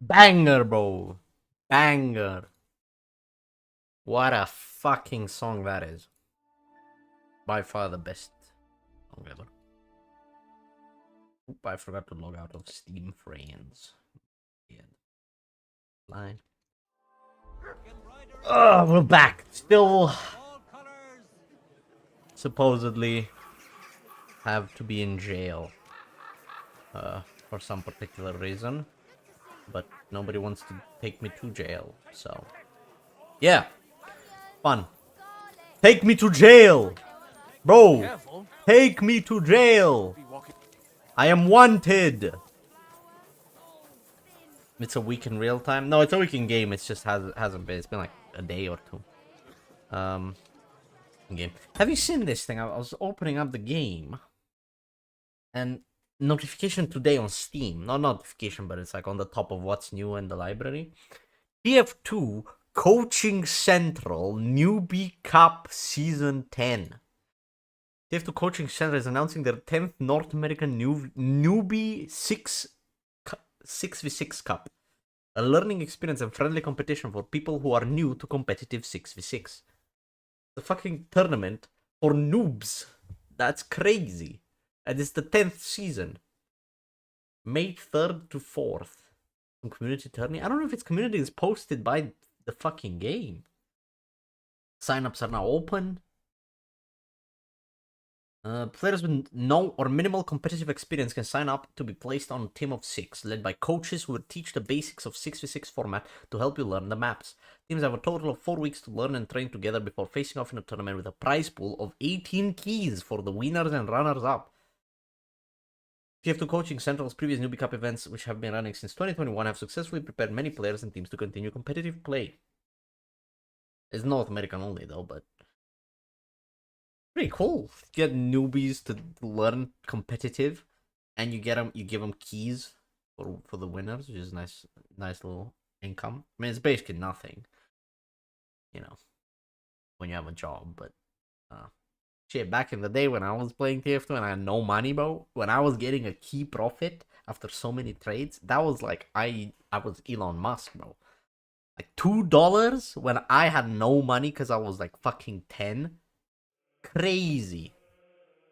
Banger, bro. Banger. What a fucking song that is. By far the best song ever. Oop, I forgot to log out of Steam Friends. Yeah. Line. Oh, we're back. Still supposedly have to be in jail. For some particular reason. But nobody wants to take me to jail, so. Yeah. Fun. Take me to jail! Bro! Take me to jail! I am wanted! It's a week in real time? No, it's a week in game. It's just hasn't been. It's been like a day or two. Game. Have you seen this thing? I was opening up the game, and notification today on Steam. Not notification, but it's like on the top of what's new in the library. TF2 Coaching Central Newbie Cup Season 10. TF2 Coaching Center is announcing their 10th North American Newbie 6v6 Cup. A learning experience and friendly competition for people who are new to competitive 6v6. The fucking tournament for noobs. That's crazy. And it's the 10th season. May 3rd to 4th. Some community tourney. I don't know if it's community is posted by the fucking game. Sign-ups are now open. Players with no or minimal competitive experience can sign up to be placed on a team of 6, led by coaches who will teach the basics of 6v6 format to help you learn the maps. Teams have a total of 4 weeks to learn and train together before facing off in a tournament with a prize pool of 18 keys for the winners and runners-up. TF2 Coaching Central's previous Newbie Cup events, which have been running since 2021, have successfully prepared many players and teams to continue competitive play. It's North American only, though, but pretty cool. Get newbies to learn competitive, and you give them keys for the winners, which is nice little income. I mean, it's basically nothing, when you have a job. But shit, back in the day when I was playing TF2 and I had no money, bro, when I was getting a key profit after so many trades, that was like I was Elon Musk, bro. Like $2 when I had no money because I was like fucking 10. Crazy.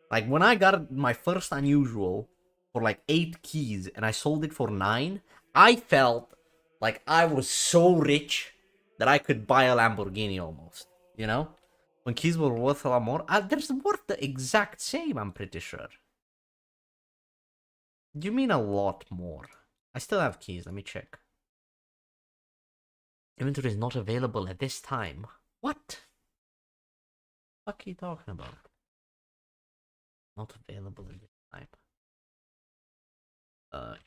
Like when I got my first unusual for like 8 keys and I sold it for 9, I felt like I was so rich that I could buy a Lamborghini almost, when keys were worth a lot more. They're worth the exact same, I'm pretty sure. Do you mean a lot more? I still have keys, let me check. Inventory is not available at this time. What? What are you talking about? Not available at this time.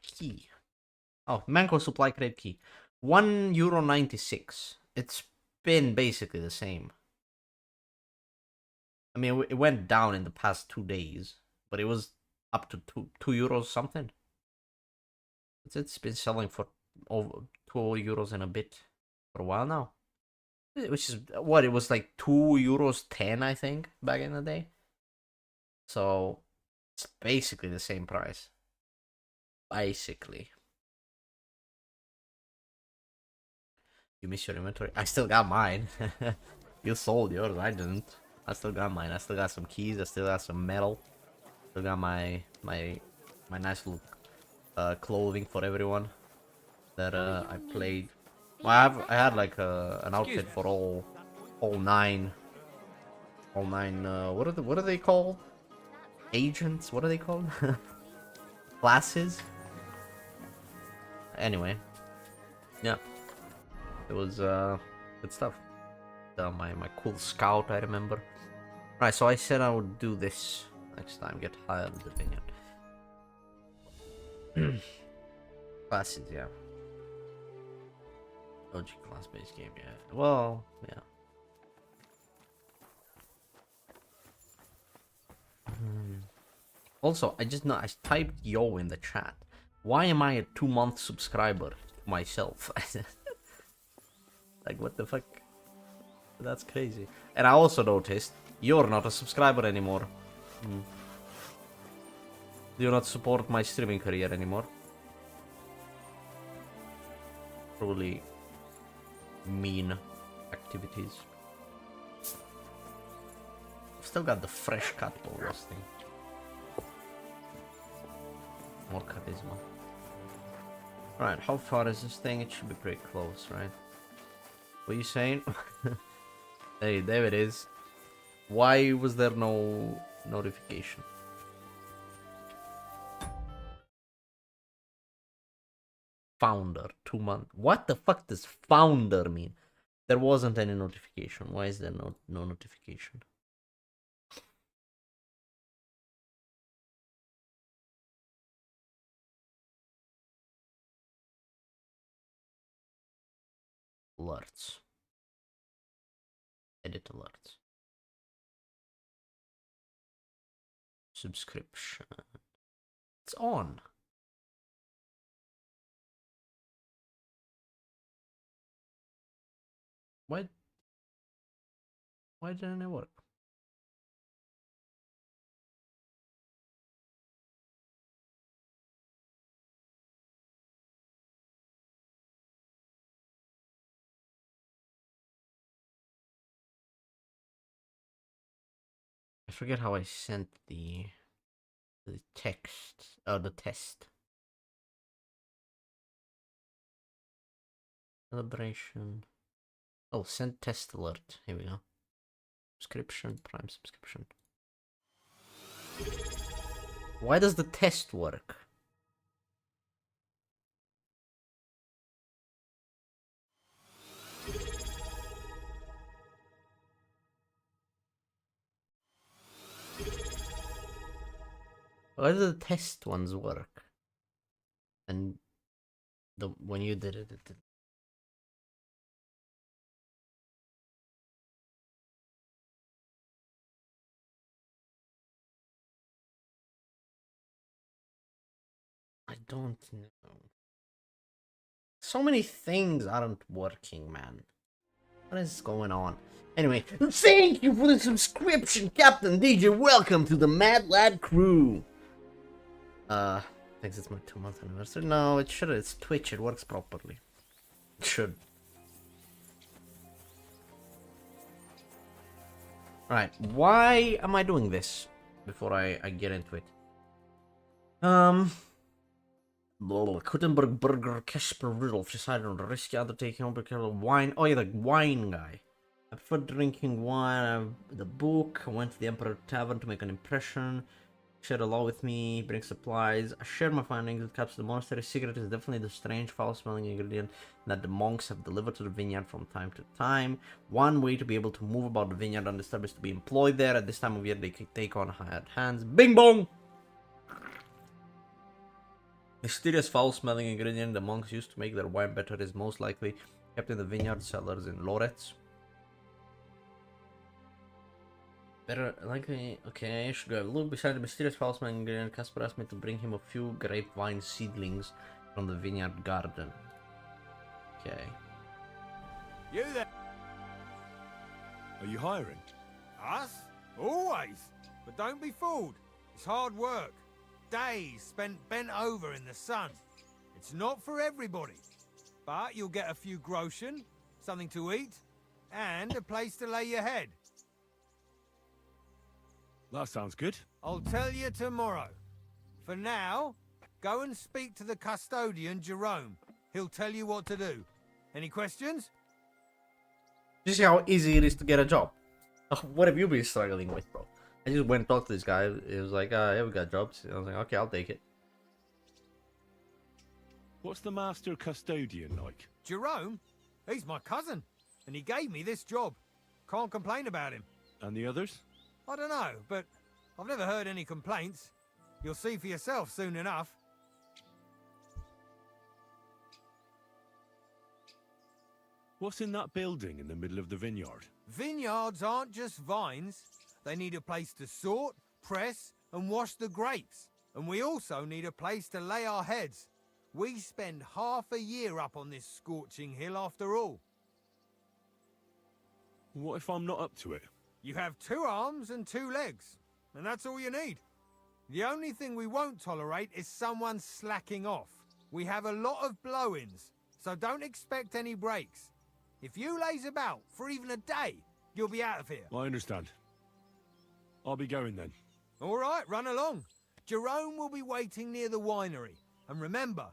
Key. Oh, Manco supply crate key. €1.96. It's been basically the same. I mean, it went down in the past 2 days, but it was up to €2 something. It's been selling for over €2 and a bit for a while now. Which is what it was like €2.10, I think, back in the day. So it's basically the same price. Basically. You miss your inventory? I still got mine. You sold yours, I didn't. I still got mine. I still got some keys. I still got some metal. Still got my nice little clothing for everyone that I played. Well, I had like an outfit for all 9. All 9. What are they called? Agents? What are they called? Classes. Anyway, yeah, it was good stuff. My cool scout, I remember. Right, so I said I would do this next time. Get higher the opinion. Classes, yeah. OG class-based game, yeah. Well, yeah. Also, I typed yo in the chat. Why am I a 2-month subscriber myself? Like, what the fuck? That's crazy. And I also noticed you're not a subscriber anymore. Do you not support my streaming career anymore? truly mean activities. Still got the fresh cut ball roasting. More charisma. Right, how far is this thing? It should be pretty close, right? What are you saying? Hey, there it is. Why was there no notification? Founder, 2 months. What the fuck does founder mean? There wasn't any notification. Why is there no notification? Alerts. Edit alerts. Subscription. It's on. Why didn't it work? I forget how I sent the text. Oh, the test. Celebration. Oh, send test alert. Here we go. Subscription, Prime subscription. Why does the test work? Why do the test ones work? And when you did it, it didn't. I don't know. So many things aren't working, man. What is going on? Anyway, thank you for the subscription, Captain DJ. Welcome to the Mad Lad crew. Thinks it's my 2-month anniversary. No, it should. It's Twitch. It works properly. It should. Right. Why am I doing this? Before I get into it. Kuttenberg Burger Casper Rudolph decided on the risky undertaking over a wine. Oh yeah, the wine guy. I prefer drinking wine. The book. I went to the Emperor Tavern to make an impression. Shared a law with me, bring supplies. I shared my findings with capture the monastery. Cigarette is definitely the strange, foul-smelling ingredient that the monks have delivered to the vineyard from time to time. One way to be able to move about the vineyard undisturbed is to be employed there. At this time of year, they can take on hired hands. Bing bong! Mysterious, foul-smelling ingredient the monks used to make their wine better is most likely kept in the vineyard cellars in Loretz. Better likely, okay, I should go look beside the mysterious foul-smelling ingredient. Casper asked me to bring him a few grapevine seedlings from the vineyard garden. Okay. You there? Are you hiring? Us? Always. But don't be fooled. It's hard work. Days spent bent over in the sun. It's not for everybody. But you'll get a few groschen, something to eat, and a place to lay your head. That sounds good. I'll tell you tomorrow. For now, go and speak to the custodian, Jerome. He'll tell you what to do. Any questions? You see how easy it is to get a job? What have you been struggling with, bro? I just went and talked to this guy. He was like, yeah, we got jobs. I was like, okay, I'll take it. What's the master custodian like? Jerome? He's my cousin. And he gave me this job. Can't complain about him. And the others? I don't know, but I've never heard any complaints. You'll see for yourself soon enough. What's in that building in the middle of the vineyard? Vineyards aren't just vines. They need a place to sort, press, and wash the grapes. And we also need a place to lay our heads. We spend half a year up on this scorching hill after all. What if I'm not up to it? You have 2 arms and 2 legs, and that's all you need. The only thing we won't tolerate is someone slacking off. We have a lot of blow-ins, so don't expect any breaks. If you laze about for even a day, you'll be out of here. I understand. I'll be going then. All right, run along. Jerome will be waiting near the winery. And remember,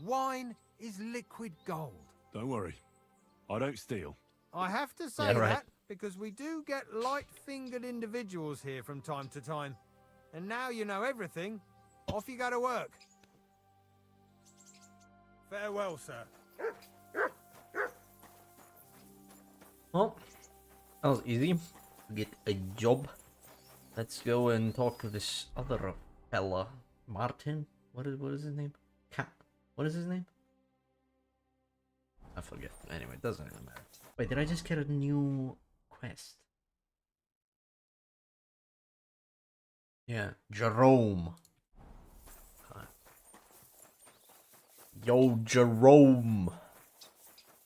wine is liquid gold. Don't worry. I don't steal. I have to say that because we do get light-fingered individuals here from time to time. And now you know everything. Off you go to work. Farewell, sir. Well, that was easy. Get a job. Let's go and talk to this other fella, Martin. What is his name? What is his name? I forget. Anyway, it doesn't really matter. Wait, did I just get a new quest? Yeah, Jerome. Yo, Jerome.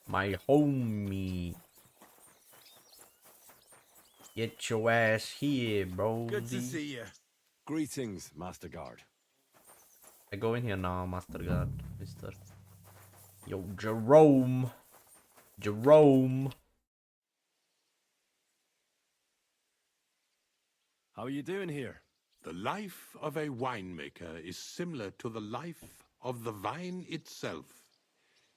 My homie. Get your ass here, bro. Good to see you. Greetings, Master Guard. I go in here now, Master Guard, mister. Yo, Jerome. Jerome. How are you doing here? The life of a winemaker is similar to the life of the vine itself.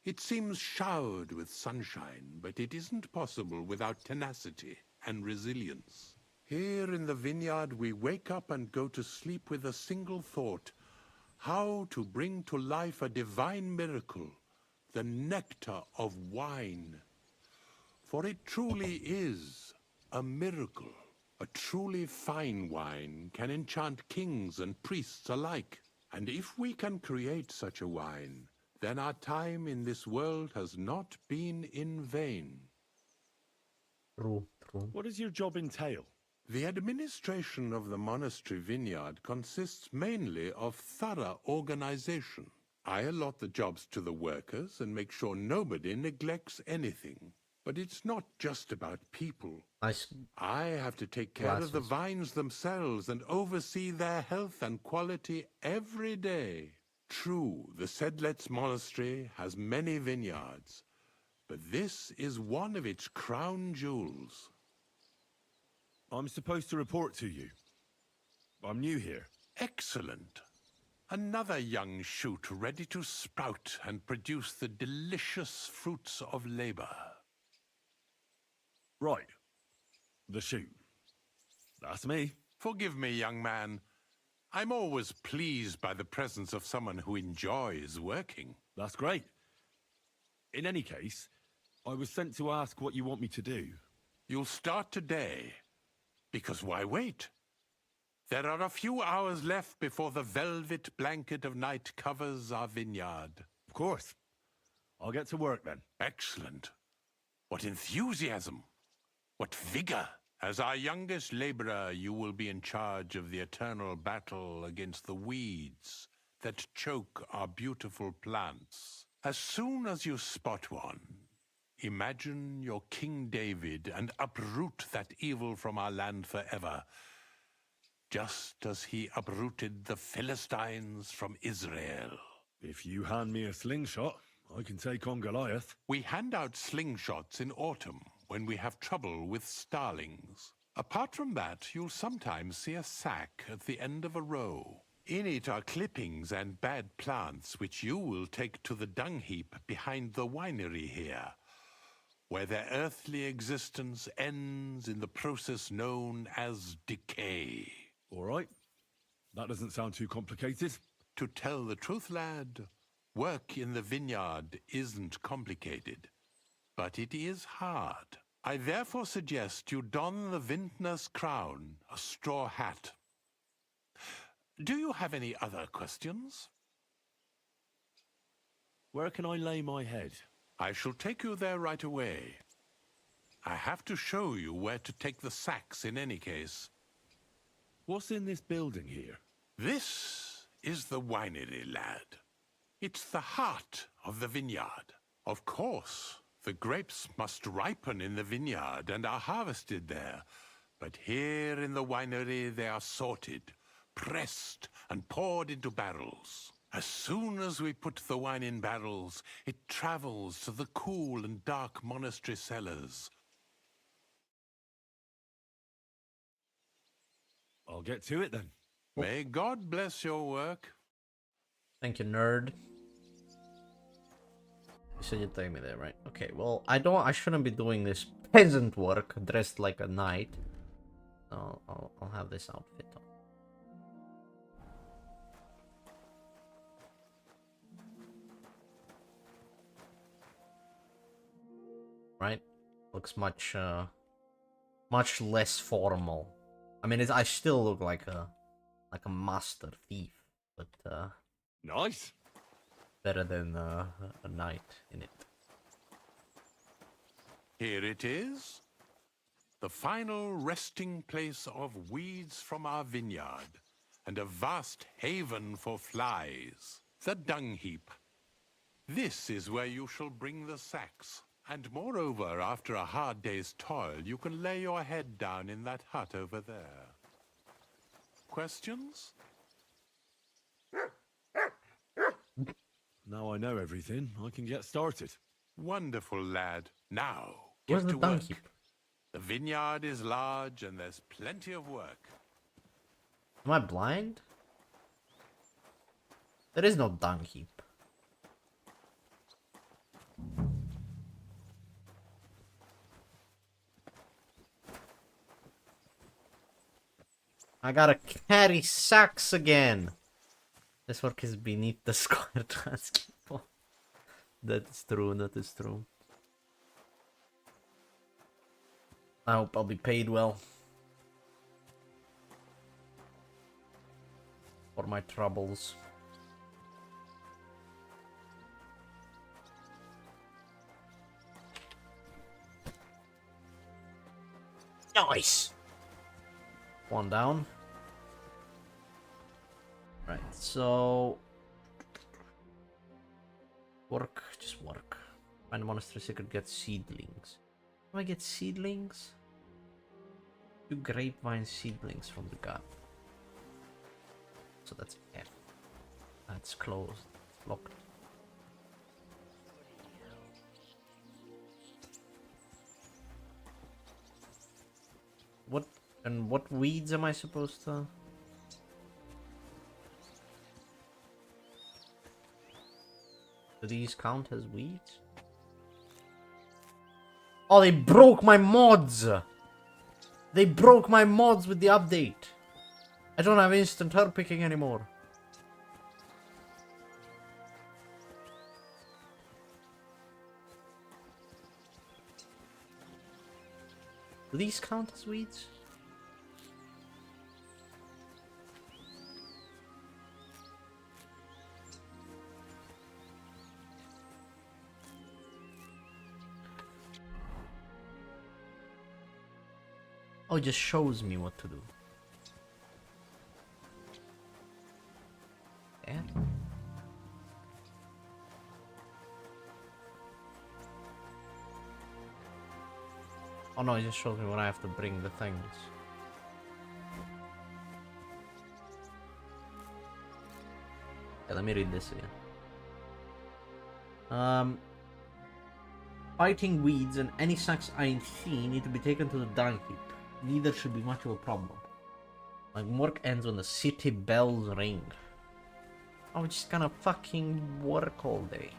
It seems showered with sunshine, but it isn't possible without tenacity and resilience. Here in the vineyard, we wake up and go to sleep with a single thought: how to bring to life a divine miracle, the nectar of wine. For it truly is a miracle. A truly fine wine can enchant kings and priests alike. And if we can create such a wine, then our time in this world has not been in vain. True. What does your job entail? The administration of the monastery vineyard consists mainly of thorough organization. I allot the jobs to the workers and make sure nobody neglects anything. But it's not just about people. I have to take care of the vines themselves and oversee their health and quality every day. True, the Sedlets Monastery has many vineyards, but this is one of its crown jewels. I'm supposed to report to you. I'm new here. Excellent. Another young shoot ready to sprout and produce the delicious fruits of labor. Right. The shoot. That's me. Forgive me, young man. I'm always pleased by the presence of someone who enjoys working. That's great. In any case, I was sent to ask what you want me to do. You'll start today. Because why wait? There are a few hours left before the velvet blanket of night covers our vineyard. Of course. I'll get to work then. Excellent. What enthusiasm! What vigor! As our youngest laborer, you will be in charge of the eternal battle against the weeds that choke our beautiful plants. As soon as you spot one, imagine you're King David and uproot that evil from our land forever, just as he uprooted the Philistines from Israel. If you hand me a slingshot, I can take on Goliath. We hand out slingshots in autumn when we have trouble with starlings. Apart from that, you'll sometimes see a sack at the end of a row. In it are clippings and bad plants which you will take to the dung heap behind the winery here, where their earthly existence ends in the process known as decay. All right. That doesn't sound too complicated. To tell the truth, lad, work in the vineyard isn't complicated, but it is hard. I therefore suggest you don the vintner's crown, a straw hat. Do you have any other questions? Where can I lay my head? I shall take you there right away. I have to show you where to take the sacks in any case. What's in this building here? This is the winery, lad. It's the heart of the vineyard. Of course, the grapes must ripen in the vineyard and are harvested there. But here in the winery they are sorted, pressed, and poured into barrels. As soon as we put the wine in barrels, it travels to the cool and dark monastery cellars. I'll get to it then. May God bless your work. Thank you, nerd. You said you'd take me there, right? Okay, well, I shouldn't be doing this peasant work dressed like a knight. I'll have this outfit on. Right? Looks much less formal. I mean, I still look like a master thief, but Nice. better than a knight in it. Here it is. The final resting place of weeds from our vineyard, and a vast haven for flies. The dung heap. This is where you shall bring the sacks. And moreover, after a hard day's toil, you can lay your head down in that hut over there. Questions? Now I know everything, I can get started. Wonderful, lad. Now, Where's get the to dung work. heap? The vineyard is large and there's plenty of work. Am I blind? There is no dung heap. I gotta carry sacks again. This work is beneath the square transport. That is true, that is true. I hope I'll be paid well. For my troubles. Nice! One down. Right, so... Work, just work. Find a monastery secret, get seedlings. Do I get seedlings? 2 grapevine seedlings from the god. So that's F. That's closed. It's locked. What weeds am I supposed to? Do these count as weeds? Oh, they broke my mods! They broke my mods with the update. I don't have instant herb picking anymore. Do these count as weeds? Oh, it just shows me what to do. Yeah. Oh no, it just shows me when I have to bring the things. Okay, let me read this again. Fighting weeds and any sacks I see need to be taken to the dung heap. Neither should be much of a problem. My work ends when the city bells ring. I'm just gonna fucking work all day.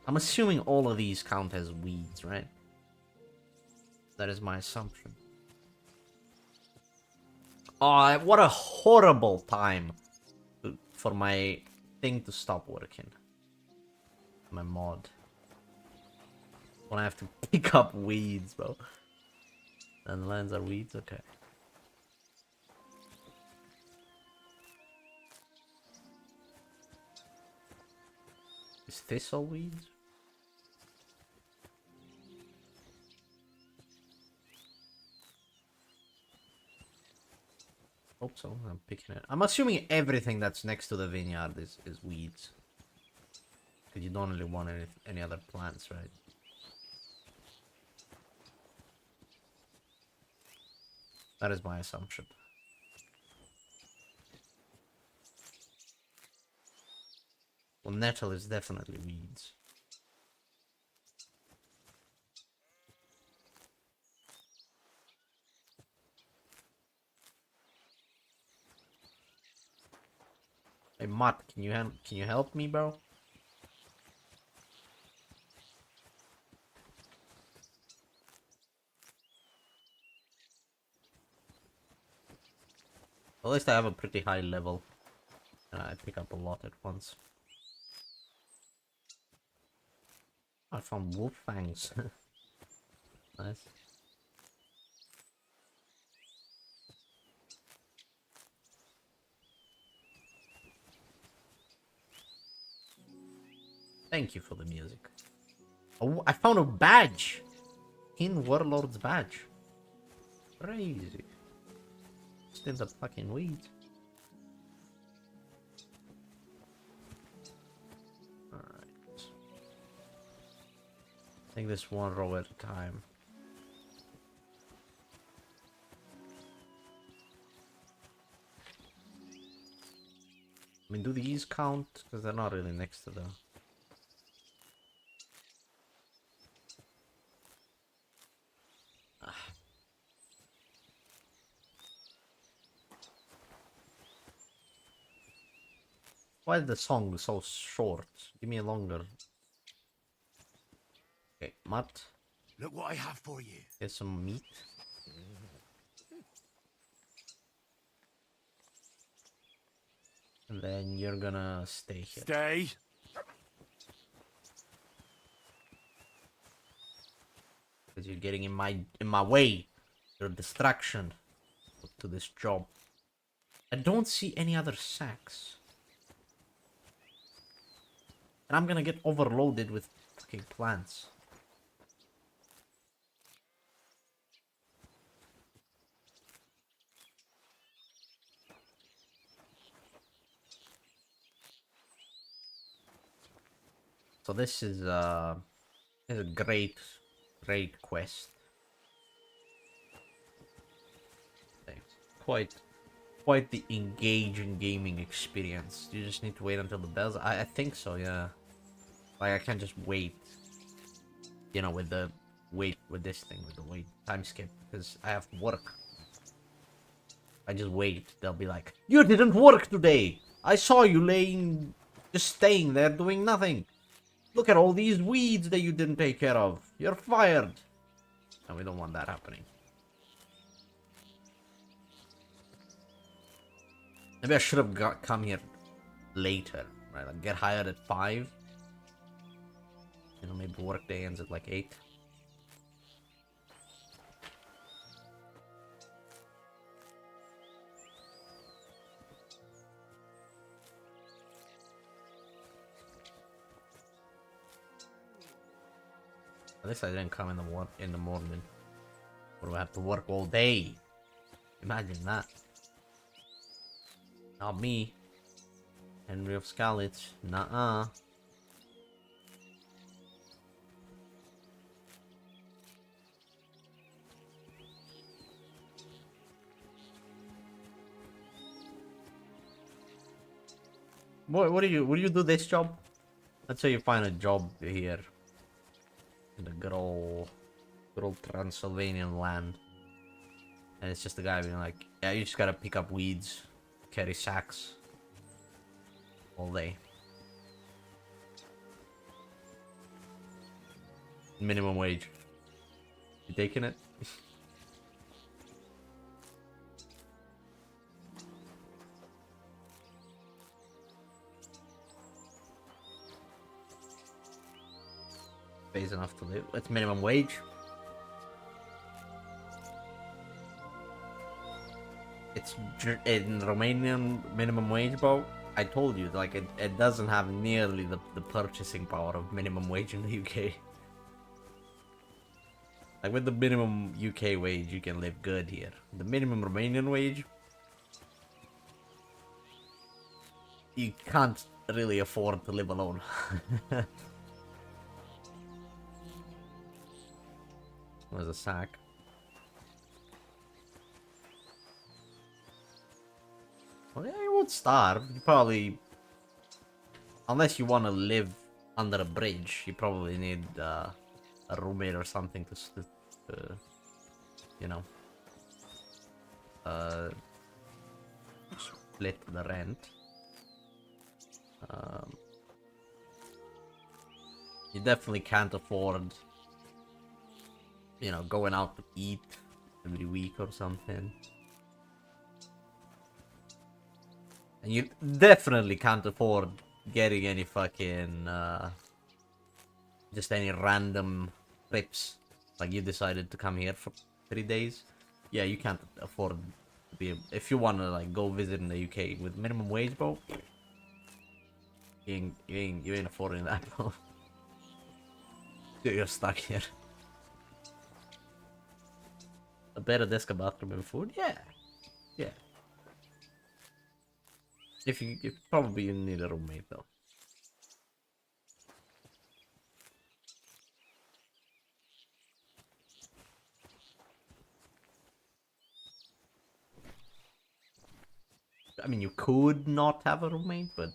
I'm assuming all of these count as weeds, right? That is my assumption. Oh, what a horrible time for my thing to stop working. My mod. When I have to pick up weeds, bro. And the lands are weeds? Okay. Is this all weeds? Hope so. I'm picking it. I'm assuming everything that's next to the vineyard is weeds. Because you don't really want any other plants, right? That is my assumption. Well, nettle is definitely weeds. Hey, Mutt, can you help me, bro? At least I have a pretty high level. I pick up a lot at once. I found wolf fangs. Nice. Thank you for the music. Oh, I found a badge! In Warlord's badge. Crazy. Just in the fucking weeds. Alright. Take this one row at a time. I mean, do these count? Because they're not really next to the... Why is the song so short? Give me a longer. Okay, Matt. Look what I have for you. Get some meat. And then you're gonna stay here. Stay. Because you're getting in my way. You're a distraction to this job. I don't see any other sacks. And I'm gonna get overloaded with fucking plants. So this is a great quest. Quite the engaging gaming experience. You just need to wait until the bells. I think so, yeah. Like I can't just wait. You know, with the wait with this thing, with the wait time skip, because I have to work. I just wait. They'll be like, "You didn't work today. I saw you just staying there doing nothing. Look at all these weeds that you didn't take care of. You're fired." And we don't want that happening. Maybe I should have come here later, right? Like get hired at 5. You know, maybe work day ends at like 8. At least I didn't come in the morning. Or do I have to work all day? Imagine that. Not me. Henry of Skalitz. Nuh-uh. What do you do this job? Let's say you find a job here. In the good old Transylvanian land. And it's just a guy being like, yeah, you just gotta pick up weeds, carry sacks all day. Minimum wage. You taking it? Pays enough to live. It's minimum wage. It's in Romanian minimum wage, bro. I told you, like, it doesn't have nearly the purchasing power of minimum wage in the UK. Like, with the minimum UK wage, you can live good here. The minimum Romanian wage, you can't really afford to live alone. There's a sack. Well, yeah, you won't starve. You probably unless you want to live under a bridge, you probably need a roommate or something to you know, split the rent. You definitely can't afford, you know, going out to eat every week or something. And you definitely can't afford getting any fucking, just any random trips. Like, you decided to come here for 3 days. Yeah, you can't afford to be, if you want to, like, go visit in the UK with minimum wage, bro. You ain't affording that, bro. You're stuck here. A better desk, a bathroom, and food? Yeah. Yeah. If probably you need a roommate, though. I mean, you could not have a roommate, but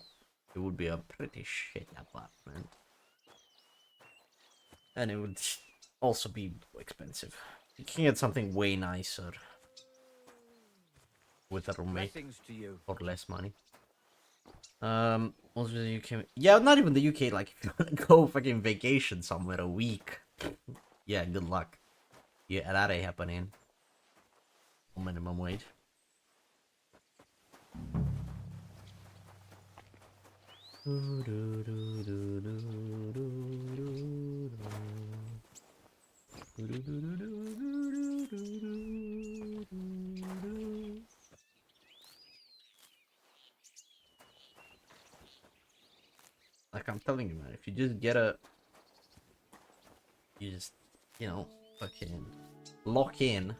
it would be a pretty shit apartment. And it would also be expensive. You can get something way nicer with a roommate for less money. Also the UK. Yeah, not even the UK. Like, if you want to go fucking vacation somewhere a week, yeah, good luck. Yeah, that ain't happening. Minimum wage. Like, I'm telling you, man, if you just get you just, you know, fucking lock in,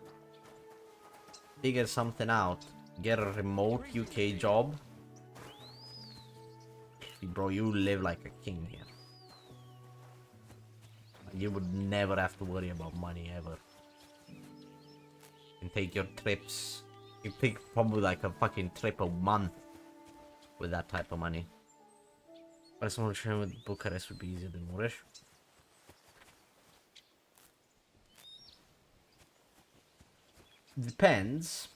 figure something out, get a remote UK job, bro, you live like a king here. You would never have to worry about money ever. You can take your trips. You take probably like a fucking trip a month with that type of money. But someone train with Bucharest would be easier than Mureș. Depends.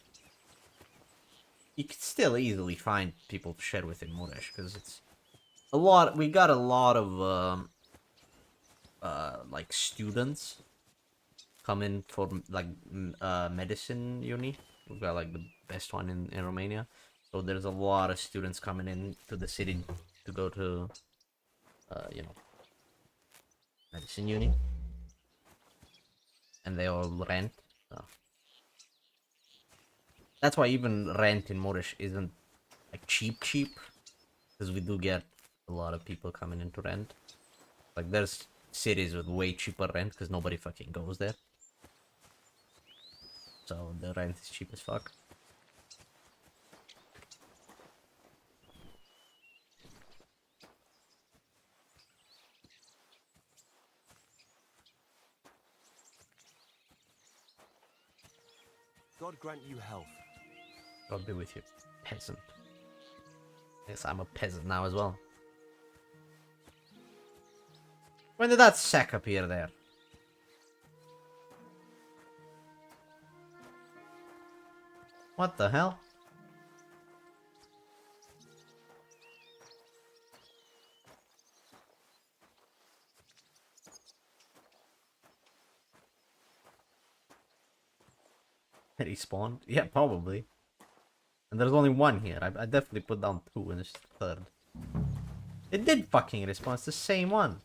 You could still easily find people to share with in Mureș, because it's a lot. We got a lot of like students coming for like medicine uni. We've got like the best one in Romania, so there's a lot of students coming in to the city to go to you know, medicine uni, and they all rent. So that's why even rent in Mureș isn't like cheap, because we do get a lot of people coming in to rent. Like, there's cities with way cheaper rent because nobody fucking goes there. So the rent is cheap as fuck. God grant you health. God be with you, peasant. Yes, I'm a peasant now as well. When did that sack appear there? What the hell? Did he spawn? Yeah, probably. And there's only one here. I definitely put down 2 and it's the 3rd. It did fucking respawn. It's the same one.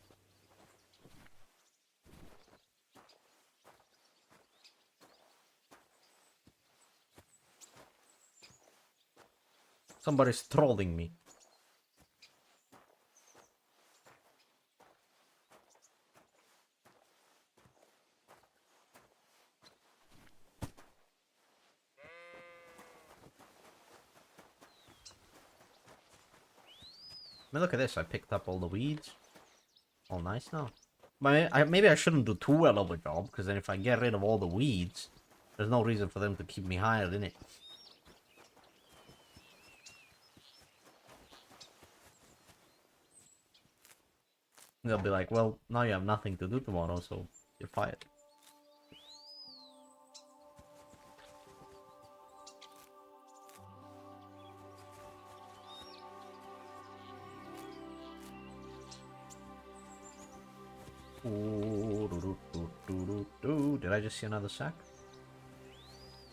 Somebody's trolling me. I mean, look at this. I picked up all the weeds. All nice now. But maybe I shouldn't do too well of a job, because then if I get rid of all the weeds, there's no reason for them to keep me hired, innit? They'll be like, well, now you have nothing to do tomorrow, so you're fired. Did I just see another sack?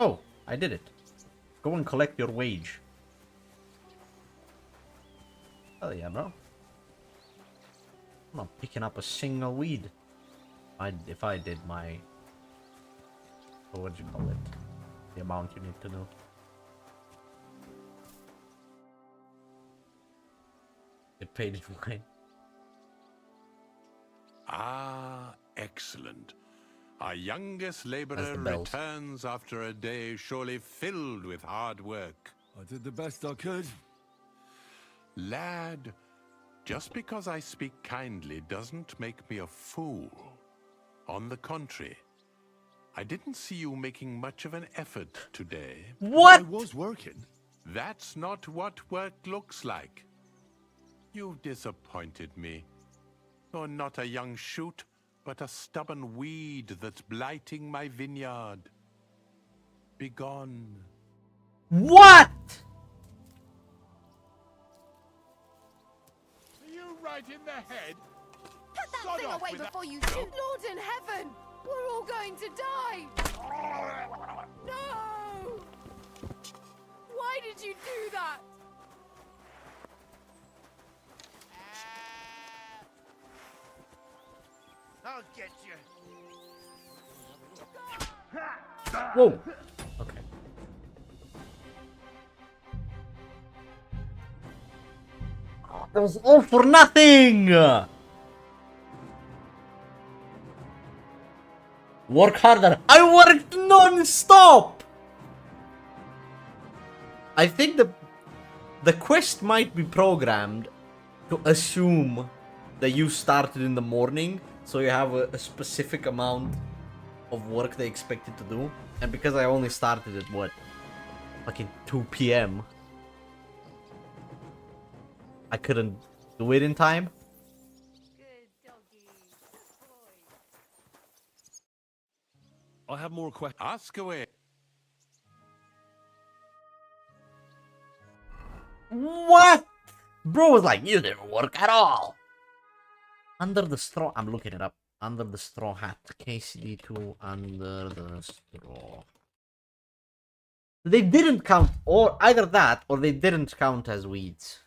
Oh, I did it. Go and collect your wage. Oh yeah, bro. I'm not picking up a single weed. If I did my... What do you call it? The amount you need to do. Get paid in wine. Ah, excellent. Our youngest That's laborer the bells. returns after a day surely filled with hard work. I did the best I could. Lad, just because I speak kindly doesn't make me a fool. On the contrary, I didn't see you making much of an effort today. What? I was working. That's not what work looks like. You've disappointed me. You're not a young shoot, but a stubborn weed that's blighting my vineyard. Begone. What? Are you right in the head? Put that Sod thing off away with that- before you shoot! Lord in heaven! We're all going to die! No! Why did you do that? I'll get you. Whoa. Okay. That was all for nothing! Work harder. I worked non-stop! I think the quest might be programmed to assume that you started in the morning, so you have a specific amount of work they expect you to do. And because I only started at what? Fucking 2 PM. I couldn't do it in time. Good doggy. Good boy. I have more questions. Ask away. What? Bro was like, you didn't work at all. Under the straw. I'm looking it up. Under the straw hat. KCD2 under the straw. They didn't count, or either that, or they didn't count as weeds.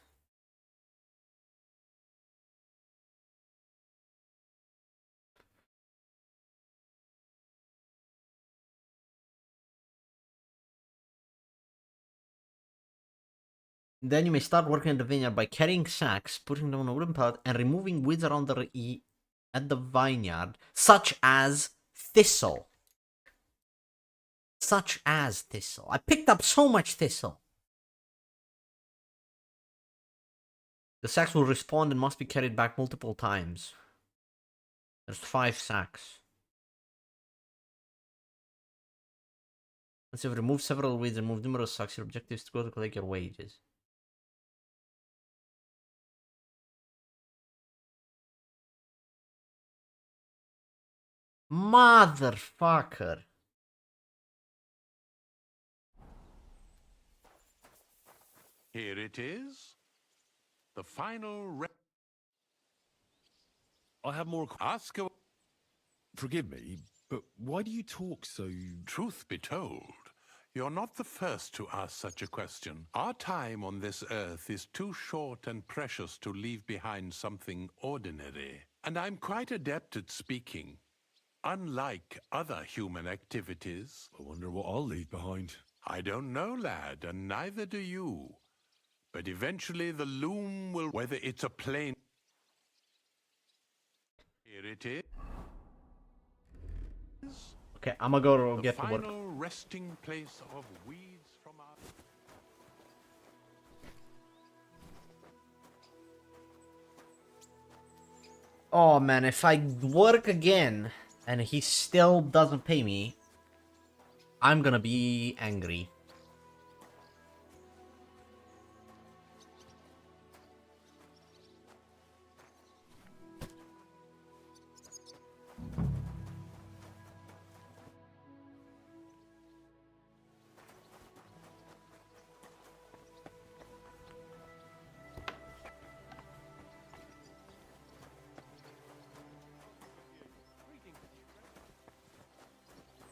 Then you may start working in the vineyard by carrying sacks, putting them on a wooden pallet, and removing weeds around at the vineyard, such as thistle. Such as thistle. I picked up so much thistle. The sacks will respawn and must be carried back multiple times. There's 5 sacks. Once you've removed several weeds and removed numerous sacks, your objective is to go to collect your wages. Motherfucker. Here it is. The final I have more. Ask away. Forgive me, but why do you talk so? Truth be told, you're not the first to ask such a question. Our time on this earth is too short and precious to leave behind something ordinary. And I'm quite adept at speaking. Unlike other human activities. I wonder what I'll leave behind. I don't know, lad, and neither do you. But eventually the loom will, whether it's a plane. Here it is. Okay, I'm gonna go The get to work. final resting place of weeds from our... Oh man, if I work again and he still doesn't pay me, I'm gonna be angry.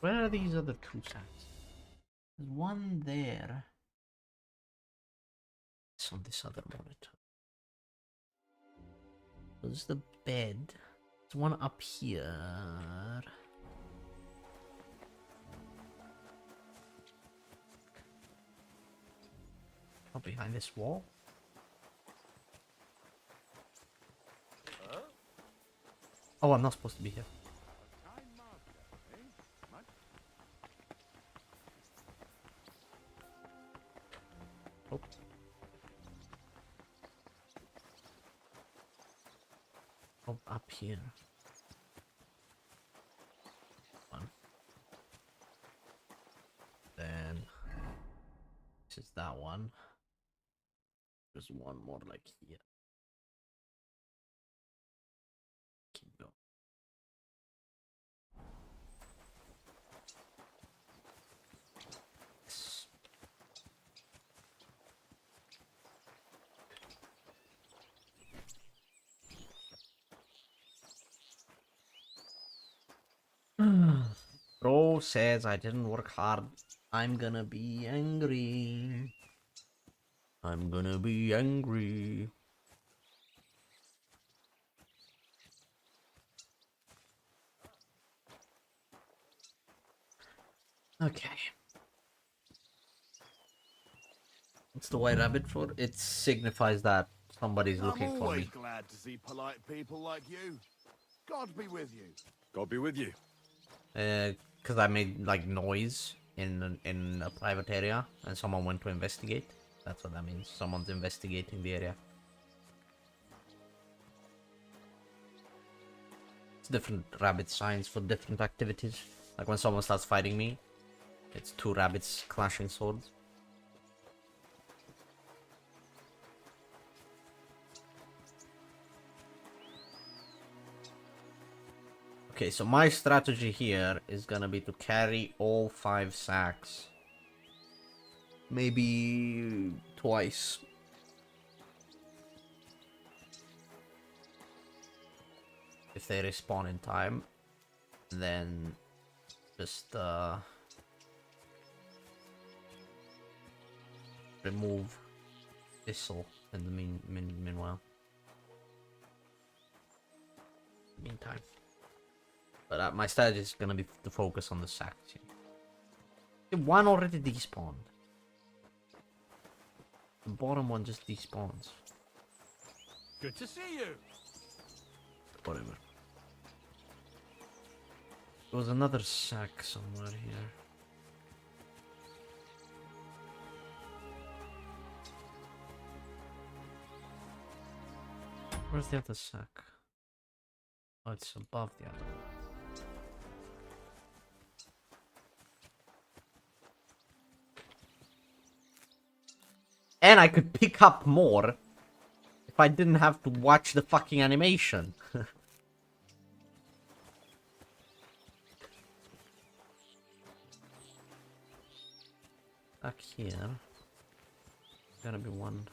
Where are these other two sacks? There's one there. It's on this other monitor. So this is the bed. There's one up here. Oh, behind this wall? Oh, I'm not supposed to be here. Oh. Oh, up here. One. Then this is that one. There's one more like here. Keep going. Yes. Bro says I didn't work hard. I'm gonna be angry. I'm gonna be angry. Okay. What's the white rabbit for? It signifies that somebody's looking I'm for always me. glad to see polite people like you. God be with you. God be with you. Because I made like noise in a private area and someone went to investigate. That's what that means. Someone's investigating the area. It's different rabbit signs for different activities. Like when someone starts fighting me, it's two rabbits clashing swords. Okay, so my strategy here is gonna be to carry all 5 sacks. Maybe twice. If they respawn in time. And then just remove thistle in the meanwhile. Meantime. But my strategy is gonna be to focus on the sacks here. One already despawned. The bottom one just despawns. Good to see you. Whatever. There was another sack somewhere here. Where's the other sack? Oh, it's above the other one. And I could pick up more if I didn't have to watch the fucking animation. Back here. Gotta be one.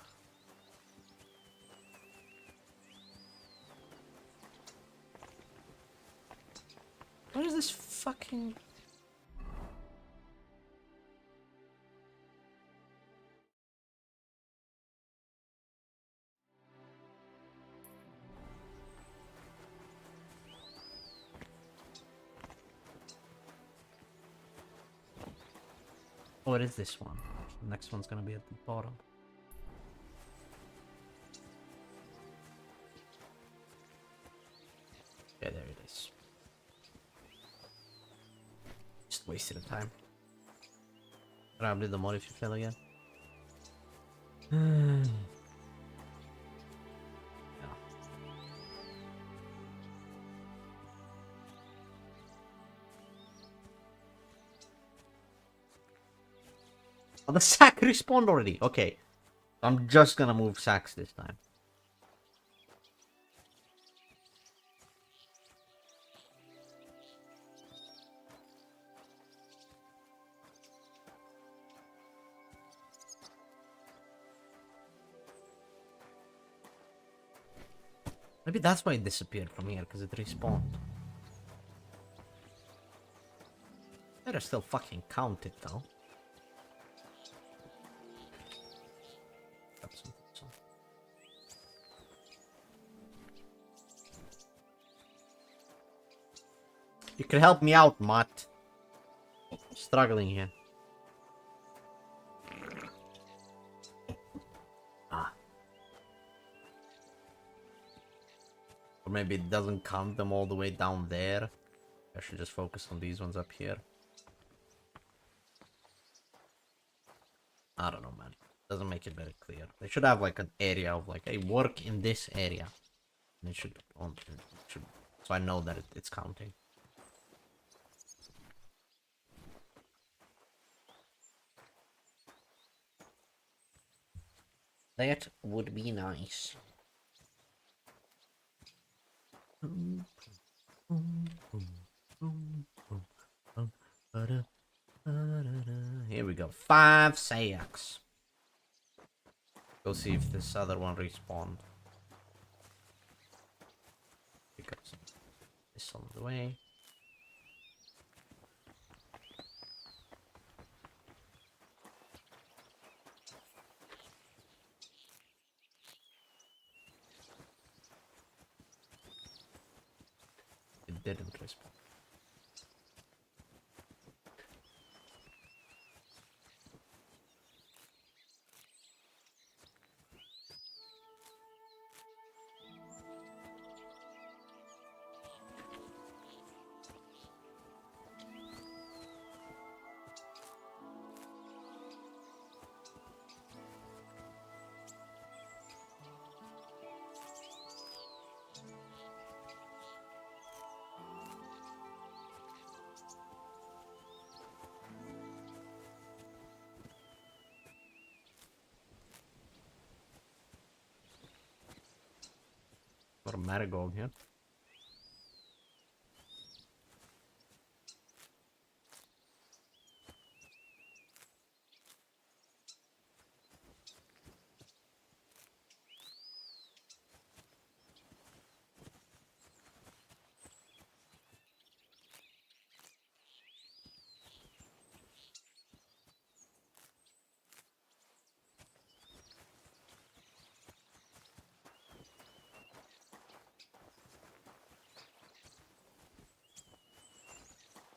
What is this fucking... Oh, it is this one. The next one's gonna be at the bottom. Yeah, there it is. Just wasted of time. Grab the mod if you fail again. Yeah. Oh, the sack respawned already. Okay. I'm just gonna move sacks this time. Maybe that's why it disappeared from here, because it respawned. Better still fucking count it though. You could help me out, Matt. Struggling here. Or maybe it doesn't count them all the way down there. I should just focus on these ones up here. I don't know, man. Doesn't make it very clear. They should have like an area of like, hey, work in this area. And it should, so I know that it's counting. That would be nice. Here we go. 5 Sayaks. Go see if this other one respawned. Because this on the way. It didn't respawn. Got a marigold here.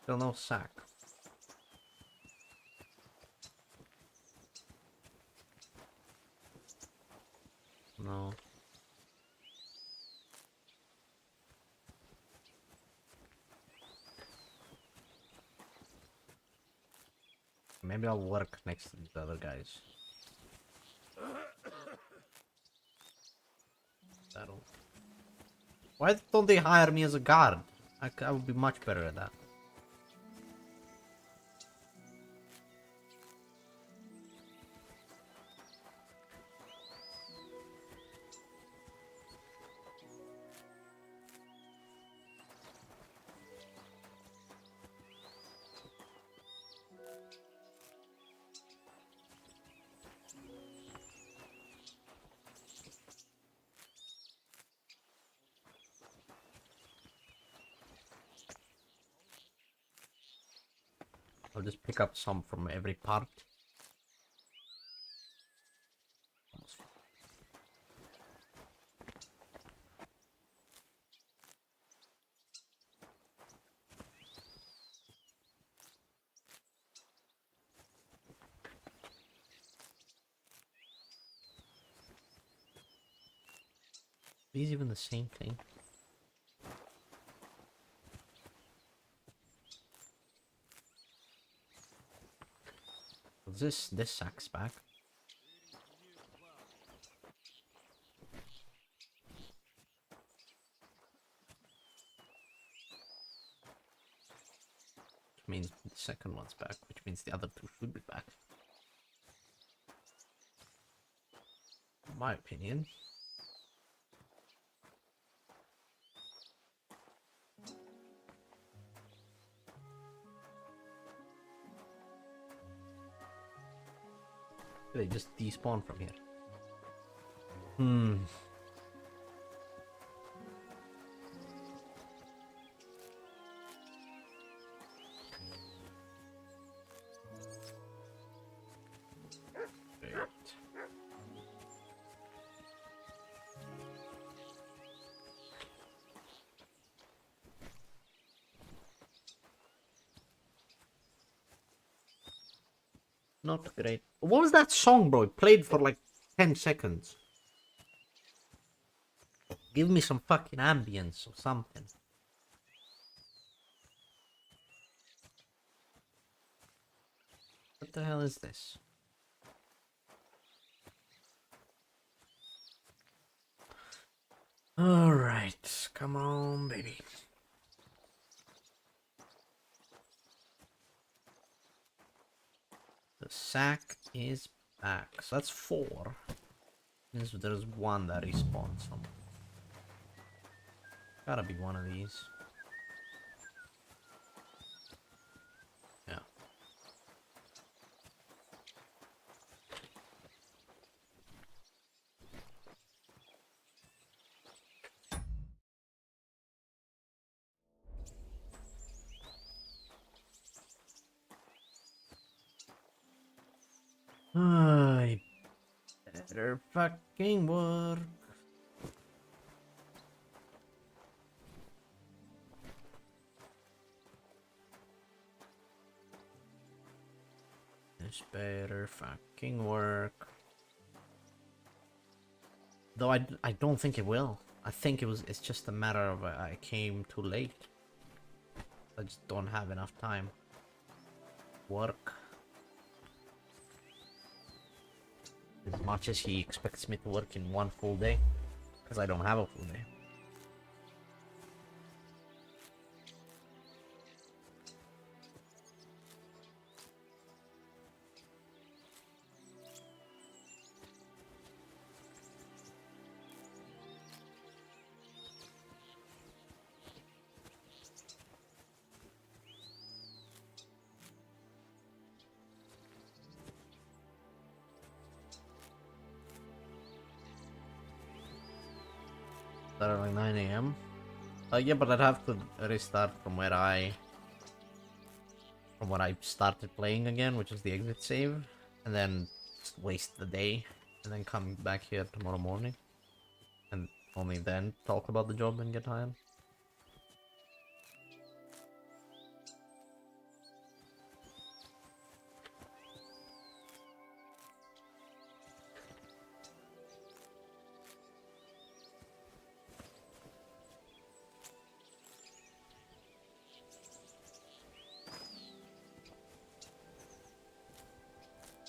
Still no sack. No. Maybe I'll work next to these other guys. That'll... Why don't they hire me as a guard? I would be much better at that. I'll just pick up some from every part. Are these even the same thing? This sack's back. Which means the second one's back, which means the other two should be back. In my opinion. They just despawn from here. Not great. What was that song, bro? It played for like 10 seconds. Give me some fucking ambience or something. What the hell is this? Alright, come on, baby. The sack is back. So that's 4. Means there's one that respawns from. Gotta be one of these. Yeah. I better fucking work. This better fucking work. Though I don't think it will. I think it's just a matter of I came too late. I just don't have enough time. Work. As much as he expects me to work in one full day. Because I don't have a full day. Start at like 9 a.m. Yeah, but I'd have to restart from where from when I started playing again, which is the exit save, and then just waste the day, and then come back here tomorrow morning, and only then talk about the job and get hired.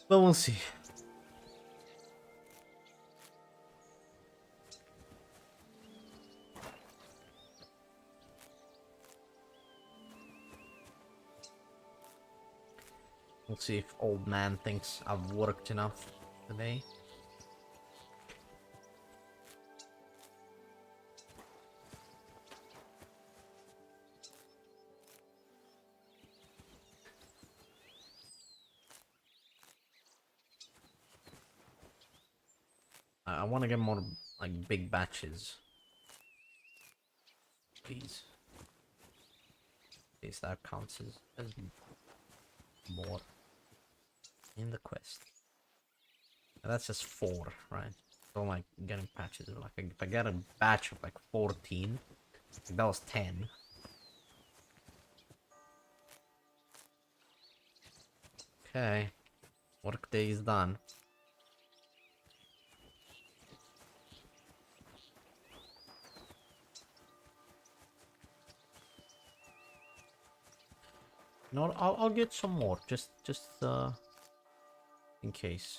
But we'll see. We'll see if old man thinks I've worked enough today. I want to get more like big batches. Please. At least that counts as more in the quest. And that's just 4, right? So like getting patches. Like if I get a batch of like 14, like that was 10. Okay, work day is done. No, I'll get some more, just in case.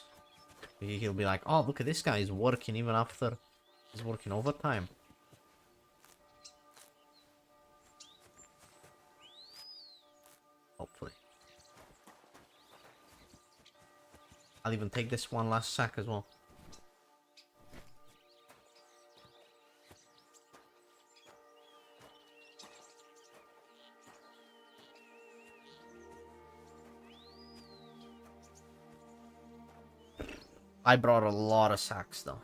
He'll be like, oh, look at this guy, he's working even after he's working overtime. Hopefully. I'll even take this one last sack as well. I brought a lot of sacks though.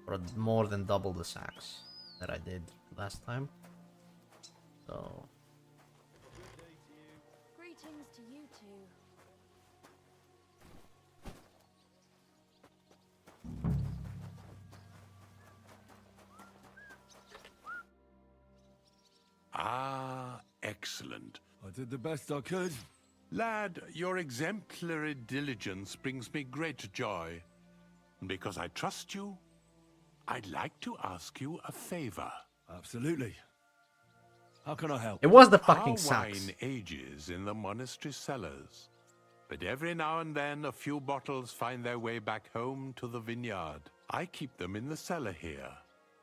Brought more than double the sacks that I did last time. So Greetings to you too. Ah, excellent. I did the best I could. Lad, your exemplary diligence brings me great joy. And because I trust you, I'd like to ask you a favor. Absolutely. How can I help? It was the Our fucking sacks. wine ages in the monastery cellars, but every now and then a few bottles find their way back home to the vineyard. I keep them in the cellar here,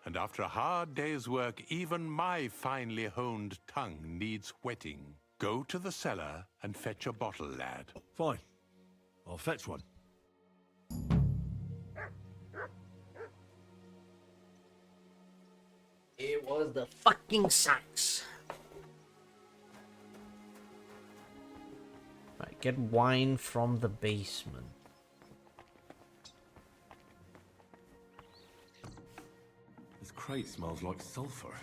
and after a hard day's work, even my finely honed tongue needs whetting. Go to the cellar and fetch a bottle, lad. Fine. I'll fetch one. It was the fucking sacks. Right, get wine from the basement. This crate smells like sulfur.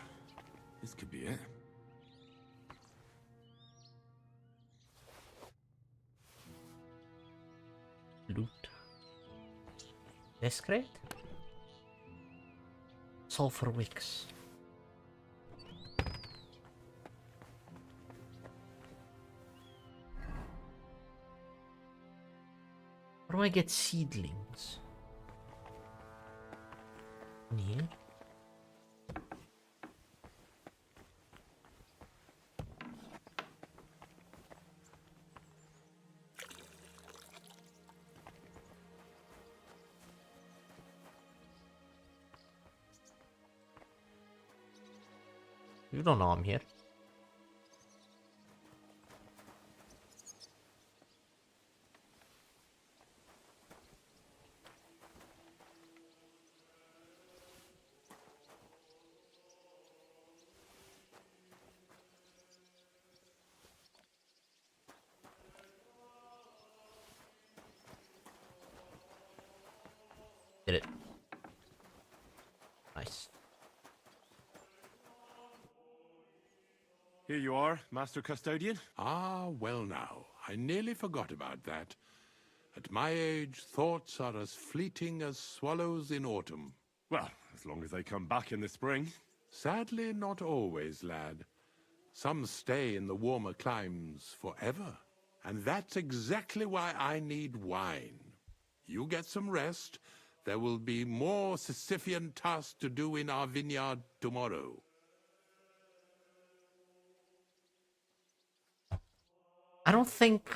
This could be it. Loot. This crate? Sulfur wicks. Where do I get seedlings? In here? You don't know I'm here. Did it. Nice. Here you are, Master Custodian. Ah, well now, I nearly forgot about that. At my age, thoughts are as fleeting as swallows in autumn. Well, as long as they come back in the spring. Sadly, not always, lad. Some stay in the warmer climes forever. And that's exactly why I need wine. You get some rest. There will be more Sisyphean tasks to do in our vineyard tomorrow. I don't think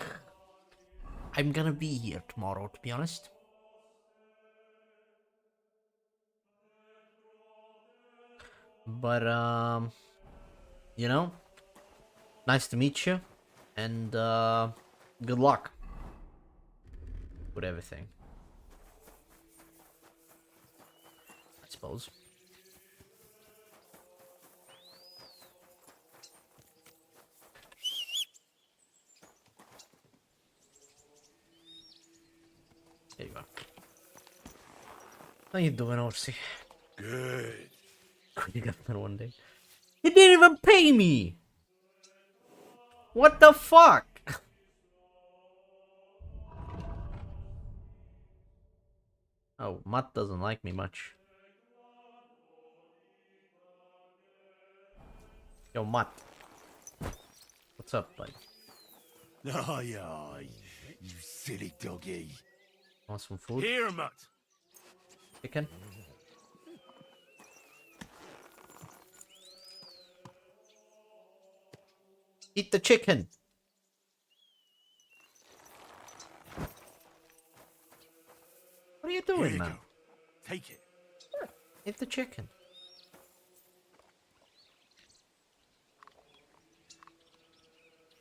I'm gonna be here tomorrow, to be honest. But, you know, nice to meet you, and, good luck with everything, I suppose. There you go. How you doing, Orsi? Good. Could you get that one day? He didn't even pay me! What the fuck? Oh, Matt doesn't like me much. Yo, Matt. What's up, bud? Aye, aye, you silly doggy. Want some food? Here, Mutt. Chicken? Eat the chicken! What are you Here doing, you man? go. Take it. Eat the chicken.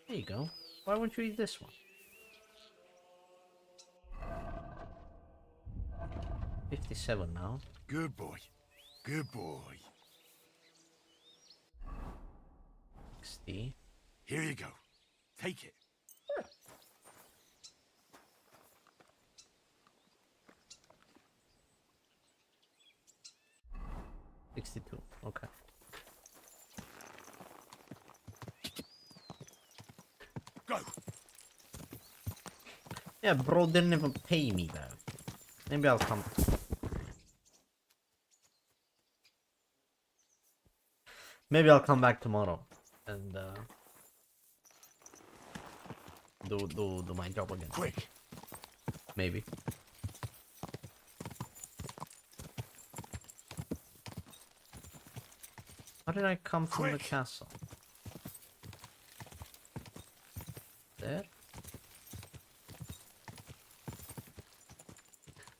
There you go. Why won't you eat this one? 57 now. Good boy. Good boy. 60. Here you go. Take it. $62. Okay. Go. Yeah, bro didn't even pay me though. Maybe I'll come. Maybe I'll come back tomorrow and do my job again. Quick! Maybe. How did I come from the Quick. castle? There?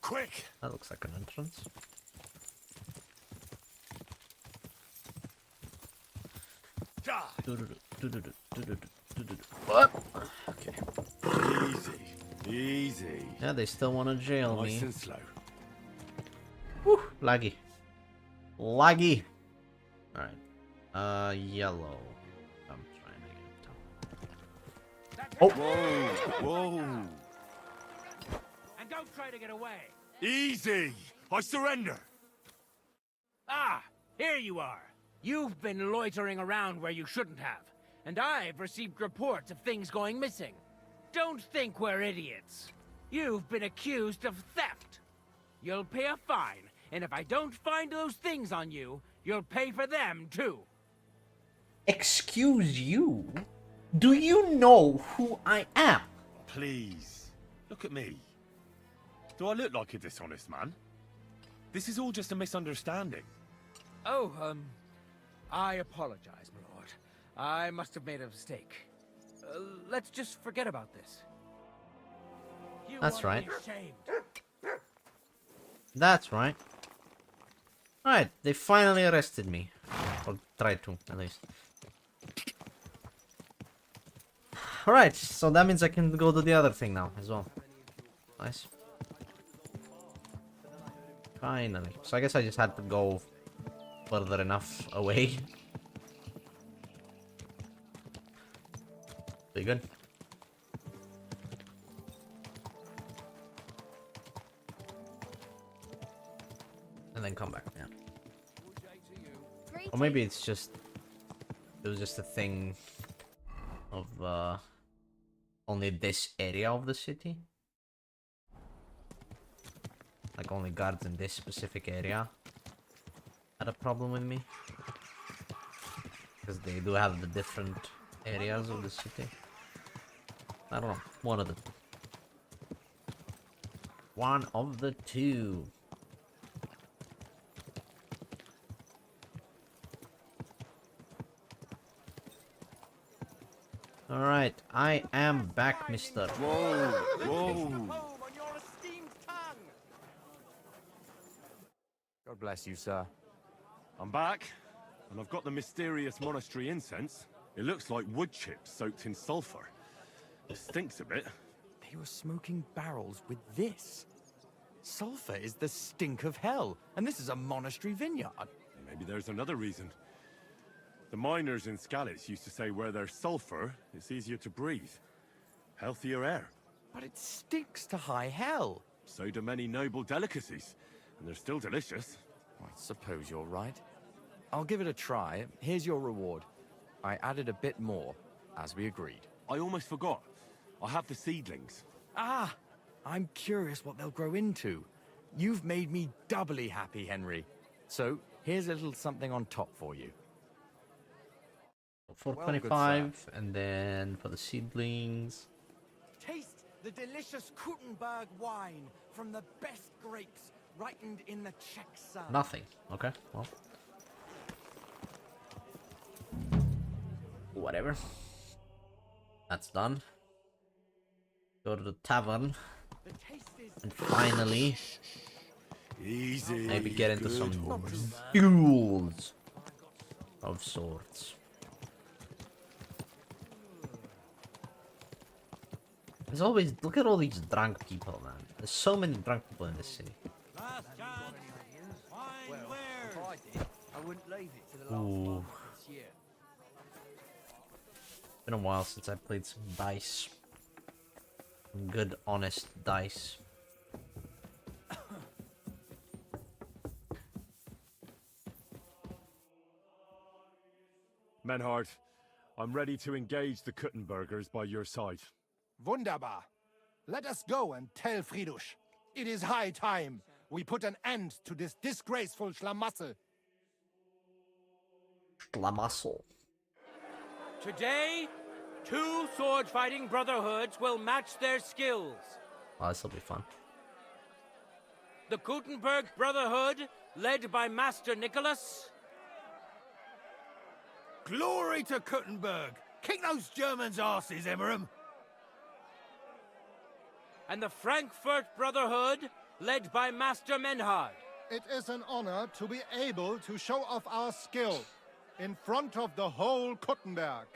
Quick! That looks like an entrance. Die! What? Okay. Easy, easy. Yeah, they still want to jail Nice me. and slow. Whew, laggy. Laggy. Alright. Yellow. I'm trying to get. Oh! Whoa, whoa. And don't try to get away. Easy! I surrender! Ah, here you are. You've been loitering around where you shouldn't have, and I've received reports of things going missing. Don't think we're idiots. You've been accused of theft. You'll pay a fine, and if I don't find those things on you, you'll pay for them too. Excuse you? Do you know who I am? Please, look at me. Do I look like a dishonest man? This is all just a misunderstanding. Oh, I apologize, my lord. I must have made a mistake. Let's just forget about this. You That's ought to right. be ashamed. That's right. Alright, they finally arrested me. Or tried to, at least. Alright, so that means I can go to the other thing now as well. Nice. Finally. So I guess I just had to go further enough away. Pretty good. And then come back, yeah. Or maybe it's just... It was just a thing of, only this area of the city. Like, only guards in this specific area had a problem with me. Because they do have the different areas of the city. I don't know. One of the two. One of the two. Alright, I am back, mister. Whoa, whoa. Home on your esteemed tongue! God bless you, sir. I'm back, and I've got the mysterious monastery incense. It looks like wood chips soaked in sulfur. It stinks a bit. They were smoking barrels with this. Sulfur is the stink of hell, and this is a monastery vineyard. Maybe there's another reason. The miners in Skalitz used to say where there's sulfur, it's easier to breathe. Healthier air. But it stinks to high hell. So do many noble delicacies, and they're still delicious. I suppose you're right. I'll give it a try. Here's your reward. I added a bit more, as we agreed. I almost forgot. I have the seedlings. Ah! I'm curious what they'll grow into. You've made me doubly happy, Henry. So, here's a little something on top for you. 425, and then for the seedlings. Taste the delicious Kuttenberg wine from the best grapes ripened in the Czech sun. Nothing. Okay, well. Whatever. That's done. Go to the tavern. The taste is And finally, Easy. maybe get into good some boy. duels of sorts. There's always, look at all these drunk people, man. There's so many drunk people in this city. Last chance. Wine wares. I did. I wouldn't leave it to the last Ooh. moment this year. Been a while since I played some dice. Some good, honest dice. Menhard, I'm ready to engage the Kuttenbergers by your side. Wunderbar. Let us go and tell Fridush. It is high time we put an end to this disgraceful schlamassel. Schlamassel. Today, 2 sword-fighting brotherhoods will match their skills. Oh, this will be fun. The Gutenberg Brotherhood, led by Master Nicholas. Glory to Kuttenberg! Kick those Germans' asses, Emmeram! And the Frankfurt Brotherhood, led by Master Menhard. It is an honor to be able to show off our skill in front of the whole Kuttenberg.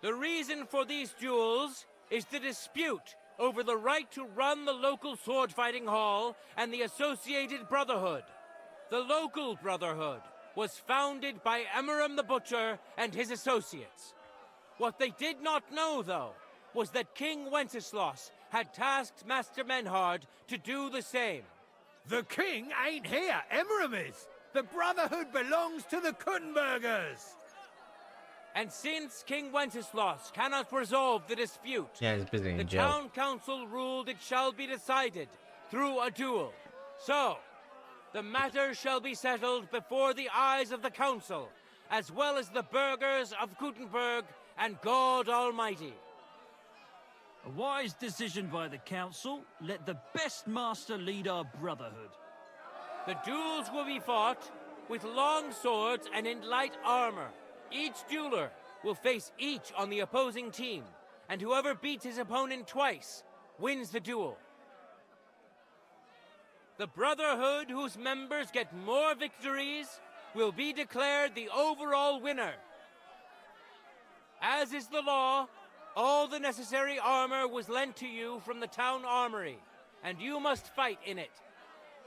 The reason for these duels is the dispute over the right to run the local sword-fighting hall and the associated brotherhood. The local brotherhood was founded by Emmeram the Butcher and his associates. What they did not know, though, was that King Wenceslas had tasked Master Menhard to do the same. The king ain't here, Emmeram is! The Brotherhood belongs to the Kuttenbergers! And since King Wenceslas cannot resolve the dispute, Yeah, he's busy the in jail. town council ruled it shall be decided through a duel. So, the matter shall be settled before the eyes of the council, as well as the burghers of Gutenberg and God Almighty. A wise decision by the council. Let the best master lead our brotherhood. The duels will be fought with long swords and in light armor. Each dueler will face each on the opposing team, and whoever beats his opponent twice wins the duel. The brotherhood whose members get more victories will be declared the overall winner. As is the law, all the necessary armor was lent to you from the town armory, and you must fight in it.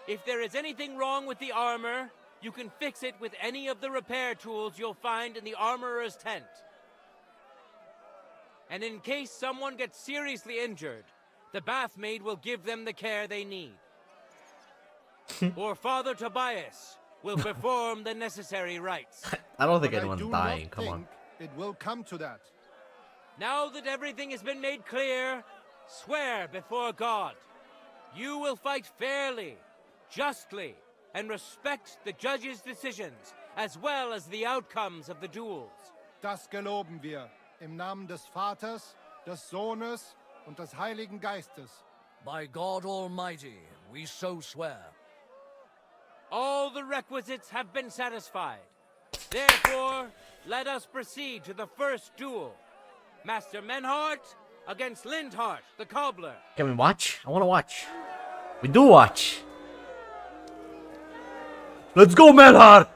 If there is anything wrong with the armor, you can fix it with any of the repair tools you'll find in the armorer's tent. And in case someone gets seriously injured, the bathmaid will give them the care they need. Or Father Tobias will perform the necessary rites. I don't think But I anyone's do dying. not Come on. think it will come to that. Now that everything has been made clear, swear before God. You will fight fairly, justly, and respect the judge's decisions, as well as the outcomes of the duels. Das geloben wir im Namen des Vaters, des Sohnes und des Heiligen Geistes. By God Almighty, we so swear. All the requisites have been satisfied. Therefore, let us proceed to the first duel. Master Menhart against Lindhart, the cobbler. Can we watch? I want to watch. We do watch. Let's go, Menhart!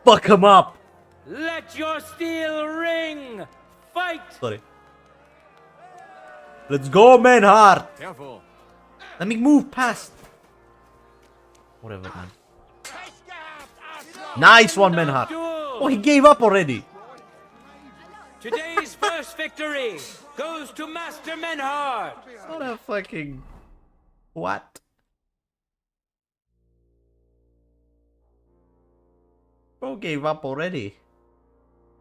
Fuck him up! Let your steel ring! Fight! Sorry. Let's go, Menhart! Careful. Let me move past. Whatever, man. Nice one, Menhart. Oh, he gave up already. Today's first victory goes to Master Menhart. What a fucking... What? Bro gave up already.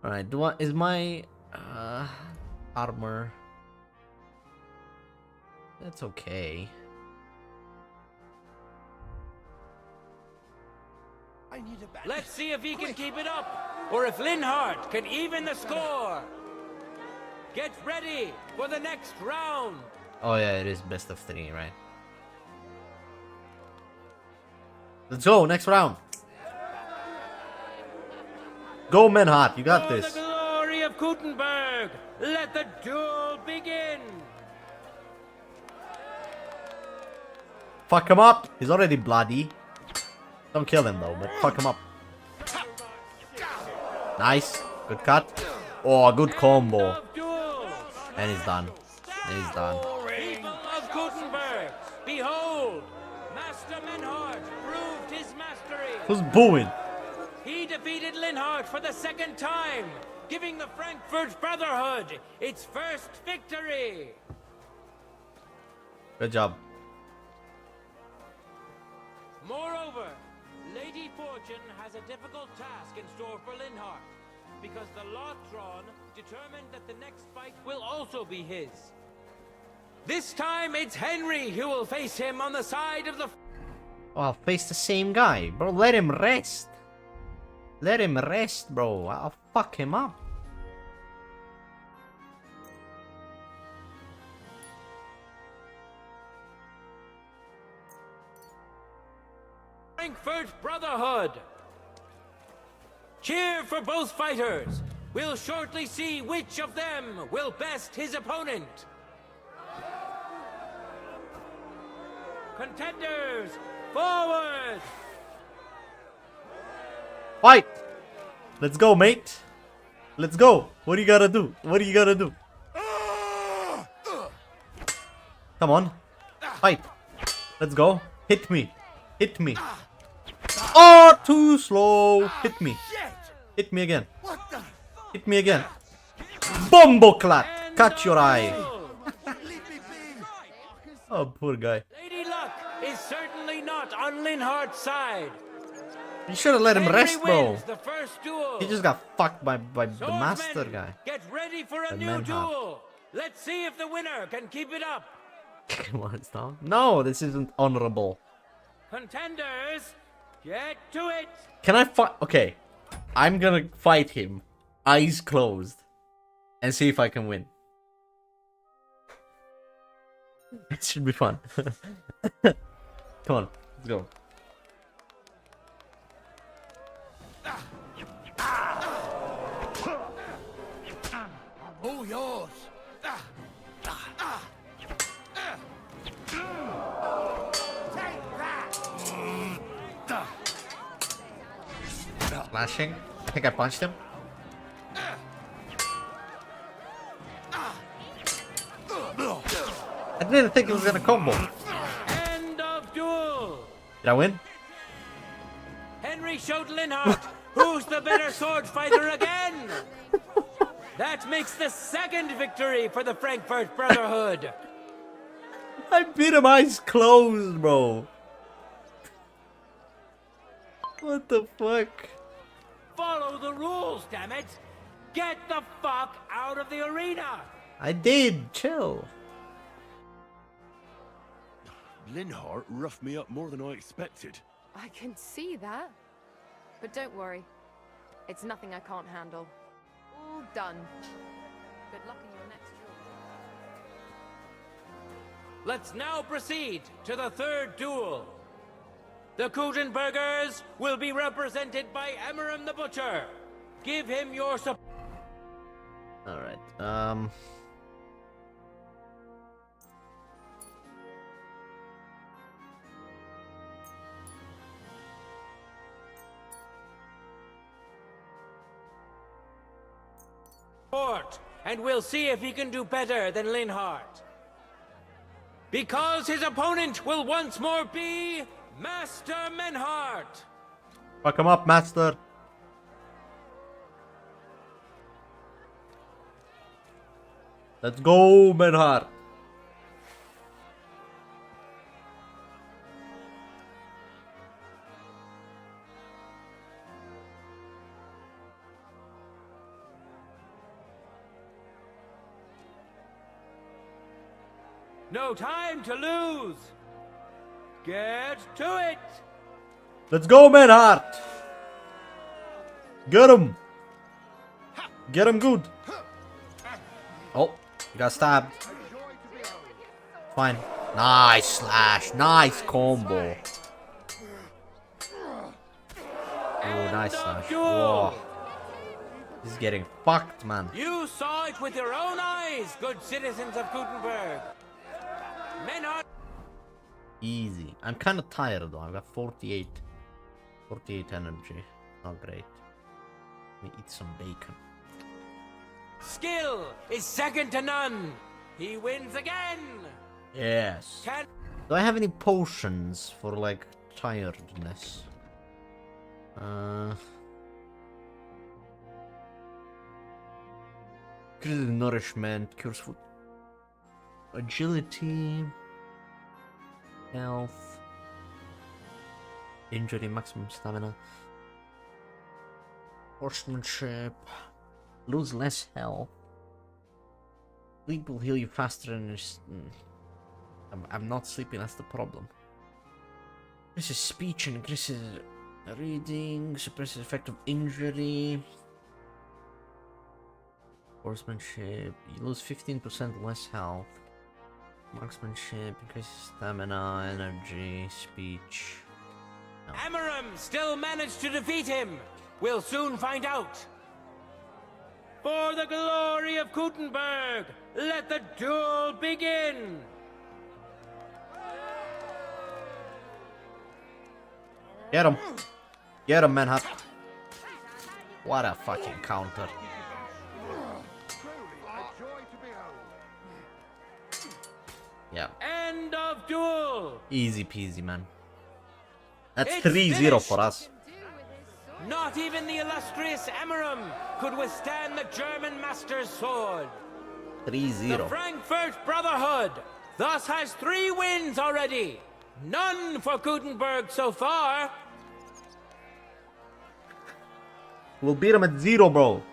Alright, is my armor... That's okay. Let's see if he can keep it up, or if Linhart can even the score. Get ready for the next round. Oh yeah, it is best of 3, right? Let's go, next round. Go, Menhart, you got For this. the glory of Gutenberg, let the duel begin. Fuck him up. He's already bloody. Don't kill him though, but fuck him up. Nice. Good cut. Oh, good combo. Of duels. And he's done. And he's done. People of Gutenberg, behold, Master Menhart proved his mastery. Who's booing? He defeated Linhart for the second time, giving the Frankfurt Brotherhood its first victory. Good job. Moreover, Lady Fortune has a difficult task in store for Linhart, because the lot drawn determined that the next fight will also be his. This time it's Henry who will face him on the side of the... Oh, I'll face the same guy. Bro, let him rest. Let him rest, bro. I'll fuck him up. Frankfurt Brotherhood. Cheer for both fighters. We'll shortly see which of them will best his opponent. Contenders, forward! Fight! Let's go, mate. Let's go. What do you gotta do? What do you gotta do? Come on. Fight. Let's go. Hit me. Hit me. Oh, too slow. Hit me. Hit me again. Hit me again. Bomboclat. Cut your eye. Oh, poor guy. Lady Luck is certainly not on Linhardt's side. You should have let him Henry rest, bro. wins the first duel. He just got fucked by the Swordsmen, master guy. Get ready for a The new Menhart. duel. Let's see if the winner can keep it up. Come on, stop. No, this isn't honorable. Contenders, get to it. Can I fight? Okay, I'm gonna fight him, eyes closed, and see if I can win. It should be fun. Come on, let's go. All yours. Flashing. I think I punched him. I didn't think it was gonna combo. End of duel. Did I win? Henry showed Linhardt who's the better sword fighter again. That makes the second victory for the Frankfurt Brotherhood. I beat him eyes closed, bro. What the fuck? Follow the rules, damn it. Get the fuck out of the arena. I did. Chill. Linhart roughed me up more than I expected. I can see that. But don't worry. It's nothing I can't handle. All done. Good luck in your next duel. Let's now proceed to the third duel. The Kutenbergers will be represented by Emmeram the Butcher. Give him your support. Alright, And we'll see if he can do better than Linhart. Because his opponent will once more be Master Menhart. fuck him up, master. Let's go, Menhart. No time to lose. Get to it. Let's go, Menhart. Get him. Get him good. Oh, you got stabbed. Fine. Nice slash. Nice combo. Oh, nice slash. Whoa. He's getting fucked, man. You saw it with your own eyes, good citizens of Gutenberg. Menhart. Easy. I'm kind of tired though. I've got 48 energy. Not great. Let me eat some bacon. Skill is second to none. He wins again. Yes. Can Do I have any potions for like tiredness? Cures nourishment, cures food, agility, health, injury, maximum stamina, horsemanship, lose less health. Sleep will heal you faster and I'm not sleeping, that's the problem. This is speech and increases reading, suppresses effect of injury. Horsemanship, you lose 15% less health. Marksmanship, increases stamina, energy, speech. Amaram still managed to defeat him. We'll soon find out. For the glory of Gutenberg, let the duel begin! Get him. Get him, Manhunt. What a fucking counter. Yeah. End of duel! Easy peasy, man. That's It's 3-0 finished. for us. Not even the illustrious Amaram could withstand the German master's sword. 3-0. The Frankfurt Brotherhood thus has 3 wins already. None for Gutenberg so far. We'll beat him at 0, bro.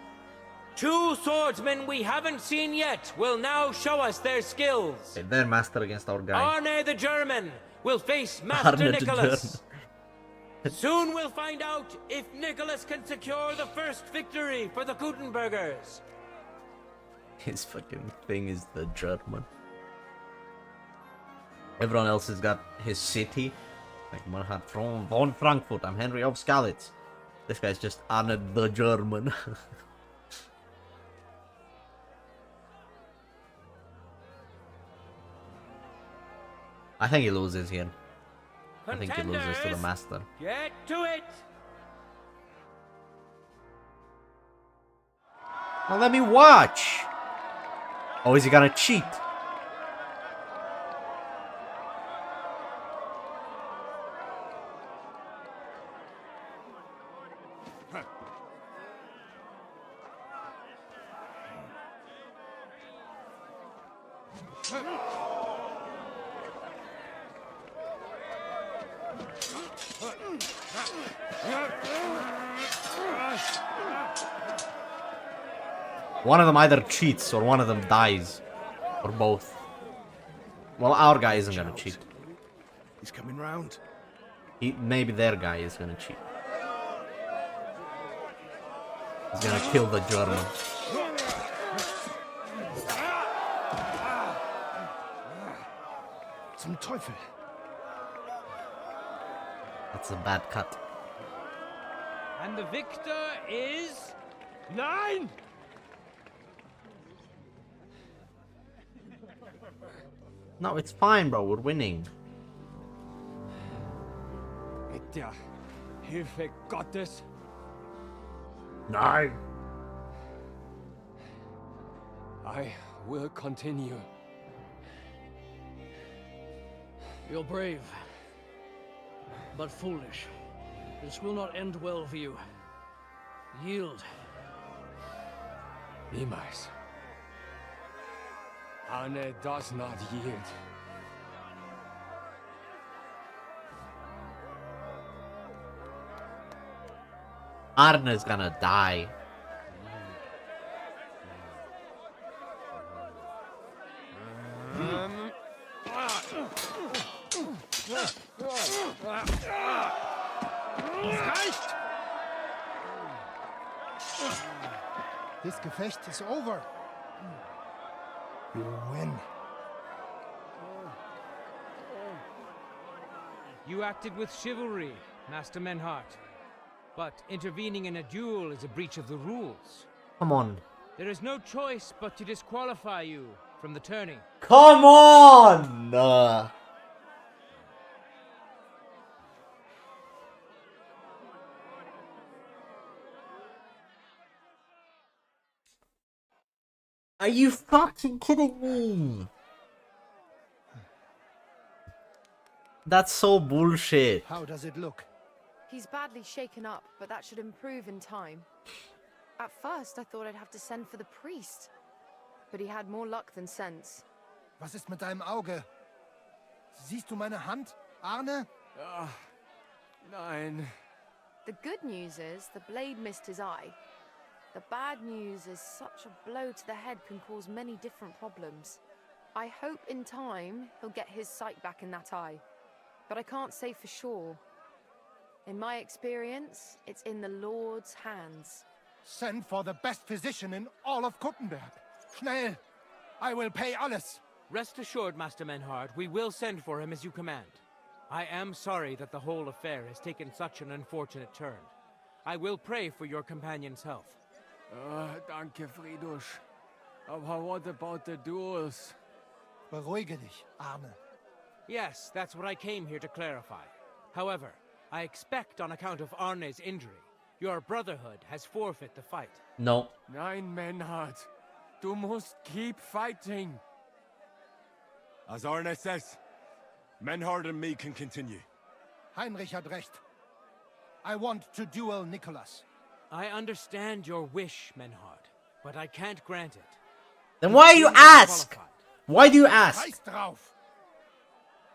2 swordsmen we haven't seen yet will now show us their skills. Okay, they're master against our guy. Arne the German will face Master Arne the Nicholas. Soon we'll find out if Nicholas can secure the first victory for the Gutenbergers. His fucking thing is the German. Everyone else has got his city. Like Manhunt from von Frankfurt. I'm Henry of Skalitz. This guy's just Arne the German. I think he loses here. I think he loses to the Contenders, master. get to it! Now let me watch. Oh, is he gonna cheat? One of them either cheats or one of them dies. Or both. Well, our guy isn't gonna cheat. He's coming round. Maybe their guy is gonna cheat. He's gonna kill the German. Zum Teufel. That's a bad cut. And the victor is... Nein! No, it's fine, bro. We're winning. Mit der Hilfe Gottes. No. I will continue. You're brave, but foolish. This will not end well for you. Yield. Niemals. Arne does not yield. Arne's gonna die. This Gefecht is over. You win. You acted with chivalry, Master Menhart. But intervening in a duel is a breach of the rules. Come on. There is no choice but to disqualify you from the tourney. Come on! Are you fucking kidding me? That's so bullshit. How does it look? He's badly shaken up, but that should improve in time. At first, I thought I'd have to send for the priest. But he had more luck than sense. Was ist mit deinem Auge? Siehst du meine Hand, Arne? Nein. The good news is the blade missed his eye. The bad news is such a blow to the head can cause many different problems. I hope in time he'll get his sight back in that eye. But I can't say for sure. In my experience, it's in the Lord's hands. Send for the best physician in all of Kuttenberg. Schnell! I will pay alles. Rest assured, Master Menhart, we will send for him as you command. I am sorry that the whole affair has taken such an unfortunate turn. I will pray for your companion's health. Danke, Fridusch. Aber what about the duels? Beruhige dich, Arne. Yes, that's what I came here to clarify. However, I expect on account of Arne's injury, your brotherhood has forfeit the fight. No. Nein, Menhard. Du musst keep fighting. As Arne says, Menhard and me can continue. Heinrich had recht. I want to duel Nicholas. I understand your wish, Menhard, but I can't grant it. Then why you ask? Why do you ask? Scheiß drauf.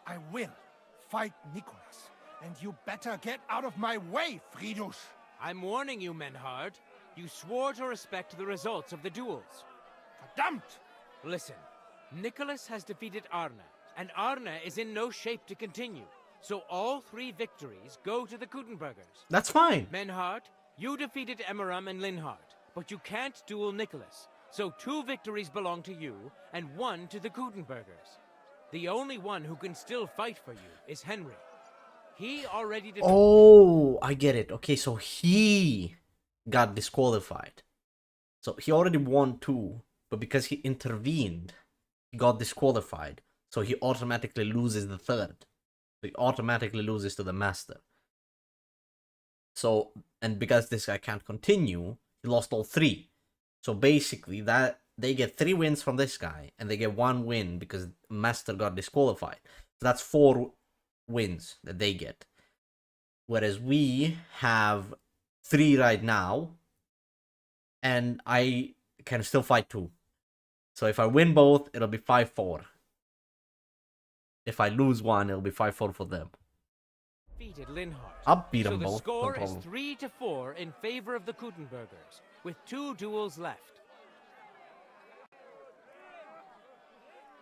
I will fight Nicholas, and you better get out of my way, Fridusch. I'm warning you, Menhard. You swore to respect the results of the duels. Verdammt! Listen, Nicholas has defeated Arne, and Arne is in no shape to continue. So all 3 victories go to the Kuttenbergers. That's fine. Menhard, you defeated Emmeram and Linhard, but you can't duel Nicholas. So 2 victories belong to you, and 1 to the Kuttenbergers. The only one who can still fight for you is Henry. He already defeated... Oh, I get it. Okay, so he got disqualified. So he already won 2, but because he intervened, he got disqualified. So he automatically loses the 3rd. So he automatically loses to the master. So, and because this guy can't continue, he lost all 3. So basically, that they get 3 wins from this guy, and they get 1 win because master got disqualified. So that's 4 wins that they get. Whereas we have 3 right now, and I can still fight 2. So if I win both, it'll be 5-4. If I lose 1, it'll be 5-4 for them. Defeated Linhard. I'll beat them so both. The score no is 3-4 in favor of the Kuttenbergers, with 2 duels left.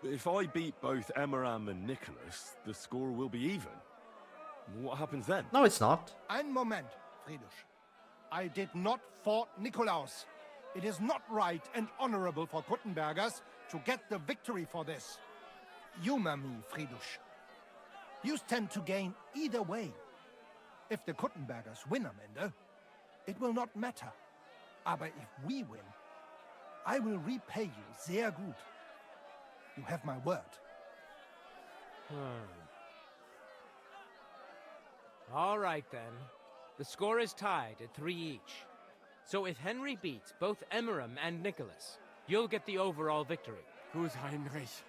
If I beat both Emmeram and Nicholas, the score will be even. What happens then? No, it's not. Ein Moment, Fridusch. I did not fought Nikolaus. It is not right and honorable for Kuttenbergers to get the victory for this. Humor me, Fridusch. You stand to gain either way. If the Kuttenbergers win am Ende, it will not matter. Aber if we win, I will repay you sehr gut. You have my word. All right, then. The score is tied at 3 each. So if Henry beats both Emmeram and Nicholas, you'll get the overall victory. Gut, Heinrich.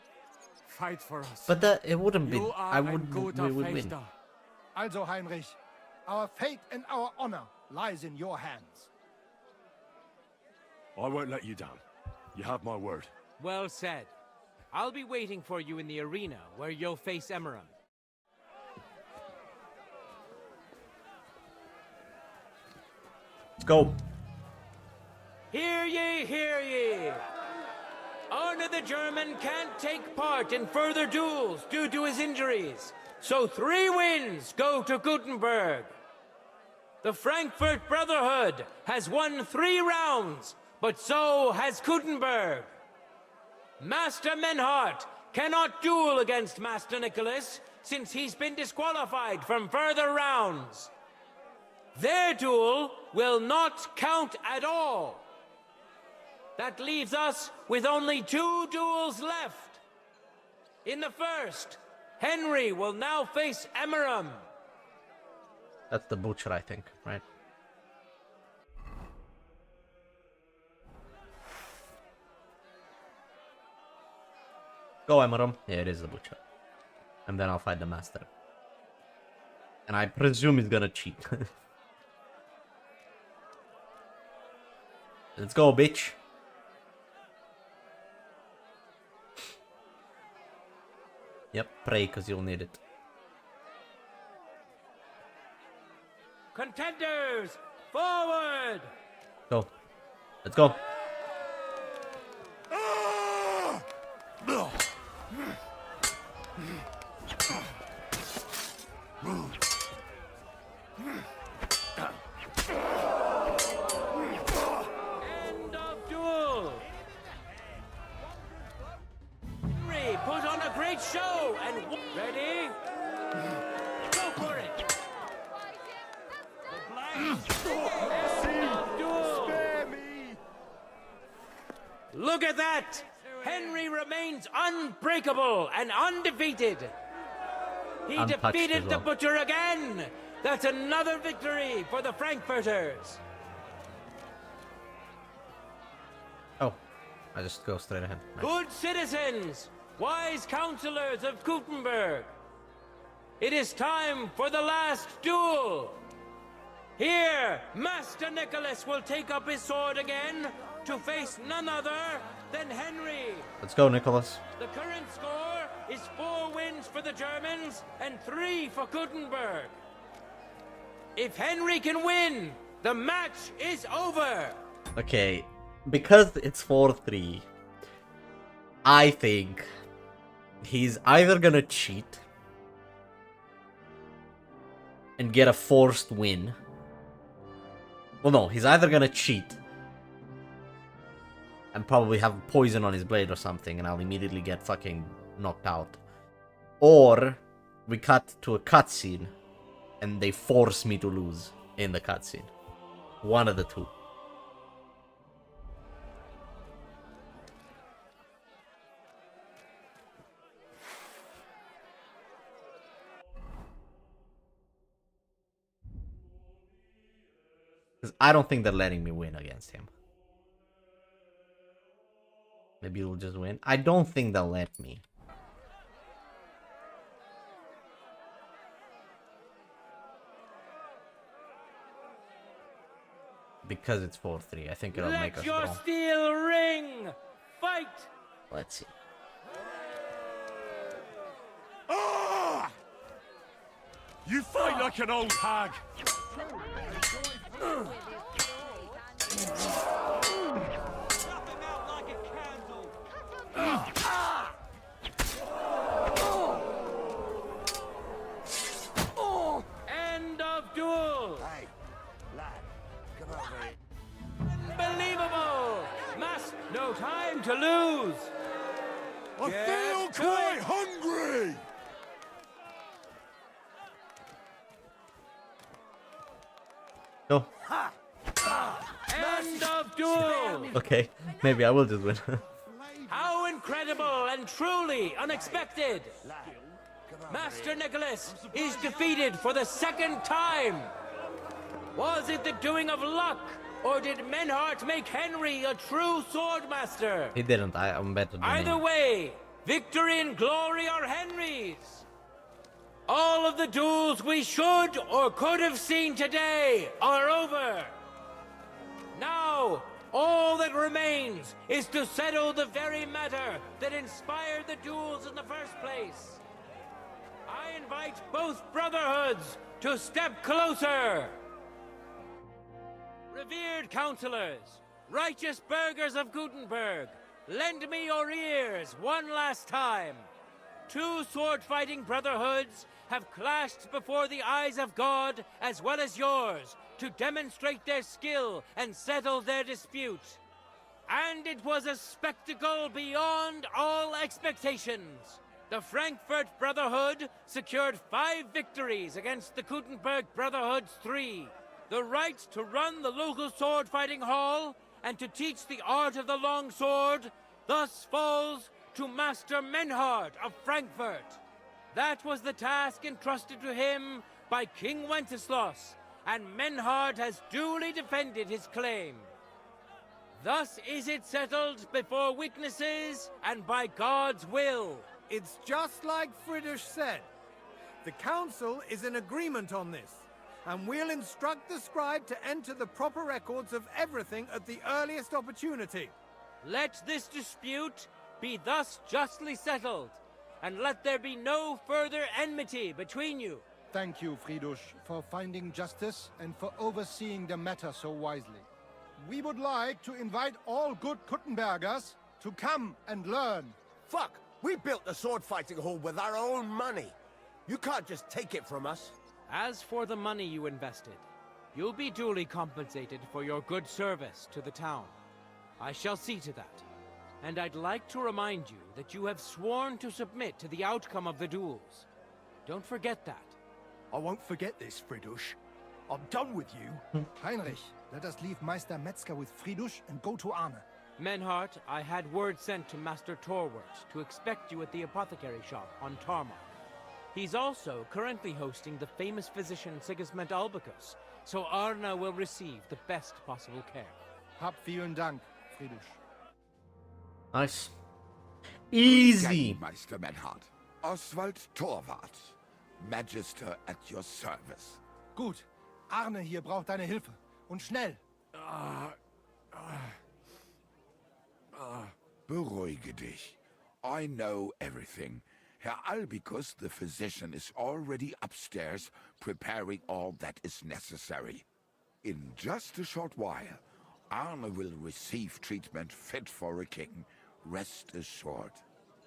Fight for us. But it wouldn't be. You are I ein would. guter We would win. Fechter. Also, Heinrich, our fate and our honor lies in your hands. I won't let you down. You have my word. Well said. I'll be waiting for you in the arena where you'll face Emmeram. Let's go. Hear ye, hear ye! Arne the German can't take part in further duels due to his injuries, so 3 wins go to Gutenberg. The Frankfurt Brotherhood has won 3 rounds, but so has Gutenberg. Master Menhart cannot duel against Master Nicholas since he's been disqualified from further rounds. Their duel will not count at all. That leaves us with only 2 duels left. In the first, Henry will now face Emmeram. That's the butcher, I think, right? Go, Emmeram. Yeah, it is the butcher. And then I'll fight the master. And I presume he's gonna cheat. Let's go, bitch. Yep, pray, because you'll need it. Contenders, forward! Go. Let's go. End of duel! Henry put on a great show and ready? yet! Henry remains unbreakable and undefeated. He Untouched defeated as the well. Butcher again. That's another victory for the Frankfurters. Oh, I just go straight ahead. Nice. Good citizens, wise counselors of Gutenberg, it is time for the last duel. Here, Master Nicholas will take up his sword again to face none other than Henry. Let's go, Nicholas. The current score is 4 wins for the Germans and 3 for Gutenberg. If Henry can win, the match is over. Okay, because it's 4-3, I think he's either gonna cheat and get a forced win. Well, no, he's either gonna cheat and probably have poison on his blade or something, and I'll immediately get fucking knocked out. Or we cut to a cutscene and they force me to lose in the cutscene. One of the two. Because I don't think they're letting me win against him. Maybe he'll just win. I don't think they'll let me. Because it's 4-3. I think it'll make us Let your draw. steel ring! Fight! Let's see. Ah! You fight like an old hag. End of duel! Hey, lad, come over here. Unbelievable! No time to lose! I feel quite hungry. Go. End of duel! Okay, maybe I will just win. How incredible and truly unexpected! Master Nicholas is defeated for the 2nd time! Was it the doing of luck, or did Menhart make Henry a true swordmaster? He didn't. I'm better than Either him. way, victory and glory are Henry's! All of the duels we should or could have seen today are over! Now, all that remains is to settle the very matter that inspired the duels in the first place. I invite both brotherhoods to step closer. Revered counselors, righteous burghers of Gutenberg, lend me your ears one last time. 2 sword-fighting brotherhoods have clashed before the eyes of God as well as yours to demonstrate their skill and settle their dispute. And it was a spectacle beyond all expectations. The Frankfurt Brotherhood secured 5 victories against the Gutenberg Brotherhood's 3. The right to run the local sword-fighting hall and to teach the art of the long sword thus falls to Master Menhard of Frankfurt. That was the task entrusted to him by King Wenceslas, and Menhard has duly defended his claim. Thus is it settled before witnesses and by God's will. It's just like Friedrich said. The council is in agreement on this, and we'll instruct the scribe to enter the proper records of everything at the earliest opportunity. Let this dispute be thus justly settled, and let there be no further enmity between you. Thank you, Friedrich, for finding justice and for overseeing the matter so wisely. We would like to invite all good Kuttenbergers to come and learn. Fuck! We built the sword fighting hall with our own money. You can't just take it from us. As for the money you invested, you'll be duly compensated for your good service to the town. I shall see to that. And I'd like to remind you that you have sworn to submit to the outcome of the duels. Don't forget that. I won't forget this, Friedrich. I'm done with you. Heinrich, let us leave Meister Metzger with Friedrich and go to Arne. Menhart, I had word sent to Master Torwart to expect you at the apothecary shop on Tarmar. He's also currently hosting the famous physician Sigismund Albicus, so Arna will receive the best possible care. Hab vielen Dank, Friedrich. Nice. Easy. Meister Menhart. Oswald Torwart, Magister at your service. Gut. Arne hier braucht deine Hilfe. Und schnell. Beruhige dich. I know everything. Herr Albicus, the physician, is already upstairs preparing all that is necessary. In just a short while, Arne will receive treatment fit for a king. Rest assured.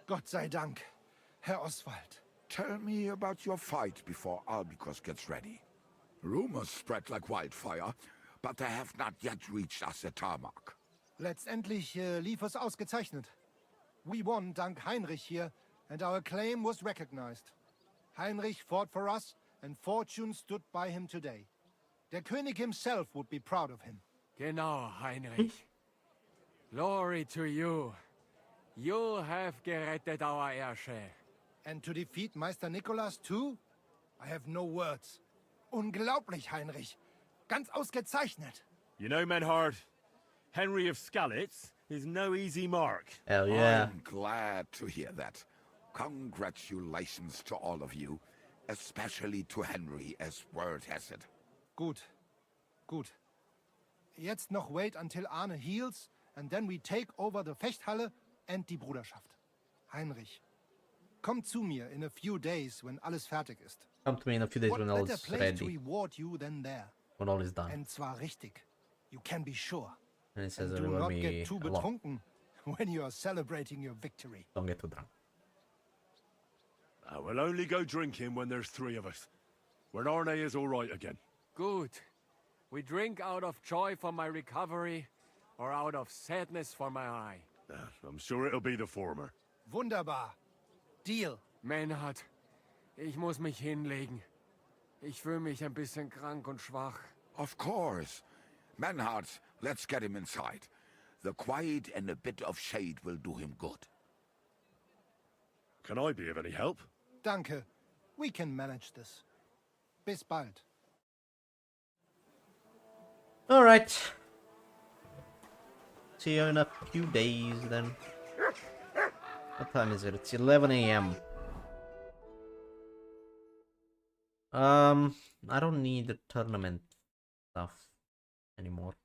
Gott sei Dank, Herr Oswald. Tell me about your fight before Albicus gets ready. Rumors spread like wildfire, but they have not yet reached us at Tarmac. Letztendlich lief es ausgezeichnet. We won dank Heinrich hier, and our claim was recognized. Heinrich fought for us, and fortune stood by him today. Der König himself would be proud of him. Genau, Heinrich. Glory to you. You have gerettet our heirshare. And to defeat Meister Nicholas too? I have no words. Unglaublich, Heinrich. Ganz ausgezeichnet. You know, Menhard, Henry of Skalitz is no easy mark. Hell yeah. I'm glad to hear that. Congratulations to all of you, especially to Henry, as word has it. Gut. Gut. Jetzt noch wait until Arne heals, and then we take over the Fechthalle and die Bruderschaft. Heinrich, komm zu mir in a few days when alles fertig ist. Come to me in a few days when all What better is place to ready. reward you than there? When all is done. And zwar richtig. You can be sure. And it says And it do will not be get too a lot. betrunken when you are celebrating your victory. Don't get too drunk. We'll only go drinking when there's three of us. When Arne is all right again. Good. We drink out of joy for my recovery, or out of sadness for my eye. I'm sure it'll be the former. Wunderbar. Deal. Menhard, ich muss mich hinlegen. Ich fühle mich ein bisschen krank und schwach. Of course. Menhard, let's get him inside. The quiet and a bit of shade will do him good. Can I be of any help? Danke. We can manage this. Bis bald. Alright. See you in a few days then. What time is it? It's 11 a.m. I don't need the tournament stuff anymore.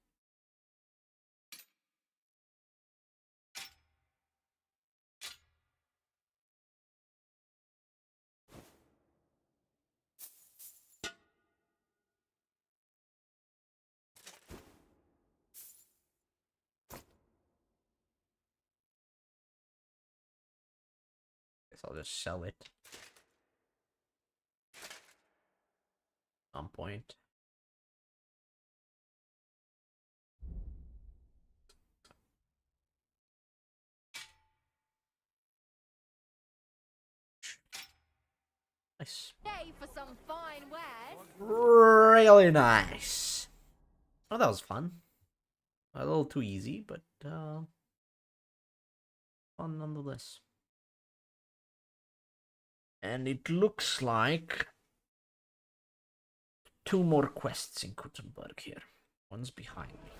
Guess I'll just sell it. Some point. Nice. Yay for some fine wares. Really nice. Oh, that was fun. A little too easy, but fun nonetheless. And it looks like 2 more quests in Kuttenberg here. One's behind me.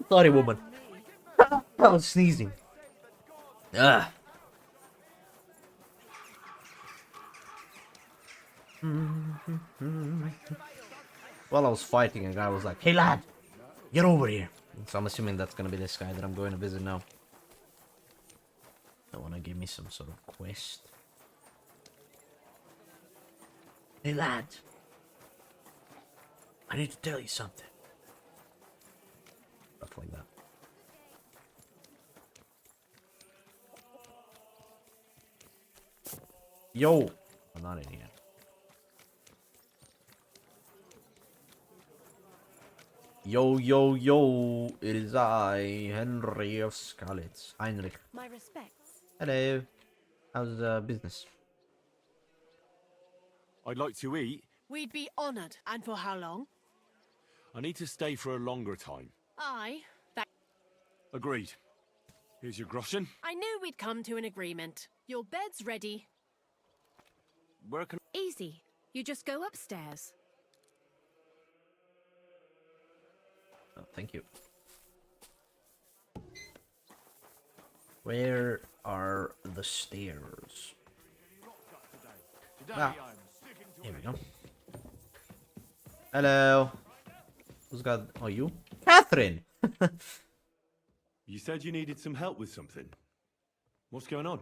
Sorry, woman. I was sneezing. Ah. While I was fighting, a guy was like, "Hey lad, get over here." So I'm assuming that's gonna be this guy that I'm going to visit now. They wanna give me some sort of quest. Hey lad, I need to tell you something. Stuff like that. Yo, I'm not in here. Yo, yo, yo, it is I, Henry of Skalitz. Heinrich. My respects. Hello. How's business? I'd like to eat. We'd be honored. And for how long? I need to stay for a longer time. Aye. That Agreed. Here's your groschen. I knew we'd come to an agreement. Your bed's ready. Where can... Easy. You just go upstairs. Oh, thank you. Where are the stairs? Ah, here we go. Hello. Who's got... Oh, you? Catherine! You said you needed some help with something. What's going on?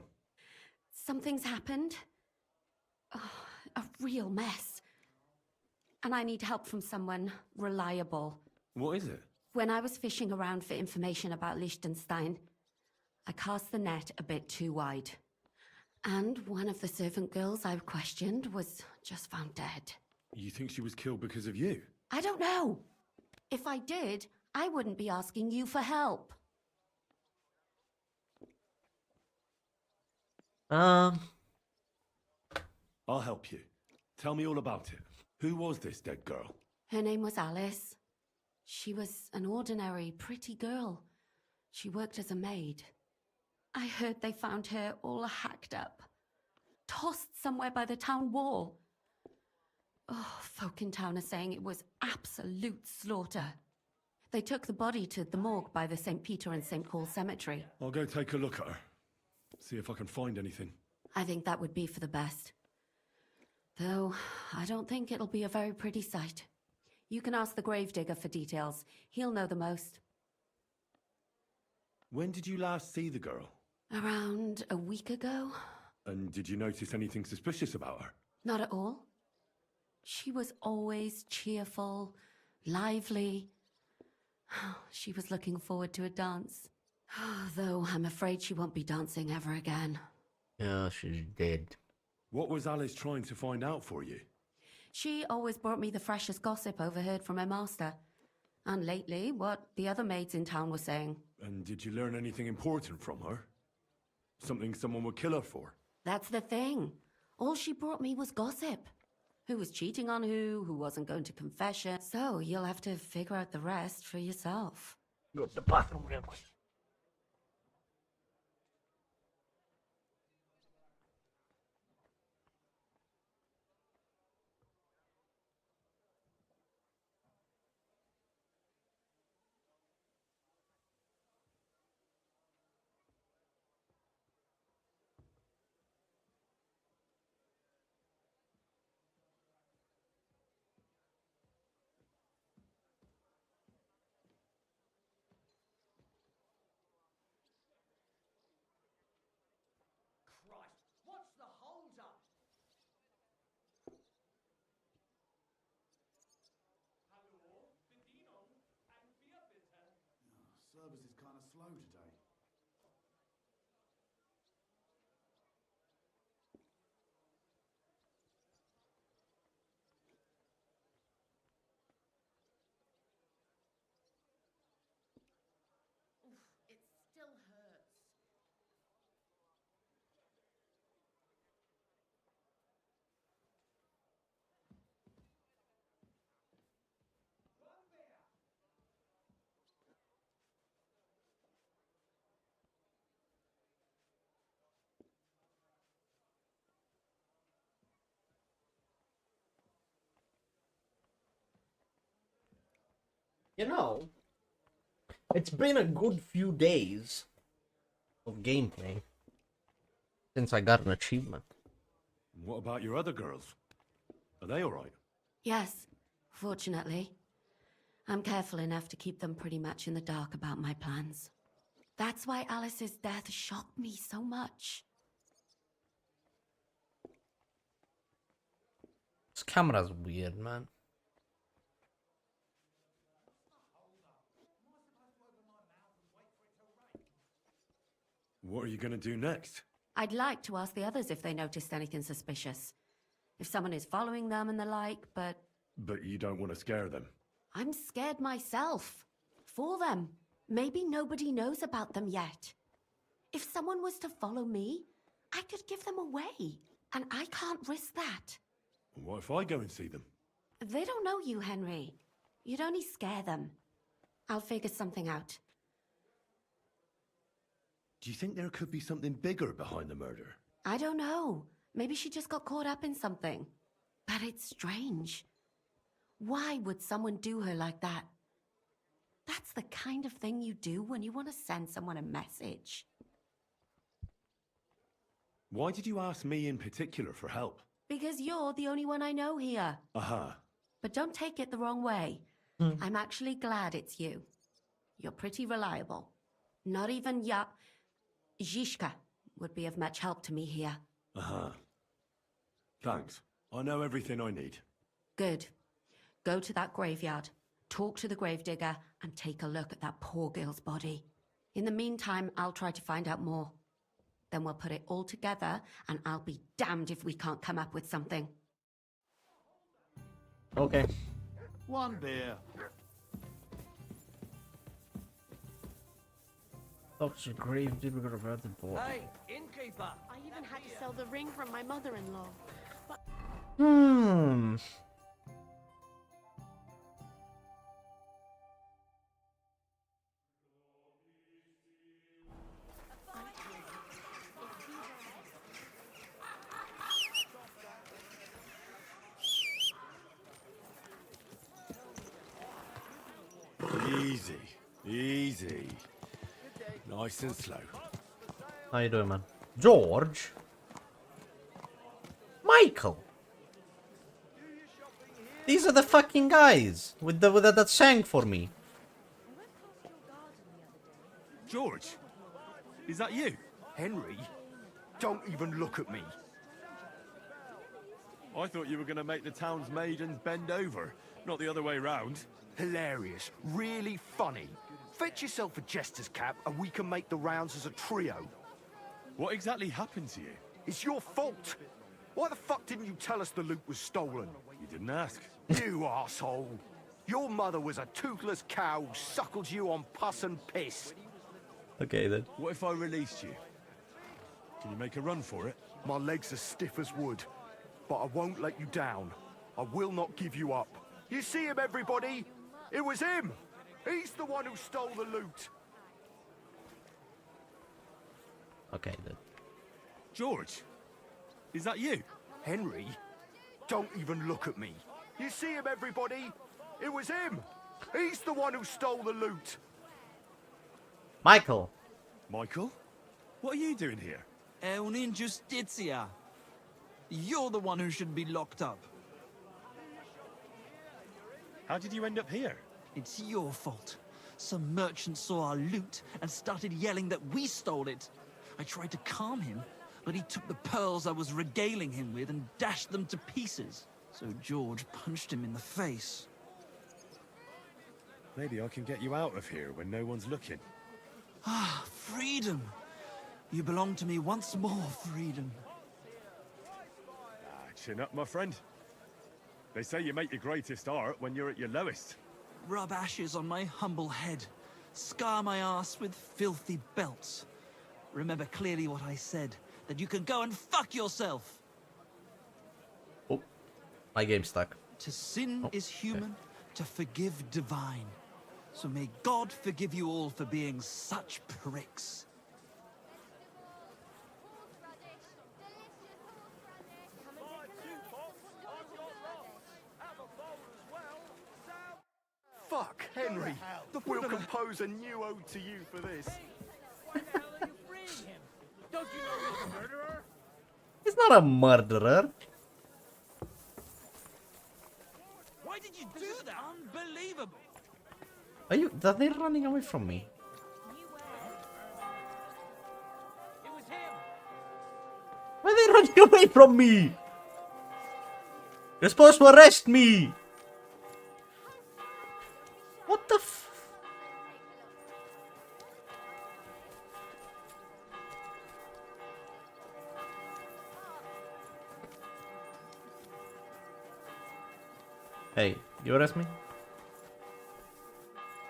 Something's happened. Oh, a real mess. And I need help from someone reliable. What is it? When I was fishing around for information about Liechtenstein, I cast the net a bit too wide. And one of the servant girls I questioned was just found dead. You think she was killed because of you? I don't know. If I did, I wouldn't be asking you for help. I'll help you. Tell me all about it. Who was this dead girl? Her name was Alice. She was an ordinary, pretty girl. She worked as a maid. I heard they found her all hacked up, tossed somewhere by the town wall. Oh, folk in town are saying it was absolute slaughter. They took the body to the morgue by the St. Peter and St. Paul cemetery. I'll go take a look at her. See if I can find anything. I think that would be for the best. Though, I don't think it'll be a very pretty sight. You can ask the gravedigger for details. He'll know the most. When did you last see the girl? Around a week ago? And did you notice anything suspicious about her? Not at all. She was always cheerful, lively. She was looking forward to a dance. Though I'm afraid she won't be dancing ever again. Yeah, she's dead. What was Alice trying to find out for you? She always brought me the freshest gossip overheard from her master. And lately, what the other maids in town were saying. And did you learn anything important from her? Something someone would kill her for? That's the thing. All she brought me was gossip. Who was cheating on who wasn't going to confession. So you'll have to figure out the rest for yourself. Go to the bathroom real quick. Service is kind of slow today. It still hurts. You know, it's been a good few days of gameplay since I got an achievement. What about your other girls? Are they alright? Yes, fortunately. I'm careful enough to keep them pretty much in the dark about my plans. That's why Alice's death shocked me so much. This camera's weird, man. What are you going to do next? I'd like to ask the others if they noticed anything suspicious. If someone is following them and the like, but... But you don't want to scare them. I'm scared myself. For them. Maybe nobody knows about them yet. If someone was to follow me, I could give them away. And I can't risk that. What if I go and see them? They don't know you, Henry. You'd only scare them. I'll figure something out. Do you think there could be something bigger behind the murder? I don't know. Maybe she just got caught up in something. But it's strange. Why would someone do her like that? That's the kind of thing you do when you want to send someone a message. Why did you ask me in particular for help? Because you're the only one I know here. Uh-huh. But don't take it the wrong way. I'm actually glad it's you. You're pretty reliable. Not even Zhishka would be of much help to me here. Uh-huh. Thanks. I know everything I need. Good. Go to that graveyard, talk to the gravedigger, and take a look at that poor girl's body. In the meantime, I'll try to find out more. Then we'll put it all together, and I'll be damned if we can't come up with something. Okay. One beer. Dr. Grave did revert the board. Hey, innkeeper! I even had to sell the ring from my mother-in-law. But Easy. Easy. Nice and slow. How you doing, man? George? Michael? These are the fucking guys with that sang for me. George, is that you? Henry, don't even look at me. I thought you were going to make the town's maidens bend over, not the other way round. Hilarious, really funny. Fetch yourself a jester's cap and we can make the rounds as a trio. What exactly happened to you? It's your fault. Why the fuck didn't you tell us the loot was stolen? You didn't ask. You asshole. Your mother was a toothless cow who suckled you on pus and piss. Okay then. What if I released you? Can you make a run for it? My legs are stiff as wood, but I won't let you down. I will not give you up. You see him, everybody? It was him! He's the one who stole the loot! Okay then. George, is that you? Henry, don't even look at me. You see him, everybody? It was him! He's the one who stole the loot! Michael. Michael? What are you doing here? È un'ingiustizia. You're the one who should be locked up. How did you end up here? It's your fault. Some merchant saw our loot and started yelling that we stole it. I tried to calm him, but he took the pearls I was regaling him with and dashed them to pieces. So George punched him in the face. Maybe I can get you out of here when no one's looking. Ah, freedom. You belong to me once more, freedom. Chin up, my friend. They say you make your greatest art when you're at your lowest. Rub ashes on my humble head. Scar my ass with filthy belts. Remember clearly what I said, that you can go and fuck yourself. Oh, my game's stuck. To sin is human, to forgive divine. So may God forgive you all for being such pricks. Fuck, Henry! We'll compose a new ode to you for this. Don't you know he's a murderer? He's not a murderer. Why did you do that? Unbelievable! Are they running away from me? It was him. Why are they running away from me? You're supposed to arrest me. What the f... Hey, you arrest me?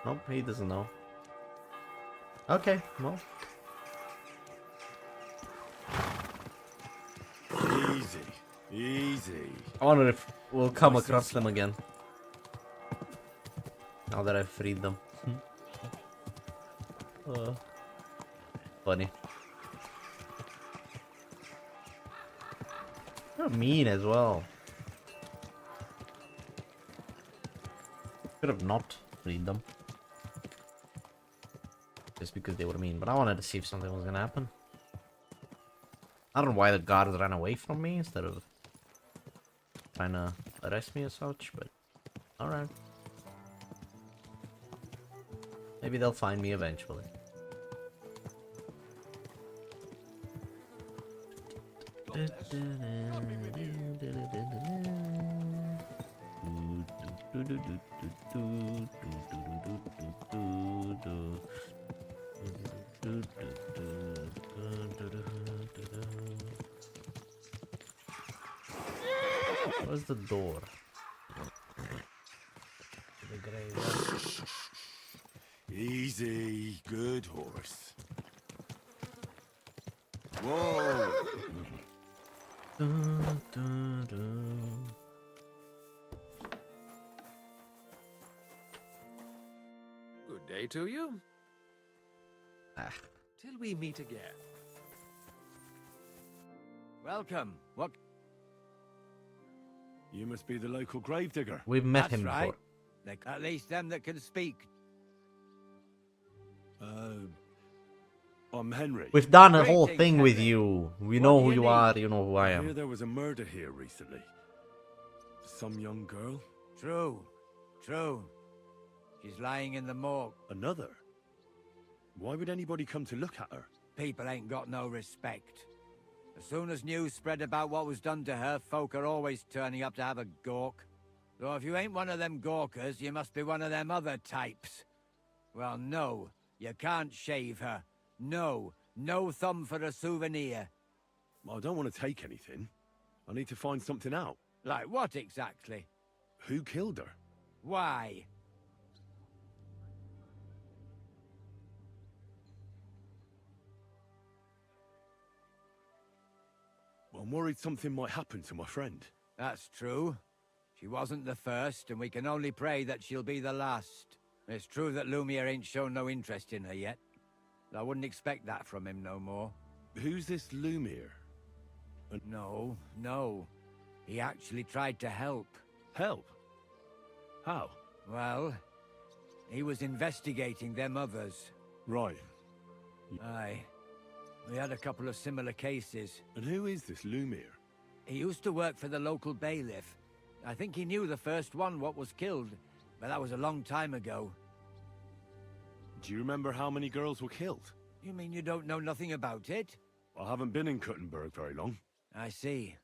Nope, he doesn't know. Okay, well. Easy, easy. I wonder if we'll come across them again. Now that I've freed them. Funny. They're mean as well. Could have not freed them. Just because they were mean. But I wanted to see if something was gonna happen. I don't know why the guards ran away from me instead of trying to arrest me as such, but alright. Maybe they'll find me eventually. Where's the door? The grave. Easy, good horse. Whoa! Good day to you. Till we meet again. Welcome. What? You must be the local gravedigger. We've met That's him right. before. At least them that can speak. I'm Henry. We've done a whole Greetings, thing with Henry. you. We What know do who you you are, need? you know who I I hear am. there was a murder here recently. Some young girl? True. True. She's lying in the morgue. Another? Why would anybody come to look at her? People ain't got no respect. As soon as news spread about what was done to her, folk are always turning up to have a gawk. So if you ain't one of them gawkers, you must be one of them other types. Well, no, you can't shave her. No, no thumb for a souvenir. I don't want to take anything. I need to find something out. Like what exactly? Who killed her? Why? I'm worried something might happen to my friend. That's true. She wasn't the first, and we can only pray that she'll be the last. It's true that Lumiere ain't shown no interest in her yet. I wouldn't expect that from him no more. Who's this Lumiere? No, no. He actually tried to help. Help? How? Well, he was investigating them others. Right. Aye. We had a couple of similar cases. And who is this Lumiere? He used to work for the local bailiff. I think he knew the first one what was killed, but that was a long time ago. Do you remember how many girls were killed? You mean you don't know nothing about it? I haven't been in Kuttenberg very long. I see.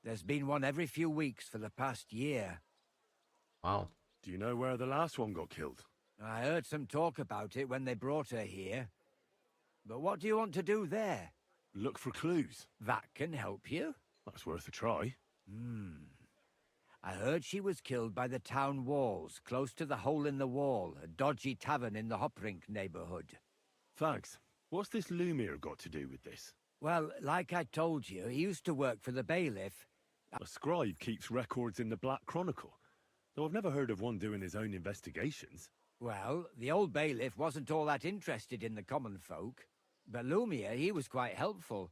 There's been one every few weeks for the past year. Wow. Do you know where the last one got killed? I heard some talk about it when they brought her here. But what do you want to do there? Look for clues. That can help you? That's worth a try. I heard she was killed by the town walls, close to the Hole in the Wall, a dodgy tavern in the Hoprink neighborhood. Thanks. What's this Lumiere got to do with this? Well, like I told you, he used to work for the bailiff. A scribe keeps records in the Black Chronicle, though I've never heard of one doing his own investigations. Well, the old bailiff wasn't all that interested in the common folk. But Lumiere, he was quite helpful.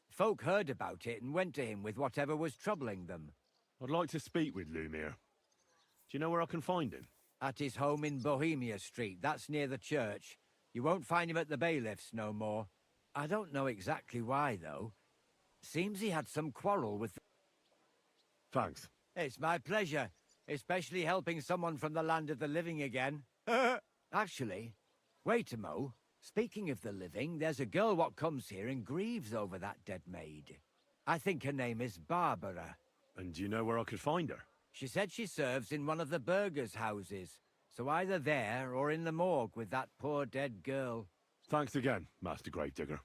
Folk heard about it and went to him with whatever was troubling them. I'd like to speak with Lumiere. Do you know where I can find him? At his home in Bohemia Street, that's near the church. You won't find him at the bailiff's no more. I don't know exactly why, though. Seems he had some quarrel with... Thanks. It's my pleasure, especially helping someone from the land of the living again. Actually, wait a mo. Speaking of the living, there's a girl what comes here and grieves over that dead maid. I think her name is Barbara. And do you know where I could find her? She said she serves in one of the burgers' houses, so either there or in the morgue with that poor dead girl. Thanks again, Master Gravedigger.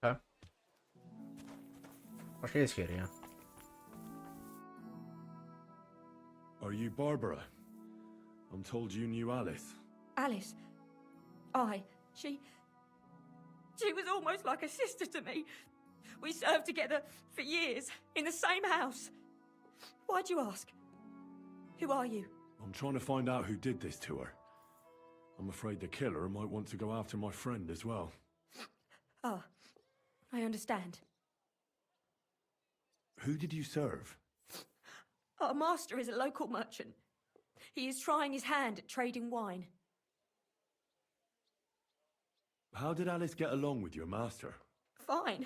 Okay. Oh, she is here, yeah. Are you Barbara? I'm told you knew Alice. Alice. Aye. She was almost like a sister to me. We served together for years, in the same house. Why'd you ask? Who are you? I'm trying to find out who did this to her. I'm afraid the killer might want to go after my friend as well. Ah, I understand. Who did you serve? Our master is a local merchant. He is trying his hand at trading wine. How did Alice get along with your master? Fine.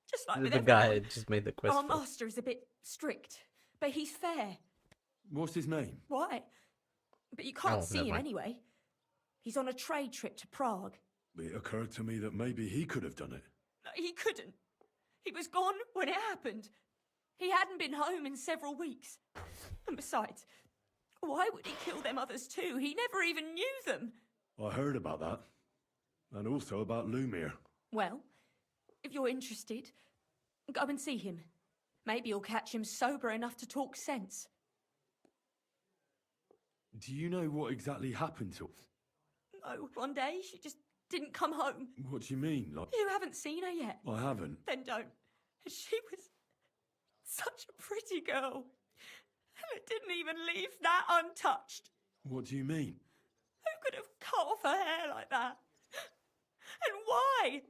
Just like with The everyone. guy just made the quest. Our for- master is a bit strict, but he's fair. What's his name? Why? But you can't Oh, see never him mind. anyway. He's on a trade trip to Prague. It occurred to me that maybe he could have done it. No, he couldn't. He was gone when it happened. He hadn't been home in several weeks. And besides, why would he kill them others too? He never even knew them. I heard about that. And also about Lumir. Well, if you're interested, go and see him. Maybe you'll catch him sober enough to talk sense. Do you know what exactly happened to her? No, one day she just didn't come home. What do you mean? Like, You haven't seen her yet. I haven't. Then don't. She was such a pretty girl. And it didn't even leave that untouched. What do you mean? Who could have cut off her hair like that? And why?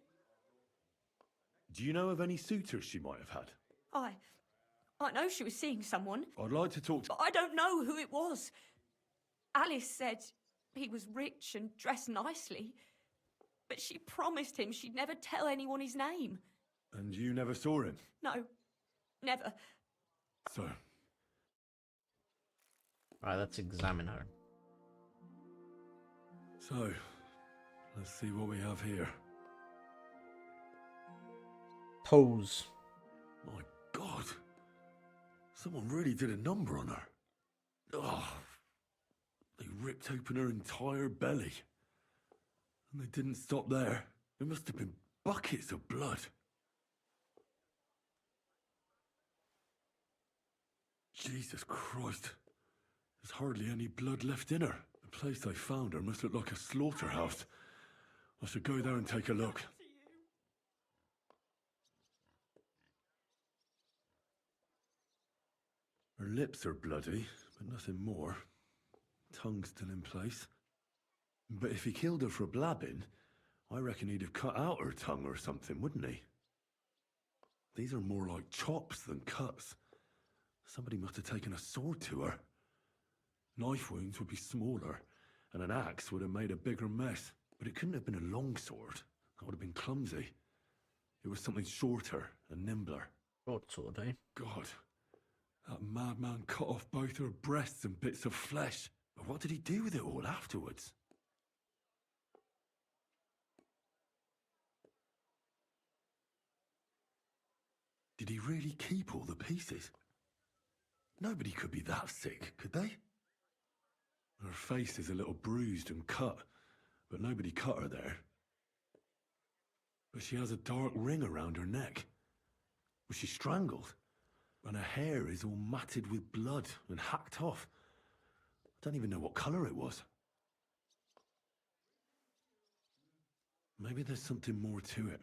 Do you know of any suitors she might have had? I know she was seeing someone, I'd like to talk to... but I don't know who it was. Alice said he was rich and dressed nicely, but she promised him she'd never tell anyone his name. And you never saw him? No, never. So, Alright, let's examine her. So, let's see what we have here. Toes. My God. Someone really did a number on her. Oh, they ripped open her entire belly. And they didn't stop there. There must have been buckets of blood. Jesus Christ. There's hardly any blood left in her. The place I found her must look like a slaughterhouse. I should go there and take a look. Her lips are bloody, but nothing more. Tongue's still in place. But if he killed her for blabbing, I reckon he'd have cut out her tongue or something, wouldn't he? These are more like chops than cuts. Somebody must have taken a sword to her. Knife wounds would be smaller, and an axe would have made a bigger mess. But it couldn't have been a long sword. That would have been clumsy. It was something shorter and nimbler. Short sword, eh? God. That madman cut off both her breasts and bits of flesh. But what did he do with it all afterwards? Did he really keep all the pieces? Nobody could be that sick, could they? Her face is a little bruised and cut, but nobody cut her there. But she has a dark ring around her neck. Was she strangled? And her hair is all matted with blood and hacked off. I don't even know what colour it was. Maybe there's something more to it.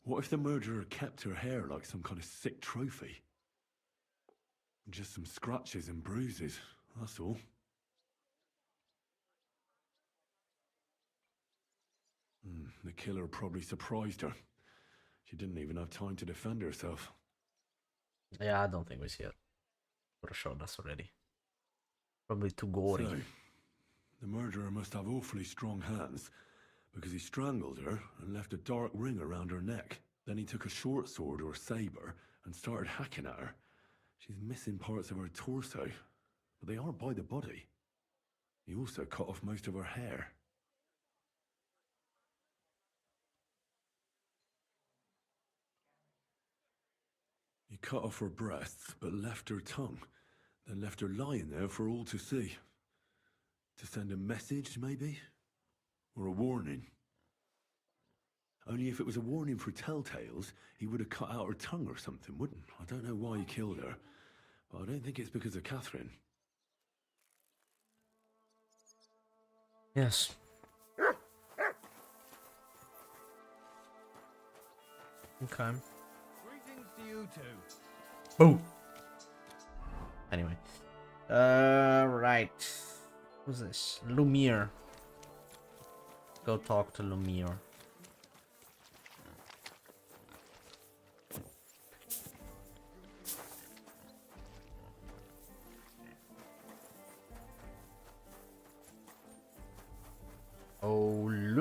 What if the murderer kept her hair like some kind of sick trophy? Just some scratches and bruises, that's all. The killer probably surprised her. She didn't even have time to defend herself. Yeah, I don't think we see it. Would have shown us already. Probably too gory. So, the murderer must have awfully strong hands, because he strangled her and left a dark ring around her neck. Then he took a short sword or saber and started hacking at her. She's missing parts of her torso, but they are by the body. He also cut off most of her hair. He cut off her breasts, but left her tongue, then left her lying there for all to see. To send a message, maybe? Or a warning? Only if it was a warning for telltales, he would have cut out her tongue or something, wouldn't? I don't know why he killed her, but I don't think it's because of Catherine. Yes. Okay. Greetings to you two. Boom. Anyway. Right. Who's this? Lumir. Go talk to Lumir.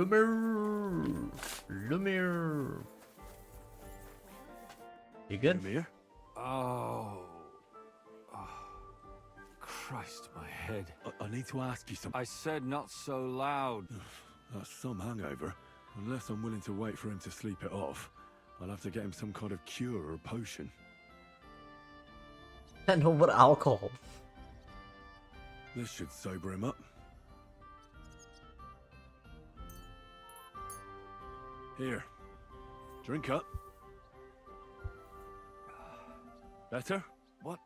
Lumiere. Lumiere. You good? Lumiere? Oh. Christ, my head. I need to ask you something. I said not so loud. That's some hangover. Unless I'm willing to wait for him to sleep it off, I'll have to get him some kind of cure or potion. And over alcohol. This should sober him up. Here. Drink up. Better? What?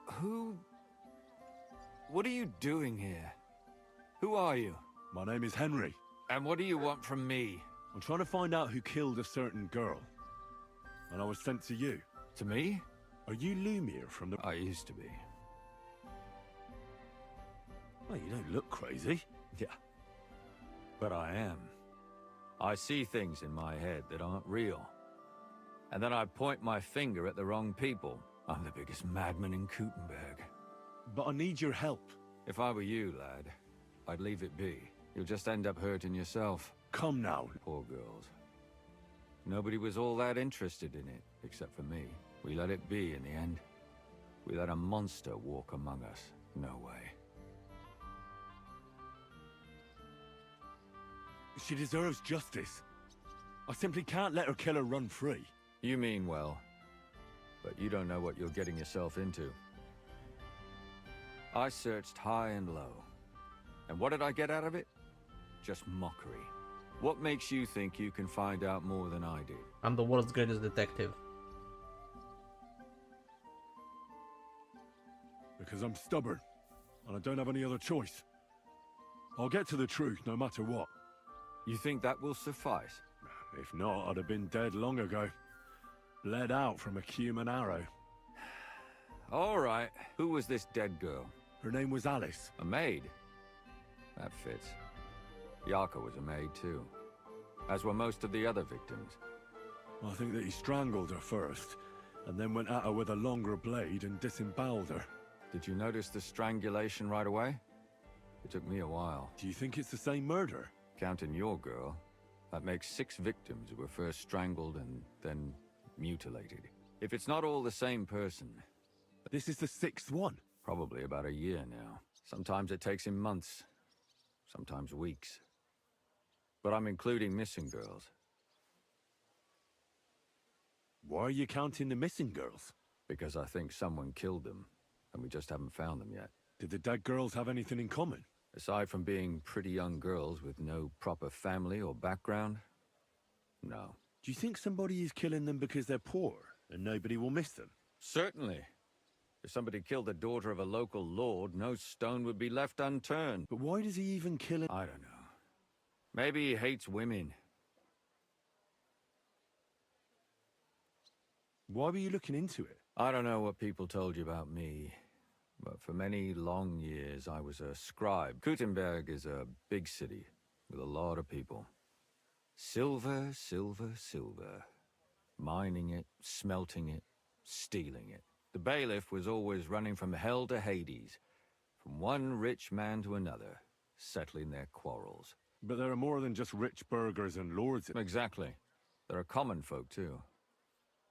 Who? What are you doing here? Who are you? My name is Henry. And what do you want from me? I'm trying to find out who killed a certain girl. And I was sent to you. To me? Are you Lumiere from the... I used to be. Well, you don't look crazy. Yeah. But I am. I see things in my head that aren't real. And then I point my finger at the wrong people. I'm the biggest madman in Gutenberg. But I need your help. If I were you, lad, I'd leave it be. You'll just end up hurting yourself. Come now. Poor girls. Nobody was all that interested in it, except for me. We let it be in the end. We let a monster walk among us. No way. She deserves justice. I simply can't let her killer run free. You mean well, but you don't know what you're getting yourself into. I searched high and low. And what did I get out of it? Just mockery. What makes you think you can find out more than I did? I'm the world's greatest detective. Because I'm stubborn, and I don't have any other choice. I'll get to the truth no matter what. You think that will suffice? If not, I'd have been dead long ago. Bled out from a human arrow. All right. Who was this dead girl? Her name was Alice. A maid? That fits. Yarka was a maid too. As were most of the other victims. I think that he strangled her first, and then went at her with a longer blade and disemboweled her. Did you notice the strangulation right away? It took me a while. Do you think it's the same murder? Counting your girl, that makes 6 victims who were first strangled and then mutilated. If it's not all the same person... This is the 6th one? Probably about a year now. Sometimes it takes him months. Sometimes weeks. But I'm including missing girls. Why are you counting the missing girls? Because I think someone killed them, and we just haven't found them yet. Did the dead girls have anything in common? Aside from being pretty young girls with no proper family or background, no. Do you think somebody is killing them because they're poor, and nobody will miss them? Certainly. If somebody killed the daughter of a local lord, no stone would be left unturned. But why does he even kill him? I don't know. Maybe he hates women. Why were you looking into it? I don't know what people told you about me, but for many long years I was a scribe. Gutenberg is a big city with a lot of people. Silver, silver, silver. Mining it, smelting it, stealing it. The bailiff was always running from hell to Hades, from one rich man to another, settling their quarrels. But there are more than just rich burghers and lords. Exactly. There are common folk, too.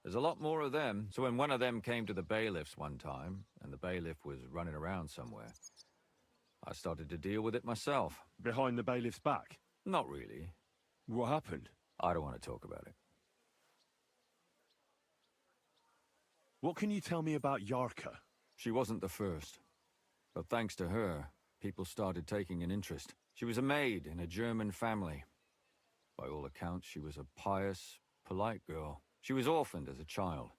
There's a lot more of them, so when one of them came to the bailiffs one time, and the bailiff was running around somewhere, I started to deal with it myself. Behind the bailiff's back? Not really. What happened? I don't want to talk about it. What can you tell me about Yarka? She wasn't the first. But thanks to her, people started taking an interest. She was a maid in a German family. By all accounts, she was a pious, polite girl. She was orphaned as a child.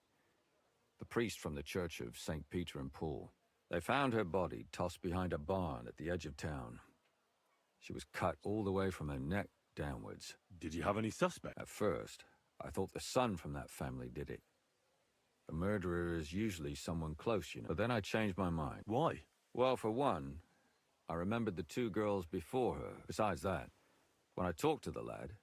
The priest from the church of St. Peter and Paul. They found her body tossed behind a barn at the edge of town. She was cut all the way from her neck downwards. Did you have any suspect? At first, I thought the son from that family did it. A murderer is usually someone close, you know. But then I changed my mind. Why? Well, for one, I remembered the 2 girls before her. Besides that, when I talked to the lad,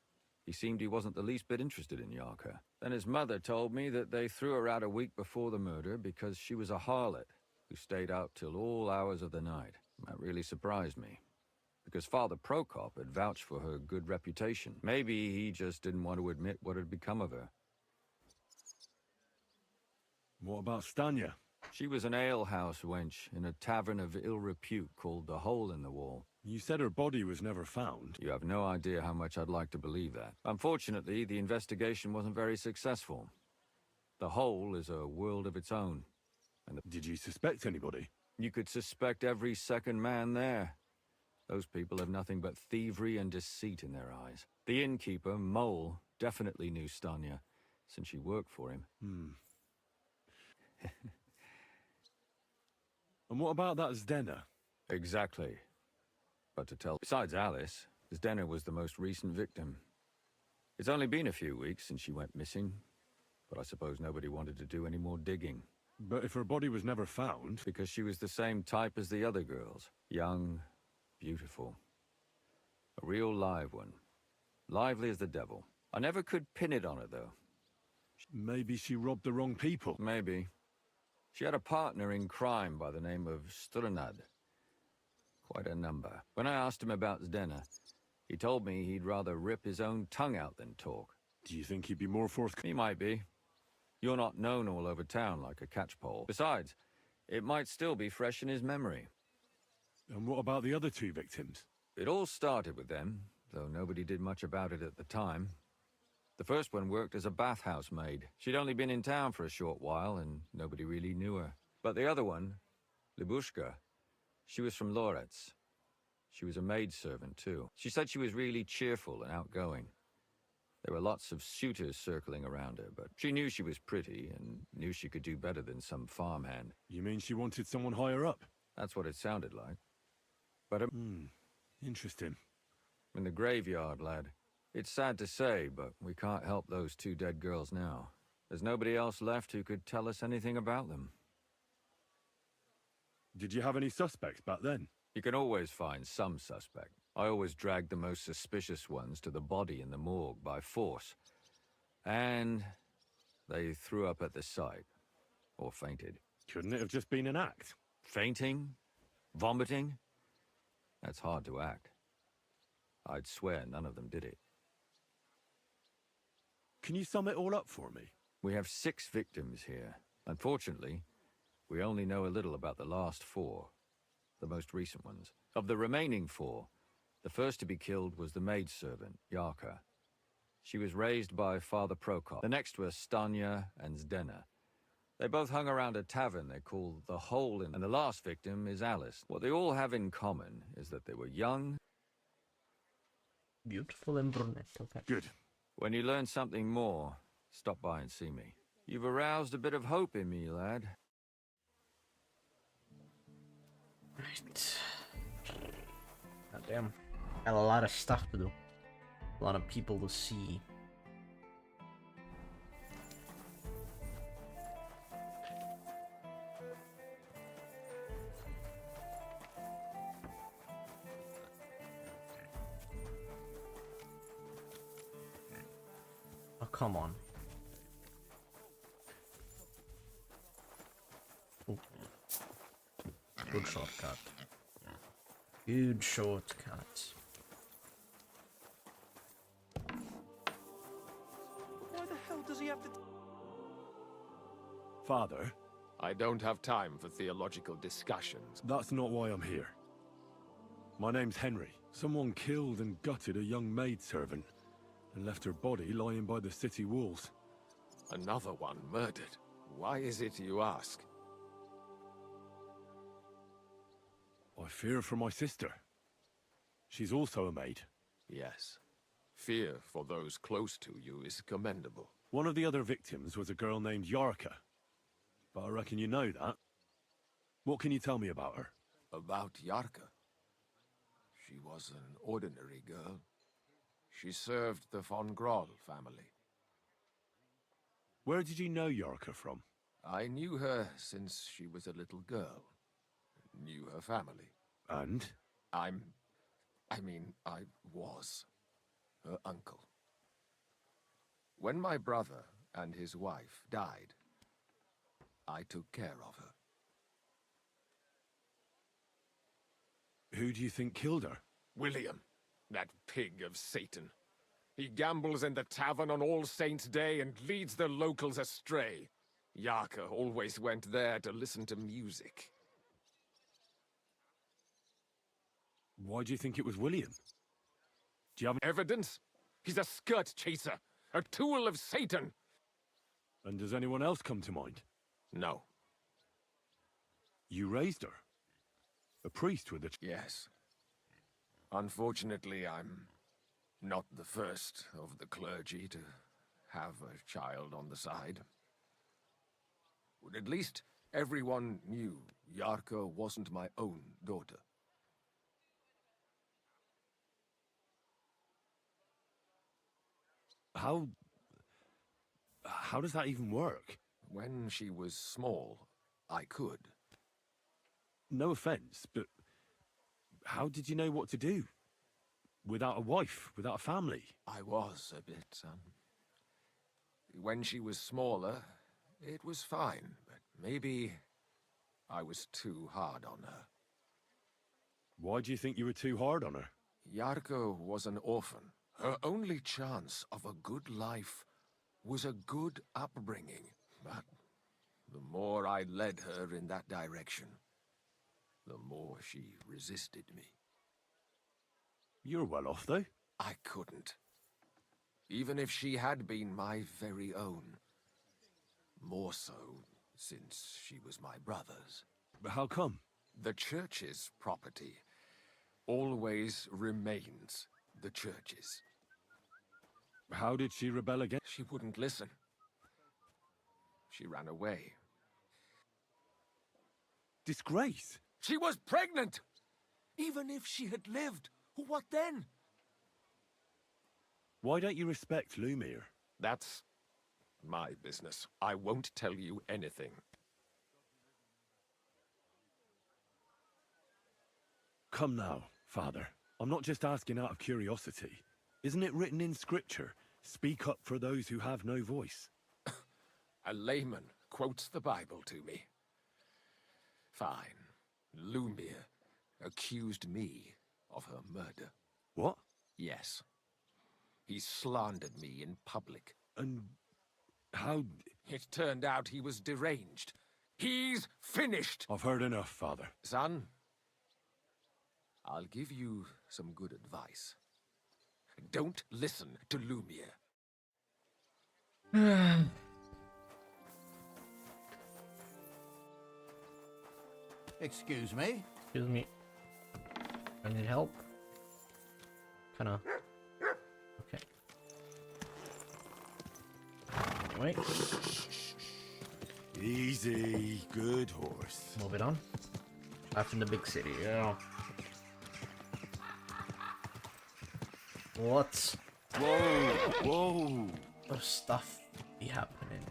he seemed he wasn't the least bit interested in Yarka. Then his mother told me that they threw her out a week before the murder because she was a harlot who stayed out till all hours of the night. That really surprised me. because Father Prokop had vouched for her good reputation. Maybe he just didn't want to admit what had become of her. What about Stanya? She was an alehouse wench in a tavern of ill repute called the Hole in the Wall. You said her body was never found. You have no idea how much I'd like to believe that. Unfortunately, the investigation wasn't very successful. The Hole is a world of its own. And Did you suspect anybody? You could suspect every second man there. Those people have nothing but thievery and deceit in their eyes. The innkeeper, Mole, definitely knew Stanya, since she worked for him. And what about that Zdena? Exactly. But to tell... Besides Alice, Zdena was the most recent victim. It's only been a few weeks since she went missing, but I suppose nobody wanted to do any more digging. But if her body was never found... Because she was the same type as the other girls. Young, beautiful. A real live one. Lively as the devil. I never could pin it on her, though. Maybe she robbed the wrong people. Maybe. She had a partner in crime by the name of Strunad. Quite a number. When I asked him about Zdena, he told me he'd rather rip his own tongue out than talk. Do you think he'd be more forthcoming? He might be. You're not known all over town like a catchpole. Besides, it might still be fresh in his memory. And what about the other two victims? It all started with them, though nobody did much about it at the time. The first one worked as a bathhouse maid. She'd only been in town for a short while, and nobody really knew her. But the other one, Libushka, she was from Loretz. She was a maidservant, too. She said she was really cheerful and outgoing. There were lots of suitors circling around her, but she knew she was pretty and knew she could do better than some farmhand. You mean she wanted someone higher up? That's what it sounded like. But interesting. In the graveyard, lad. It's sad to say, but we can't help those two dead girls now. There's nobody else left who could tell us anything about them. Did you have any suspects back then? You can always find some suspect. I always dragged the most suspicious ones to the body in the morgue by force. And they threw up at the sight. Or fainted. Couldn't it have just been an act? Fainting? Vomiting? That's hard to act. I'd swear none of them did it. Can you sum it all up for me? We have 6 victims here. Unfortunately, we only know a little about the last 4. The most recent ones. Of the remaining 4, the first to be killed was the maidservant, Yarka. She was raised by Father Prokop. The next were Stanya and Zdena. They both hung around a tavern they called the Hole in, and the last victim is Alice. What they all have in common is that they were young, beautiful and brunette. Okay. Good. When you learn something more, stop by and see me. You've aroused a bit of hope in me, lad. Right. God damn. Got a lot of stuff to do. A lot of people to see. Oh, come on. Ooh. Good shortcut. Good shortcut. Why the hell does he have to... Father? I don't have time for theological discussions. That's not why I'm here. My name's Henry. Someone killed and gutted a young maidservant and left her body lying by the city walls. Another one murdered. Why is it you ask? I fear for my sister. She's also a maid. Yes. Fear for those close to you is commendable. One of the other victims was a girl named Yarka. But I reckon you know that. What can you tell me about her? About Yarka? She was an ordinary girl. She served the von Groll family. Where did you know Yarka from? I knew her since she was a little girl. Knew her family. And? I was her uncle. When my brother and his wife died, I took care of her. Who do you think killed her? William, that pig of Satan. He gambles in the tavern on All Saints' Day and leads the locals astray. Yarka always went there to listen to music. Why do you think it was William? Do you have evidence? He's a skirt chaser, a tool of Satan. And does anyone else come to mind? No. You raised her? A priest with a... Yes. Unfortunately, I'm not the first of the clergy to have a child on the side. But at least everyone knew Yarka wasn't my own daughter. How does that even work? When she was small, I could. No offense, but how did you know what to do? Without a wife, without a family? I was a bit, When she was smaller, it was fine, but maybe I was too hard on her. Why do you think you were too hard on her? Yarko was an orphan. Her only chance of a good life was a good upbringing, but the more I led her in that direction, the more she resisted me. You're well off, though. I couldn't. Even if she had been my very own. More so, since she was my brother's. But how come? The church's property always remains the church's. How did she rebel again? She wouldn't listen. She ran away. Disgrace? She was pregnant! Even if she had lived, what then? Why don't you respect Lumiere? That's my business. I won't tell you anything. Come now, Father. I'm not just asking out of curiosity. Isn't it written in Scripture, speak up for those who have no voice? A layman quotes the Bible to me. Fine. Lumiere accused me of her murder. What? Yes. He slandered me in public. And how... It turned out he was deranged. He's finished! I've heard enough, Father. Son, I'll give you some good advice. Don't listen to Lumiere. Excuse me? Excuse me. I need help. Kinda. Okay. Anyway. Easy. Good horse. Moving on. Life in the big city, yeah. What? Whoa! Whoa! What stuff be happening?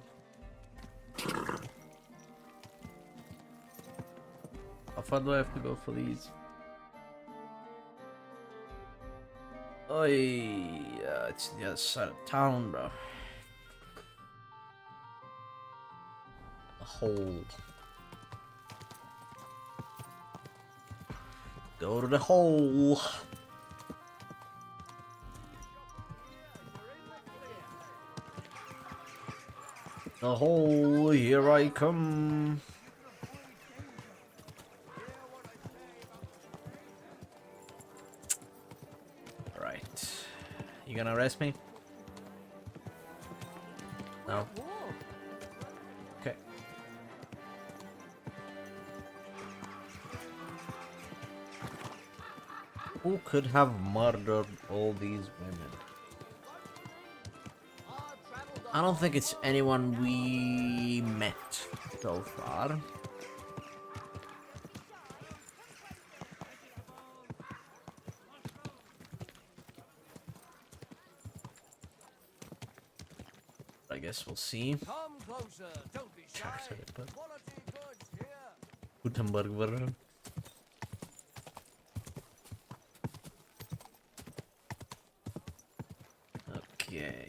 How far do I have to go for these? Oh yeah, it's the other side of town, bro. A hole. Go to the hole. The hole, here I come. Right. You gonna arrest me? No. Okay. Who could have murdered all these women? I don't think it's anyone we met so far. I guess we'll see. Come closer, don't be shy. Quality goods here. Gutenberg version. Okay.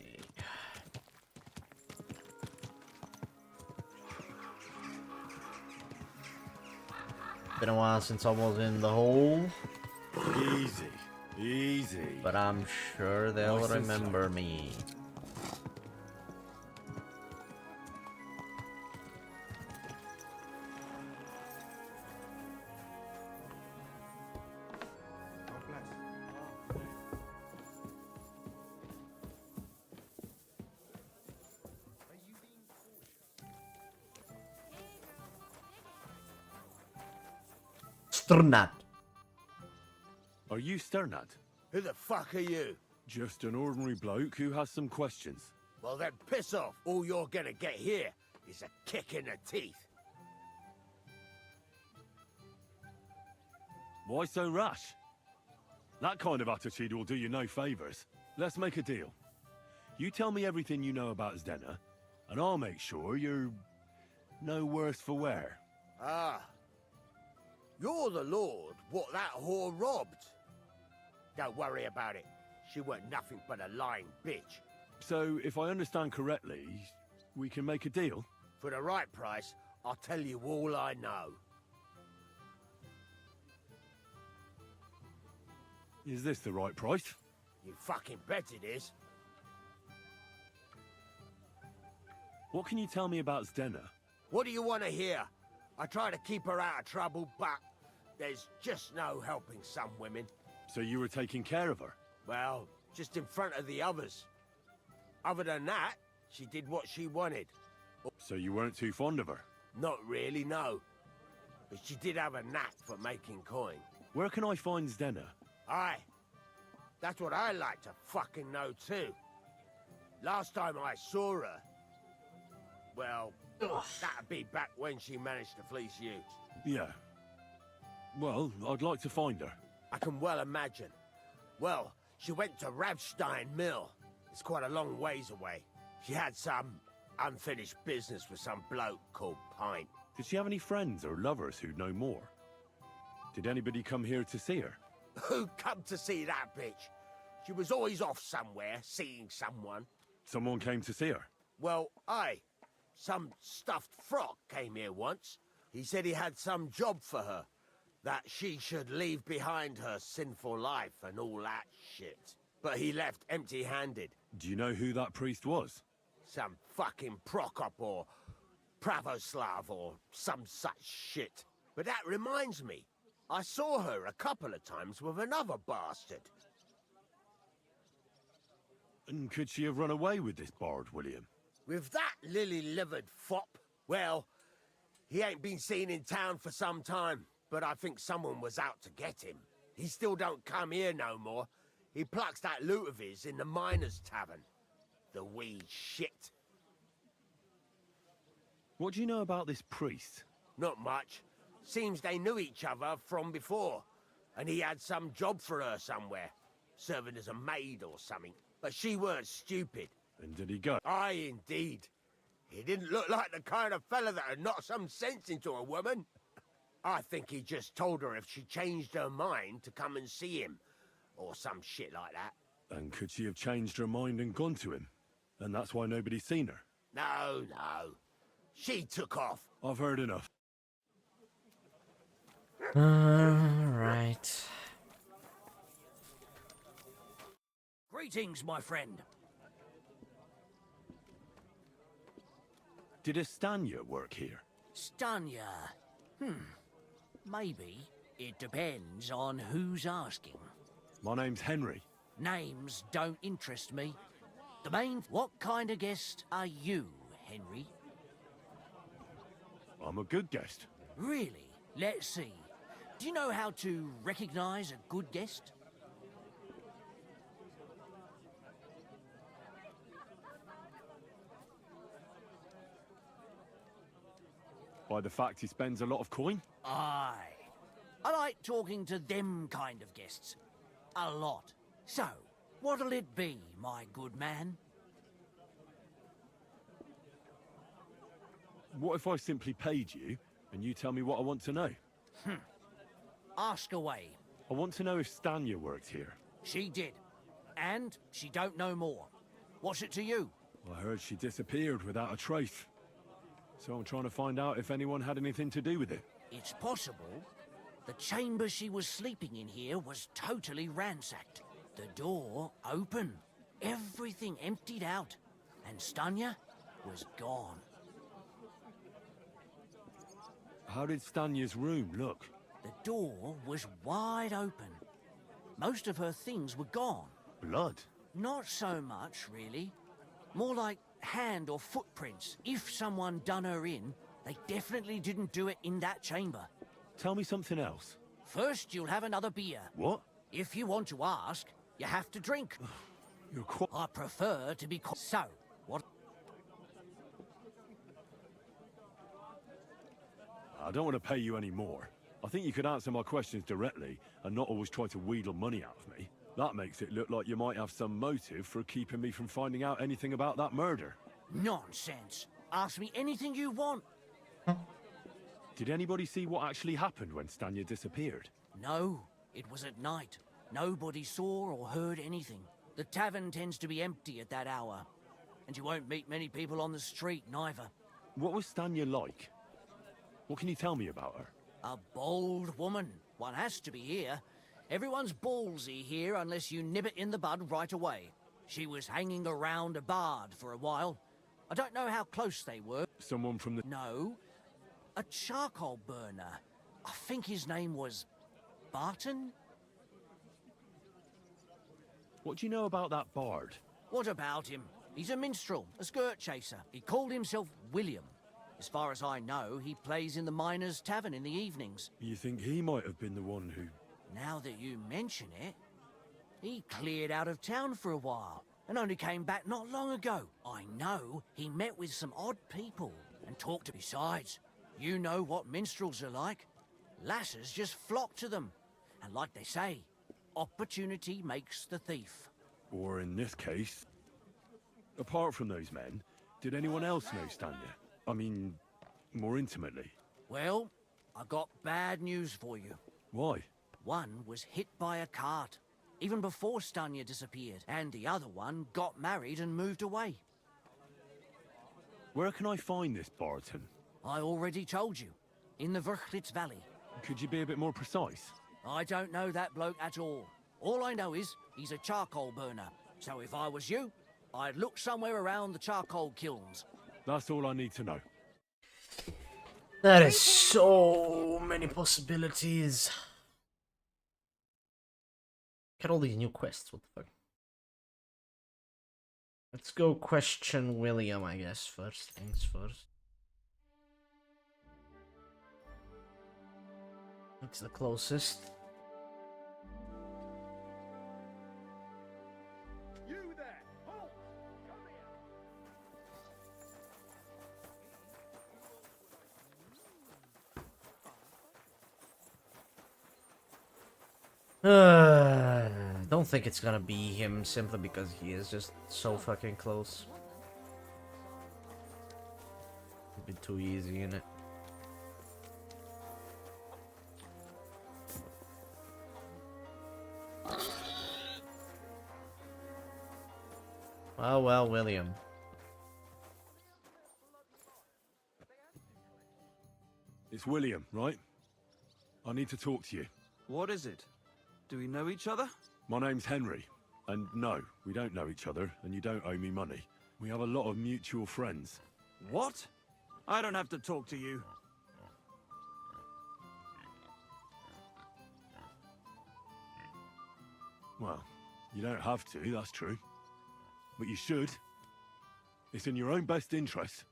Been a while since I was in the hole. Easy. Easy. But I'm sure they'll Nice and remember me. Sternat. Are you Sternat? Who the fuck are you? Just an ordinary bloke who has some questions. Well then piss off. All you're gonna get here is a kick in the teeth. Why so rash? That kind of attitude will do you no favors. Let's make a deal. You tell me everything you know about Zdena, and I'll make sure you're no worse for wear. Ah. You're the lord what that whore robbed. Don't worry about it. She weren't nothing but a lying bitch. So, if I understand correctly, we can make a deal? For the right price, I'll tell you all I know. Is this the right price? You fucking bet it is. What can you tell me about Zdena? What do you want to hear? I try to keep her out of trouble, but there's just no helping some women. So you were taking care of her? Well, just in front of the others. Other than that, she did what she wanted. So you weren't too fond of her? Not really, no. But she did have a knack for making coin. Where can I find Zdena? Aye. That's what I like to fucking know too. Last time I saw her... Well, that'd be back when she managed to fleece you. Yeah. Well, I'd like to find her. I can well imagine. Well, she went to Ravstein Mill. It's quite a long ways away. She had some unfinished business with some bloke called Pint. Did she have any friends or lovers who'd know more? Did anybody come here to see her? Who come to see that bitch? She was always off somewhere, seeing someone. Someone came to see her? Well, aye. Some stuffed frock came here once. He said he had some job for her. That she should leave behind her sinful life and all that shit. But he left empty-handed. Do you know who that priest was? Some fucking Prokop or Pravoslav or some such shit. But that reminds me, I saw her a couple of times with another bastard. And could she have run away with this bard, William? With that lily-livered fop? Well, he ain't been seen in town for some time, but I think someone was out to get him. He still don't come here no more. He plucks that loot of his in the Miners' Tavern. The wee shit. What do you know about this priest? Not much. Seems they knew each other from before. And he had some job for her somewhere. Serving as a maid or something. But she weren't stupid. And did he go? Aye, indeed. He didn't look like the kind of fella that would knock some sense into a woman. I think he just told her if she changed her mind to come and see him. Or some shit like that. And could she have changed her mind and gone to him? And that's why nobody's seen her? No, no. She took off. I've heard enough. Alright. Greetings, my friend. Did Estanya work here? Stanya. Maybe. It depends on who's asking. My name's Henry. Names don't interest me. The main... What kind of guest are you, Henry? I'm a good guest. Really? Let's see. Do you know how to recognize a good guest? By the fact he spends a lot of coin? Aye. I like talking to them kind of guests. A lot. So, what'll it be, my good man? What if I simply paid you, and you tell me what I want to know? Ask away. I want to know if Stanya worked here. She did. And she don't know more. What's it to you? I heard she disappeared without a trace. So I'm trying to find out if anyone had anything to do with it. It's possible, The chamber she was sleeping in here was totally ransacked. The door open, everything emptied out, and Stanya was gone. How did Stanya's room look? The door was wide open. Most of her things were gone. Blood? Not so much, really. More like hand or footprints. If someone done her in, they definitely didn't do it in that chamber. Tell me something else. First, you'll have another beer. What? If you want to ask, you have to drink. You're quite... I prefer to be... So, what... I don't want to pay you any more. I think you could answer my questions directly and not always try to wheedle money out of me. That makes it look like you might have some motive for keeping me from finding out anything about that murder. Nonsense. Ask me anything you want. Did anybody see what actually happened when Stanya disappeared? No, it was at night. Nobody saw or heard anything. The tavern tends to be empty at that hour. And you won't meet many people on the street, neither. What was Stanya like? What can you tell me about her? A bold woman. One has to be here. Everyone's ballsy here unless you nib it in the bud right away. She was hanging around a bard for a while. I don't know how close they were. Someone from the... No. A charcoal burner. I think his name was... Barton? What do you know about that bard? What about him? He's a minstrel, a skirt chaser. He called himself William. As far as I know, he plays in the Miners' Tavern in the evenings. You think he might have been the one who... Now that you mention it, he cleared out of town for a while and only came back not long ago. I know he met with some odd people and talked to... Besides, you know what minstrels are like. Lasses just flock to them. And like they say, opportunity makes the thief. Or in this case... Apart from those men, did anyone else know Stanya? I mean, more intimately. Well, I got bad news for you. Why? One was hit by a cart, even before Stanya disappeared, and the other one got married and moved away. Where can I find this Barton? I already told you, in the Verchlitz Valley. Could you be a bit more precise? I don't know that bloke at all. All I know is he's a charcoal burner. So if I was you, I'd look somewhere around the charcoal kilns. That's all I need to know. That is so many possibilities. Get all these new quests, what the fuck? Let's go question William, I guess, first things first. It's the closest. You there! Halt! Don't think it's gonna be him simply because he is just so fucking close. A bit too easy in it. Well, William. It's William, right? I need to talk to you. What is it? Do we know each other? My name's Henry. And no, we don't know each other, and you don't owe me money. We have a lot of mutual friends. What? I don't have to talk to you. Well, you don't have to, that's true. But you should. It's in your own best interest.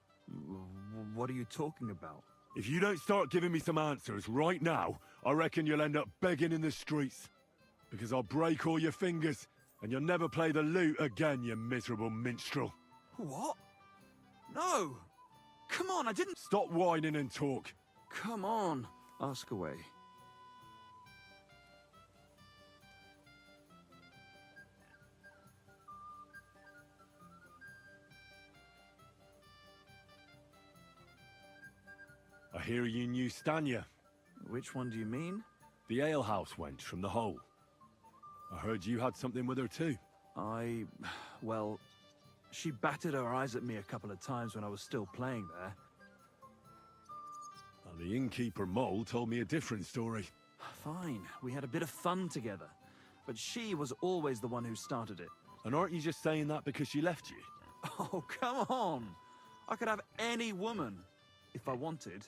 What are you talking about? If you don't start giving me some answers right now, I reckon you'll end up begging in the streets. Because I'll break all your fingers, and you'll never play the lute again, you miserable minstrel. What? No! Come on, I didn't... Stop whining and talk. Come on. Ask away. I hear you knew Stanya. Which one do you mean? The alehouse wench from the hole. I heard you had something with her too. Well, she batted her eyes at me a couple of times when I was still playing there. And the innkeeper Mole told me a different story. Fine, we had a bit of fun together. But she was always the one who started it. And aren't you just saying that because she left you? Oh, come on! I could have any woman, if I wanted.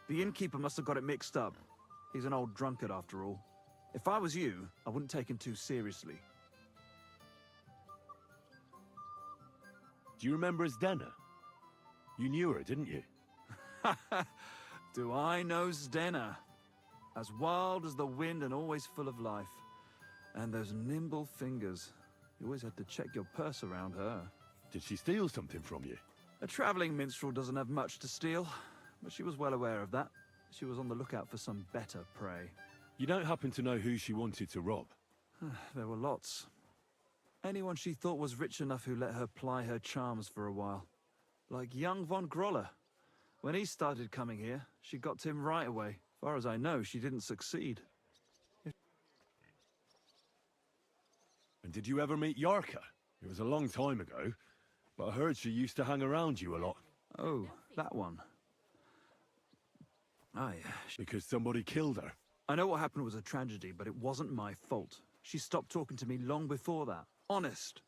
The innkeeper must have got it mixed up. He's an old drunkard after all. If I was you, I wouldn't take him too seriously. Do you remember Zdena? You knew her, didn't you? Do I know Zdena? As wild as the wind and always full of life. And those nimble fingers. You always had to check your purse around her. Did she steal something from you? A traveling minstrel doesn't have much to steal, but she was well aware of that. She was on the lookout for some better prey. You don't happen to know who she wanted to rob? There were lots. Anyone she thought was rich enough who let her ply her charms for a while. Like young von Groller. When he started coming here, she got to him right away. As far as I know, she didn't succeed. And did you ever meet Yarka? It was a long time ago, but I heard she used to hang around you a lot. Oh, that one. Aye. Because somebody killed her. I know what happened was a tragedy, but it wasn't my fault. She stopped talking to me long before that. Honest.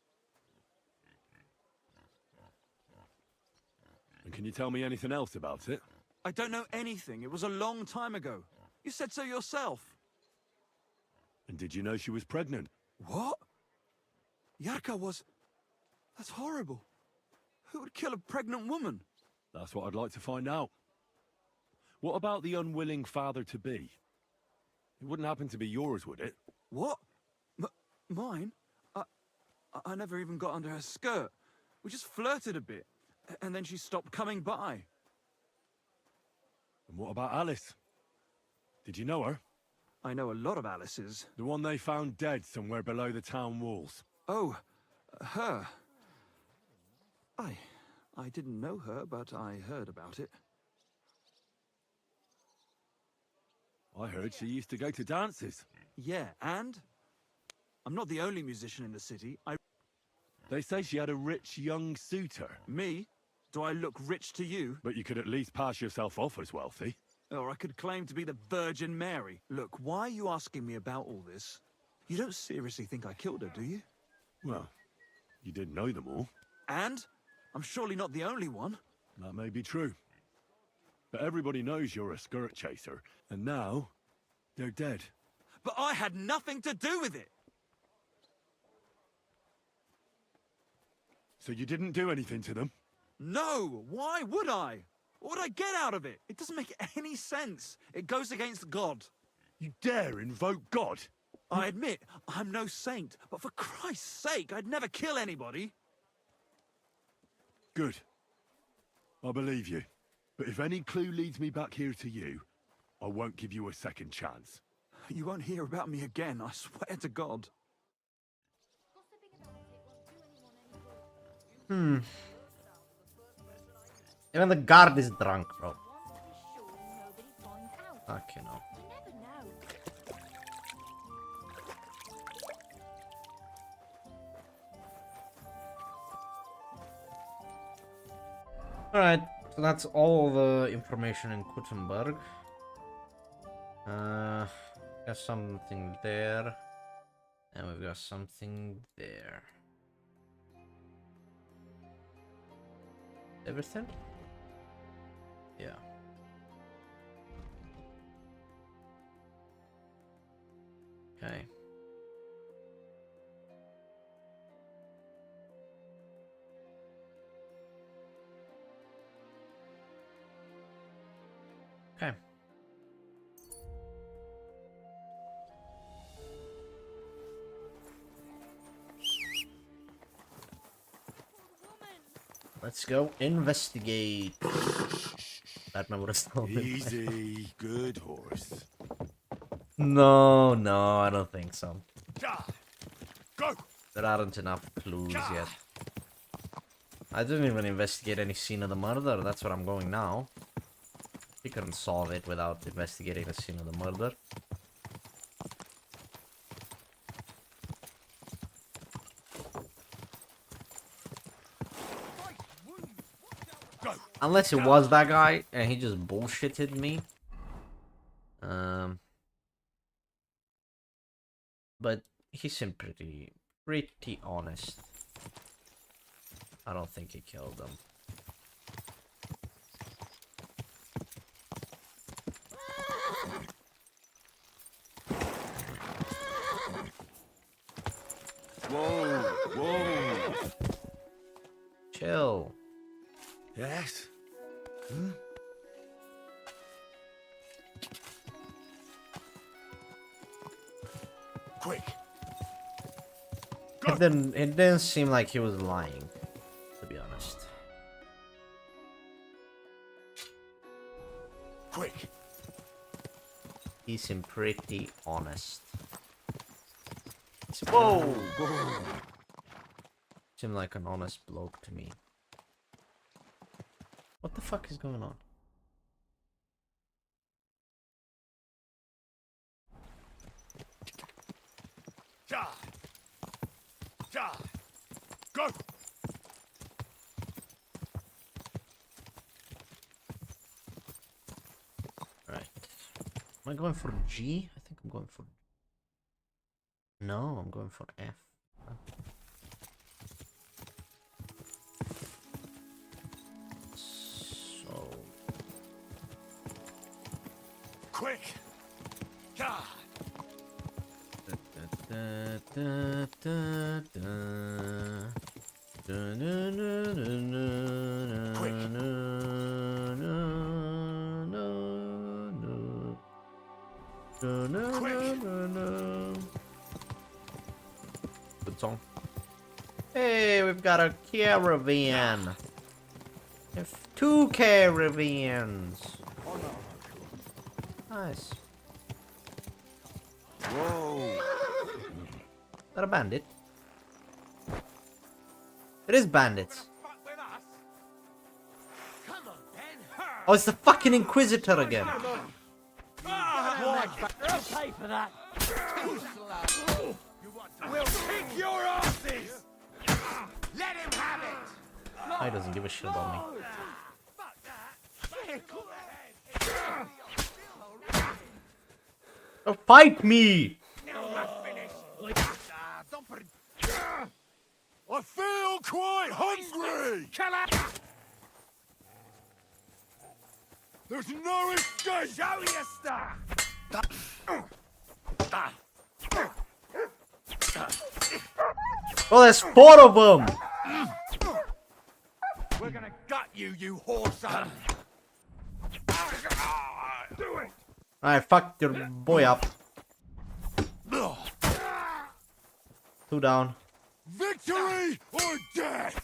And can you tell me anything else about it? I don't know anything. It was a long time ago. You said so yourself. And did you know she was pregnant? What? Yarka was... That's horrible. Who would kill a pregnant woman? That's what I'd like to find out. What about the unwilling father-to-be? It wouldn't happen to be yours, would it? What? Mine? I never even got under her skirt. We just flirted a bit, and then she stopped coming by. And what about Alice? Did you know her? I know a lot of Alice's. The one they found dead somewhere below the town walls. Oh, her. I didn't know her, but I heard about it. I heard she used to go to dances. Yeah, and? I'm not the only musician in the city. They say she had a rich young suitor. Me? Do I look rich to you? But you could at least pass yourself off as wealthy. Or I could claim to be the Virgin Mary. Look, why are you asking me about all this? You don't seriously think I killed her, do you? Well, you didn't know them all. And? I'm surely not the only one. That may be true. But everybody knows you're a skirt chaser, and now they're dead. But I had nothing to do with it! So you didn't do anything to them? No! Why would I? What would I get out of it? It doesn't make any sense. It goes against God. You dare invoke God? I admit, I'm no saint, but for Christ's sake, I'd never kill anybody. Good. I believe you. But if any clue leads me back here to you, I won't give you a second chance. You won't hear about me again, I swear to God. Even the guard is drunk, bro. Okay, no. Alright, so that's all the information in Kuttenberg. Got something there. And we've got something there. Everything? Yeah. Okay. Okay. Let's go investigate. Batman would have stolen it. Easy, good horse. No, I don't think so. Go! There aren't enough clues yet. I didn't even investigate any scene of the murder. That's where I'm going now. You couldn't solve it without investigating the scene of the murder. Unless it was that guy and he just bullshitted me. But he seemed pretty honest. I don't think he killed them. Whoa, whoa. Chill. Yes? Hmm? Quick. It didn't seem like he was lying, to be honest. Quick. He seemed pretty honest. Whoa! Seemed like an honest bloke to me. What the fuck is going on? Ja. Ja. Go. Right. Am I going for G? I think I'm going for... No, I'm going for F. So... Quick. Ja. Good song. Hey, we've got a caravan. We have 2 caravans. Nice. Whoa. Is that a bandit? It is bandits. Oh, it's the fucking Inquisitor again. Pay for that. We'll kick your asses. Let him have it. He doesn't give a shit about me. Oh, fight me! I feel quite hungry. There's no escape. Show your stuff. Oh, there's 4 of them! We're gonna gut you, you whoreson. Do it. Alright, fuck your boy up. 2 down. Victory or death.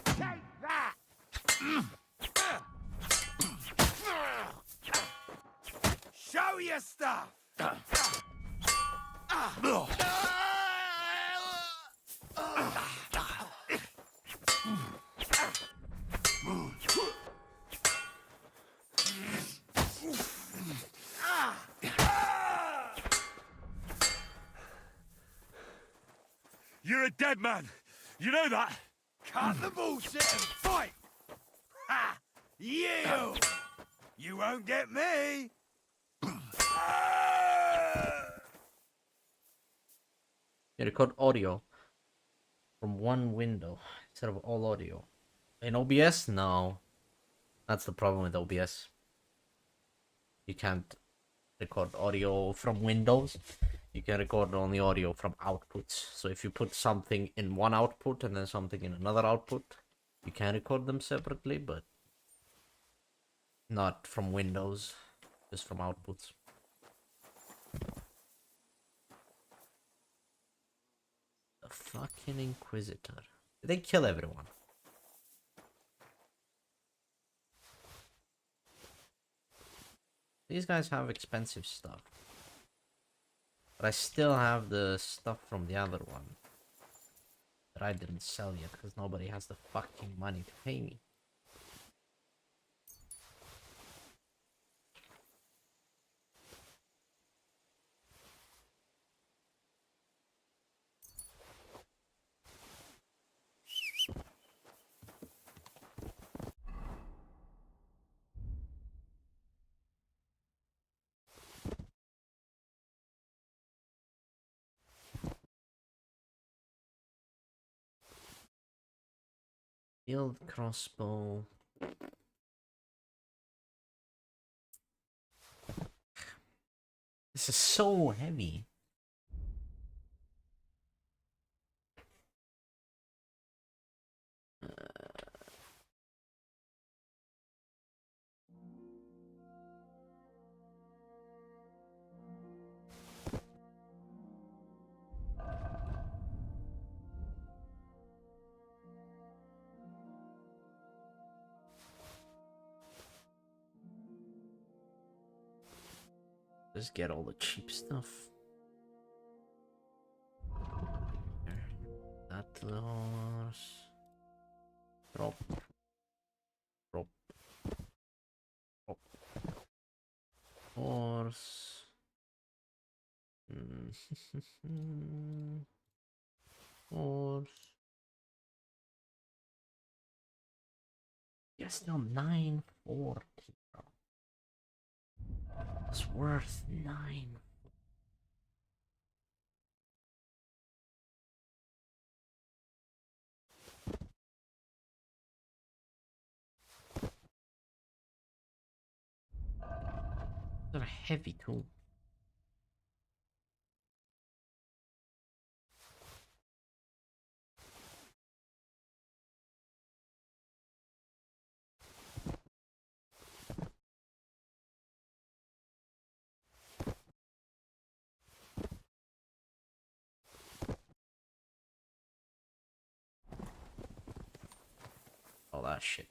Take that. Show your stuff. You're a dead man. You know that? Cut the bullshit and fight. Ha! You. You won't get me. You record audio from one window instead of all audio. In OBS? No. That's the problem with OBS. You can't record audio from windows. You can record only audio from outputs. So if you put something in one output and then something in another output, you can record them separately, but not from windows, just from outputs. The fucking Inquisitor. Did they kill everyone? These guys have expensive stuff. But I still have the stuff from the other one that I didn't sell yet because nobody has the fucking money to pay me. Field crossbow. This is so heavy. Just get all the cheap stuff. That horse. Drop. Drop. Drop. Horse. Horse. You're still 940. It's worth 9. They're heavy too. All that shit.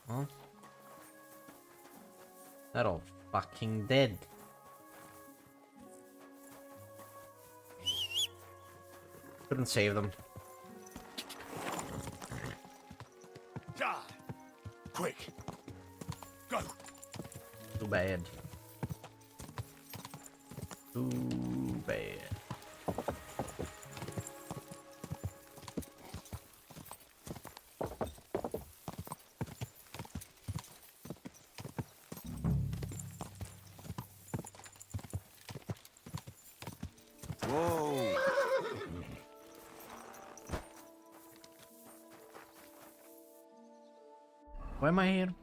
Huh? They're all fucking dead. Couldn't save them. Die! Quick! Go! Too bad. Too bad. Whoa! Why am I here?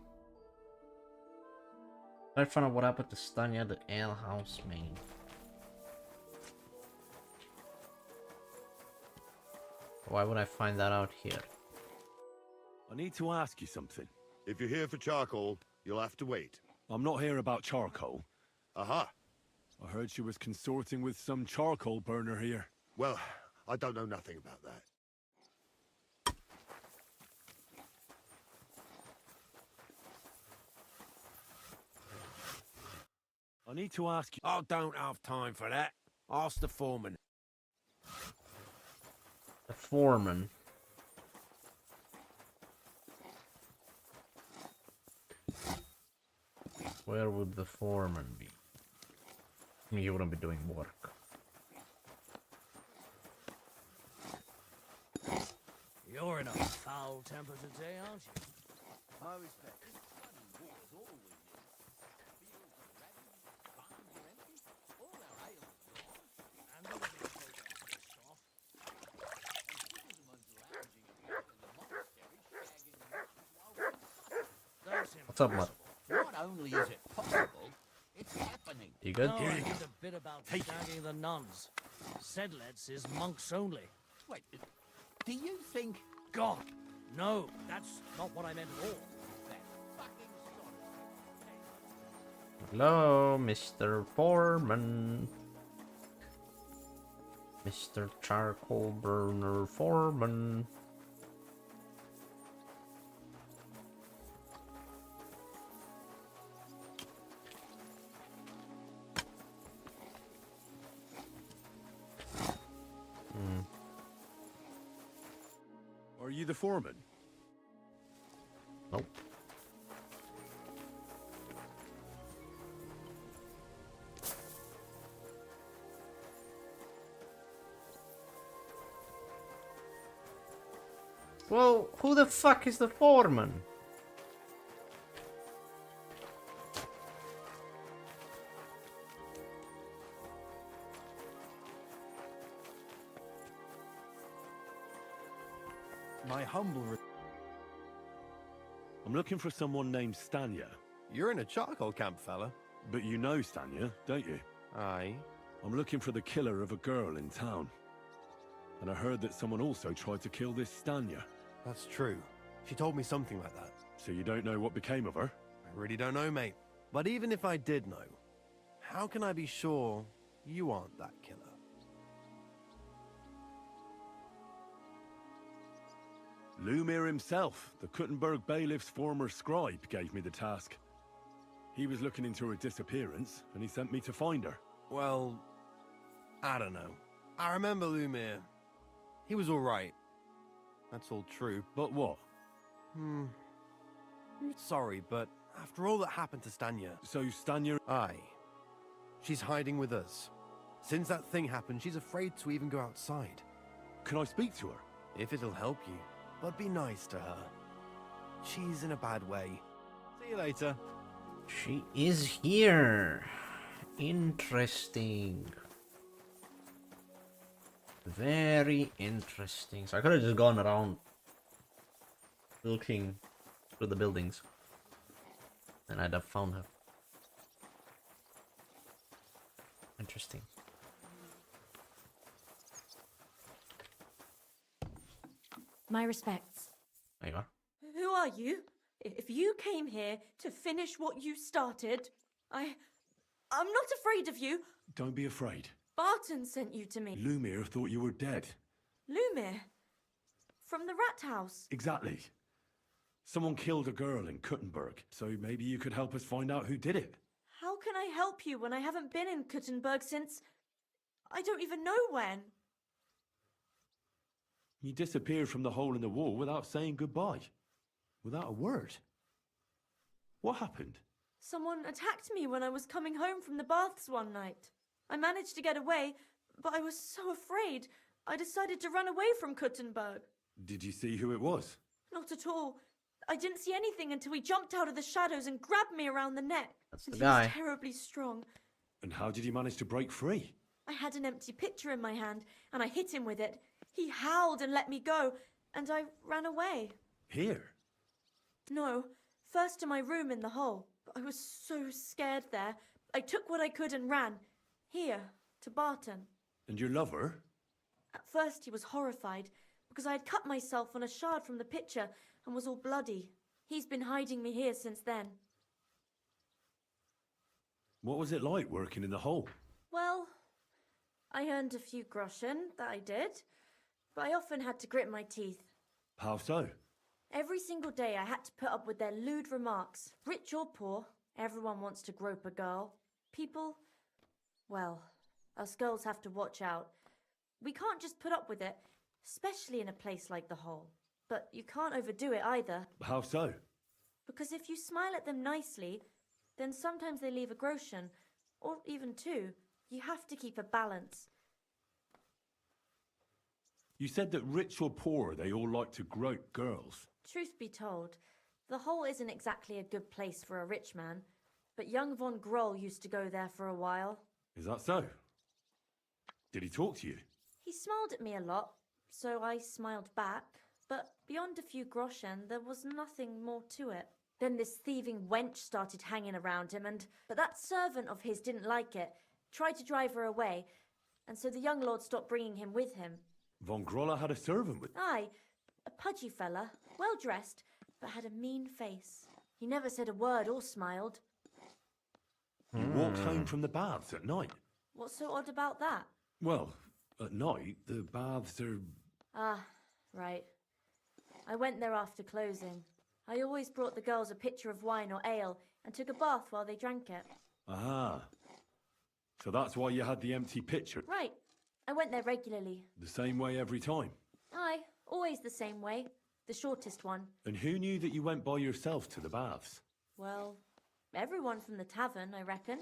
I found out what happened to Stanya, the ale house maid. Why would I find that out here? I need to ask you something. If you're here for charcoal, you'll have to wait. I'm not here about charcoal. Aha! I heard she was consorting with some charcoal burner here. Well, I don't know nothing about that. I need to ask you... I don't have time for that. Ask the foreman. The foreman. Where would the foreman be? He wouldn't be doing work. You're in a foul temper today, aren't you? My respect. What's up, Matt? Not only is it possible, it's happening. You good? No, I heard a bit about shagging the nuns. Sedlets is monks only. Wait, do you think... God, no, that's not what I meant at all. Hello, Mr. Foreman. Mr. Charcoal Burner Foreman. Are you the foreman? Nope. Well, who the fuck is the foreman? My humble... I'm looking for someone named Stanya. You're in a charcoal camp, fella. But you know Stanya, don't you? Aye. I'm looking for the killer of a girl in town. And I heard that someone also tried to kill this Stanya. That's true. She told me something like that. So you don't know what became of her? I really don't know, mate. But even if I did know, how can I be sure you aren't that killer? Lumir himself, the Kuttenberg bailiff's former scribe, gave me the task. He was looking into her disappearance, and he sent me to find her. Well, I don't know. I remember Lumir. He was alright. That's all true. But what? Sorry, but after all that happened to Stanya... So Stanya... Aye. She's hiding with us. Since that thing happened, she's afraid to even go outside. Can I speak to her? If it'll help you. But be nice to her. She's in a bad way. See you later. She is here. Interesting. Very interesting. So I could have just gone around looking through the buildings, and I'd have found her. Interesting. My respects. There you are. Who are you? If you came here to finish what you started, I'm not afraid of you. Don't be afraid. Barton sent you to me. Lumir thought you were dead. Lumir? From the rat house? Exactly. Someone killed a girl in Kuttenberg, so maybe you could help us find out who did it. How can I help you when I haven't been in Kuttenberg since... I don't even know when. You disappeared from the hole in the wall without saying goodbye. Without a word. What happened? Someone attacked me when I was coming home from the baths one night. I managed to get away, but I was so afraid, I decided to run away from Kuttenberg. Did you see who it was? Not at all. I didn't see anything until he jumped out of the shadows and grabbed me around the neck. That's and the he guy. was terribly strong. And how did you manage to break free? I had an empty pitcher in my hand, and I hit him with it. He howled and let me go, and I ran away. Here? No, first to my room in the hole. I was so scared there. I took what I could and ran. Here, to Barton. And your lover? At first he was horrified, because I had cut myself on a shard from the pitcher and was all bloody. He's been hiding me here since then. What was it like working in the hole? Well, I earned a few groschen, that I did, but I often had to grit my teeth. How so? Every single day I had to put up with their lewd remarks. Rich or poor, everyone wants to grope a girl. People, well, us girls have to watch out. We can't just put up with it, especially in a place like the hole. But you can't overdo it either. How so? Because if you smile at them nicely, then sometimes they leave a groschen, or even two. You have to keep a balance. You said that rich or poor, they all like to grope girls. Truth be told, the hole isn't exactly a good place for a rich man, but young von Groll used to go there for a while. Is that so? Did he talk to you? He smiled at me a lot, so I smiled back, but beyond a few groschen, there was nothing more to it. Then this thieving wench started hanging around him, but that servant of his didn't like it, tried to drive her away, and so the young lord stopped bringing him with him. Von Groller had a servant with... Aye, a pudgy fella, well-dressed, but had a mean face. He never said a word or smiled. You walked home from the baths at night? What's so odd about that? Well, at night, the baths are... Ah, right. I went there after closing. I always brought the girls a pitcher of wine or ale and took a bath while they drank it. Ah. So that's why you had the empty pitcher? Right. I went there regularly. The same way every time? Aye, always the same way. The shortest one. And who knew that you went by yourself to the baths? Well, everyone from the tavern, I reckon.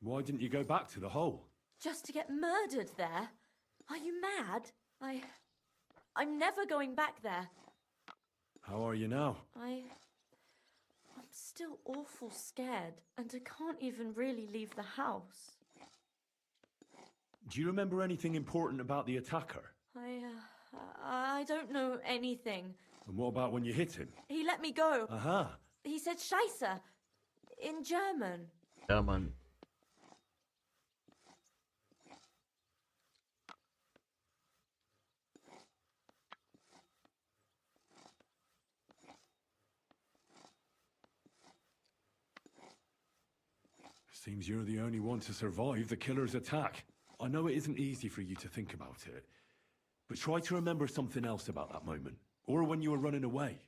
Why didn't you go back to the hole? Just to get murdered there? Are you mad? I'm never going back there. How are you now? I'm still awful scared, and I can't even really leave the house. Do you remember anything important about the attacker? I don't know anything. And what about when you hit him? He let me go. Aha. He said Scheiße in German. German. Seems you're the only one to survive the killer's attack. I know it isn't easy for you to think about it, but try to remember something else about that moment, or when you were running away.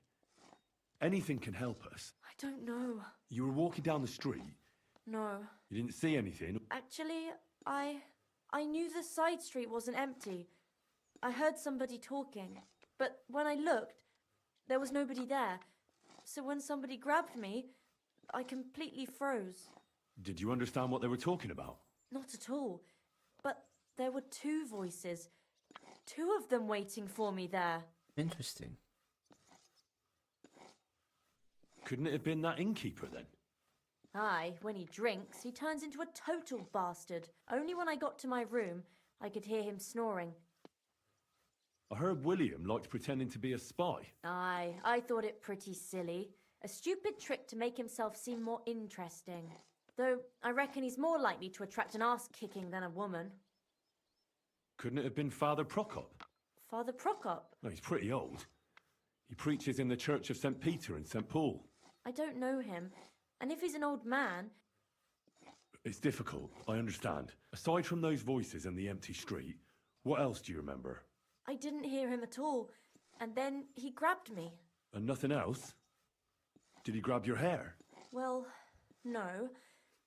Anything can help us. I don't know. You were walking down the street. No. You didn't see anything. Actually, I knew the side street wasn't empty. I heard somebody talking, but when I looked, there was nobody there. So when somebody grabbed me, I completely froze. Did you understand what they were talking about? Not at all. But there were two voices. Two of them waiting for me there. Interesting. Couldn't it have been that innkeeper then? Aye, when he drinks, he turns into a total bastard. Only when I got to my room, I could hear him snoring. I heard William liked pretending to be a spy. Aye, I thought it pretty silly. A stupid trick to make himself seem more interesting. Though, I reckon he's more likely to attract an ass-kicking than a woman. Couldn't it have been Father Prokop? Father Prokop? No, he's pretty old. He preaches in the Church of St. Peter and St. Paul. I don't know him. And if he's an old man... It's difficult, I understand. Aside from those voices and the empty street, what else do you remember? I didn't hear him at all. And then he grabbed me. And nothing else? Did he grab your hair? Well, no.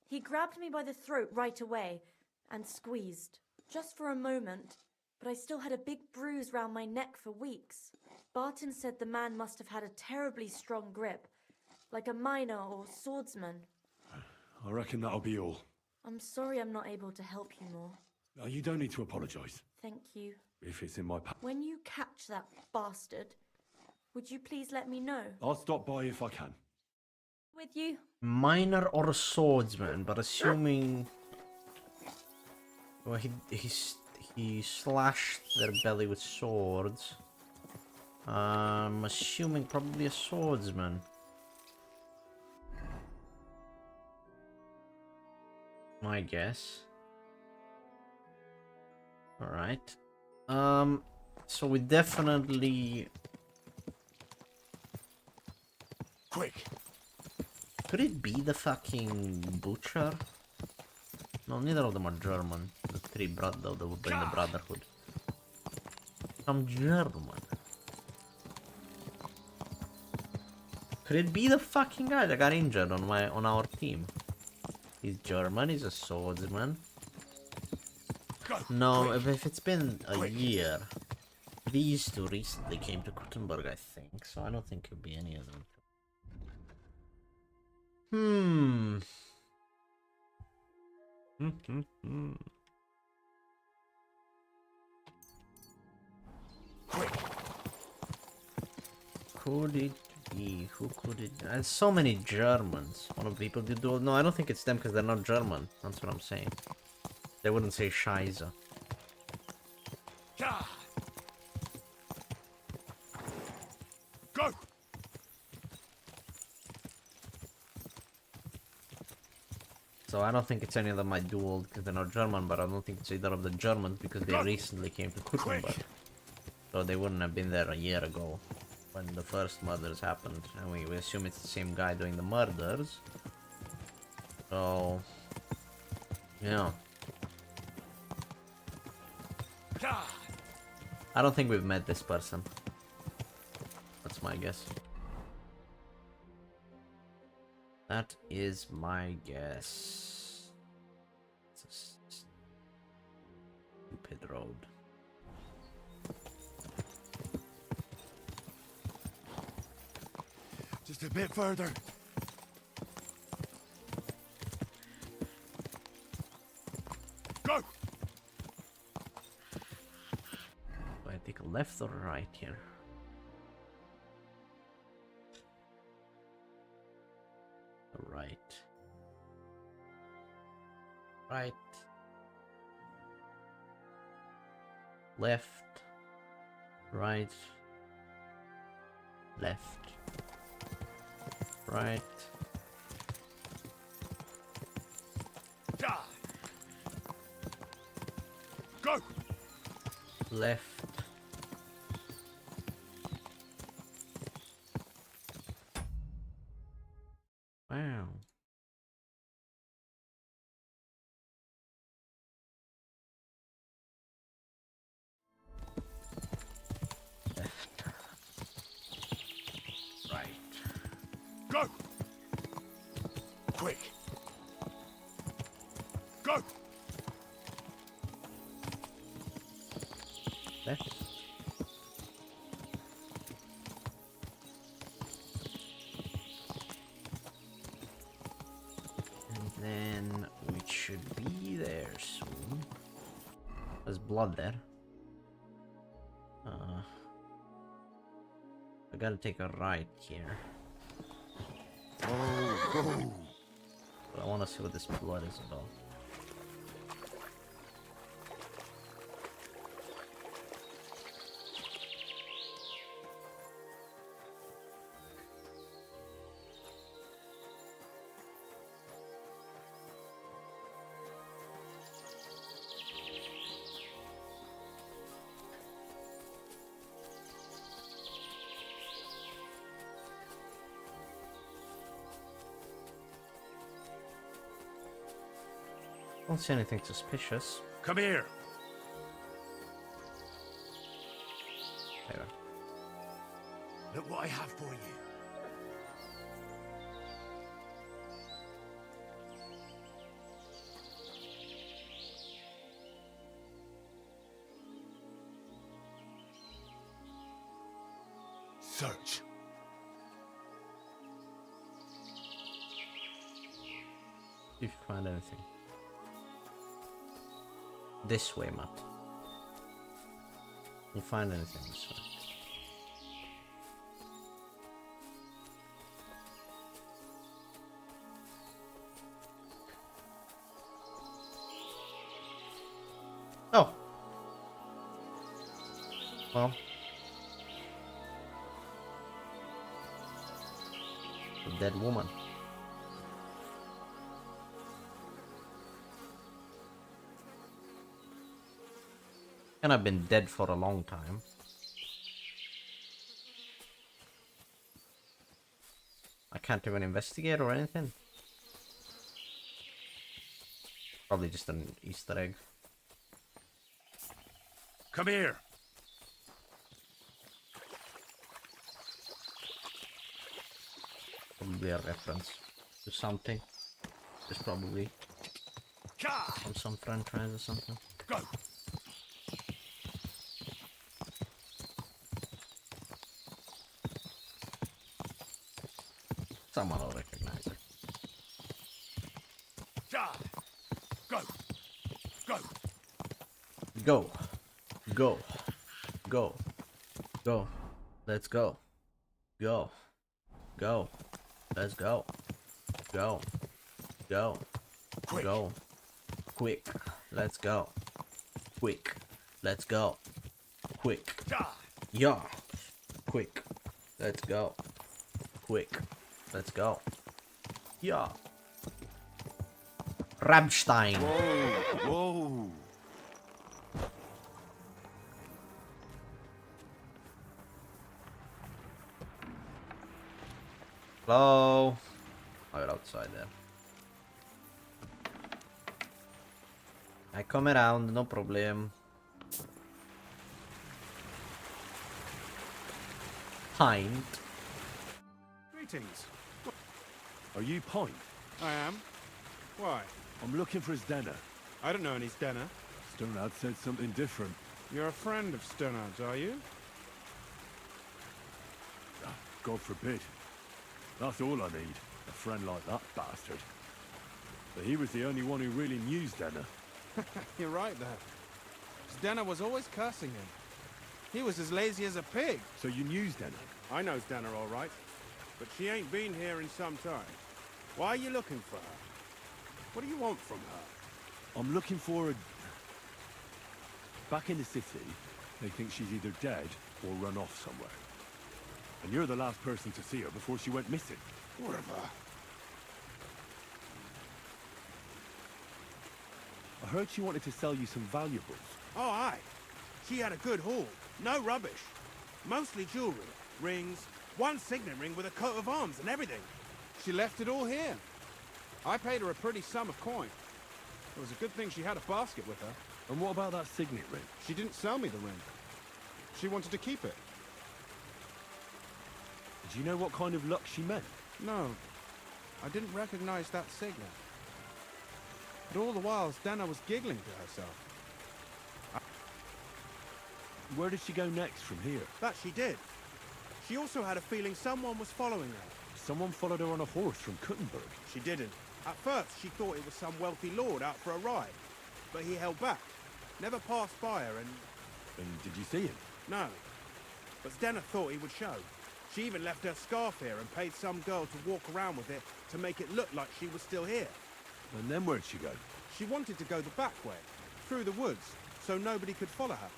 He grabbed me by the throat right away and squeezed. Just for a moment. But I still had a big bruise round my neck for weeks. Barton said the man must have had a terribly strong grip. Like a miner or swordsman. I reckon that'll be all. I'm sorry I'm not able to help you more. You don't need to apologise. Thank you. If it's in my power. When you catch that bastard, would you please let me know? I'll stop by if I can. With you? Miner or swordsman, but assuming... Well, he slashed their belly with swords. I'm assuming probably a swordsman. My guess. Alright. So we definitely... Quick! Could it be the fucking butcher? No, neither of them are German. The three brothers that were in the Brotherhood. I'm German. Could it be the fucking guy that got injured on our team? He's German, he's a swordsman. No, if it's been a year. These two recently came to Kuttenberg, I think, so I don't think it'll be any of them. Could it be? Who could it be? And so many Germans. One of the people did do. No, I don't think it's them because they're not German. That's what I'm saying. They wouldn't say Scheiße. Go! So I don't think it's any of them I dueled because they're not German, but I don't think it's either of the Germans because they recently came to Kuttenberg. So they wouldn't have been there a year ago when the first murders happened. And we assume it's the same guy doing the murders. So... yeah. I don't think we've met this person. That's my guess. That is my guess. It's a stupid road. Just a bit further. Go! Do I take a left or a right here? Right. Right. Left. Right. Left. Right. Go! Left. Wow. Left. Right. Go! Quick! Go! Left. And then we should be there soon. There's blood there. I gotta take a right here. Oh, But I wanna see what this blood is about. Don't see anything suspicious. Come here. There. Look what I have for you. Search. If you find anything. This way, Matt. You find anything this way. Oh. Well. A dead woman. And I've been dead for a long time. I can't even investigate or anything. Probably just an Easter egg. Come here. Probably a reference to something. Just probably from some franchise or something. Go. Someone will recognize it. Go. Go. Go. Go. Go. Go. Let's go. Go. Go. Let's go. Go. Go. Quick. Go. Quick. Let's go. Quick. Let's go. Quick. Yeah. Quick. Let's go. Quick. Let's go. Yeah. Rammstein. Whoa. Whoa. Hello. Oh, you're outside there. I come around, no problem. Pint. Greetings. Are you Pint? I am. Why? I'm looking for his Denner. I don't know any Stenner. Stonard said something different. You're a friend of Stonard's, are you? God forbid. That's all I need. A friend like that bastard. But he was the only one who really knew Denner. You're right there. Stenner was always cursing him. He was as lazy as a pig. So you knew Denner? I know Stenner all right. But she ain't been here in some time. Why are you looking for her? What do you want from her? I'm looking for a... Back in the city, they think she's either dead or run off somewhere. And you're the last person to see her before she went missing. Whatever. I heard she wanted to sell you some valuables. Oh, aye. She had a good haul. No rubbish. Mostly jewelry. Rings. One signet ring with a coat of arms and everything. She left it all here. I paid her a pretty sum of coin. It was a good thing she had a basket with her. And what about that signet ring? She didn't sell me the ring. She wanted to keep it. Do you know what kind of luck she meant? No. I didn't recognize that signet. But all the while, Dana was giggling to herself. Where did she go next from here? That she did. She also had a feeling someone was following her. Someone followed her on a horse from Kuttenberg. She didn't. At first, she thought it was some wealthy lord out for a ride. But he held back. Never passed by her and... And did you see him? No. But Stena thought he would show. She even left her scarf here and paid some girl to walk around with it to make it look like she was still here. And then where'd she go? She wanted to go the back way, through the woods, so nobody could follow her.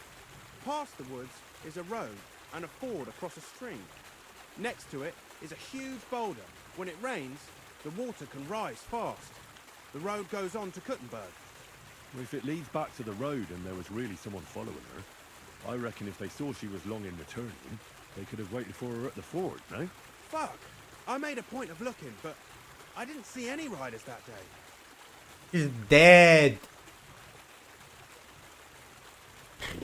Past the woods is a road and a ford across a stream. Next to it is a huge boulder. When it rains, the water can rise fast. The road goes on to Kuttenberg. Well, if it leads back to the road and there was really someone following her, I reckon if they saw she was long in returning, they could have waited for her at the ford, no? Fuck! I made a point of looking, but I didn't see any riders that day. He's dead.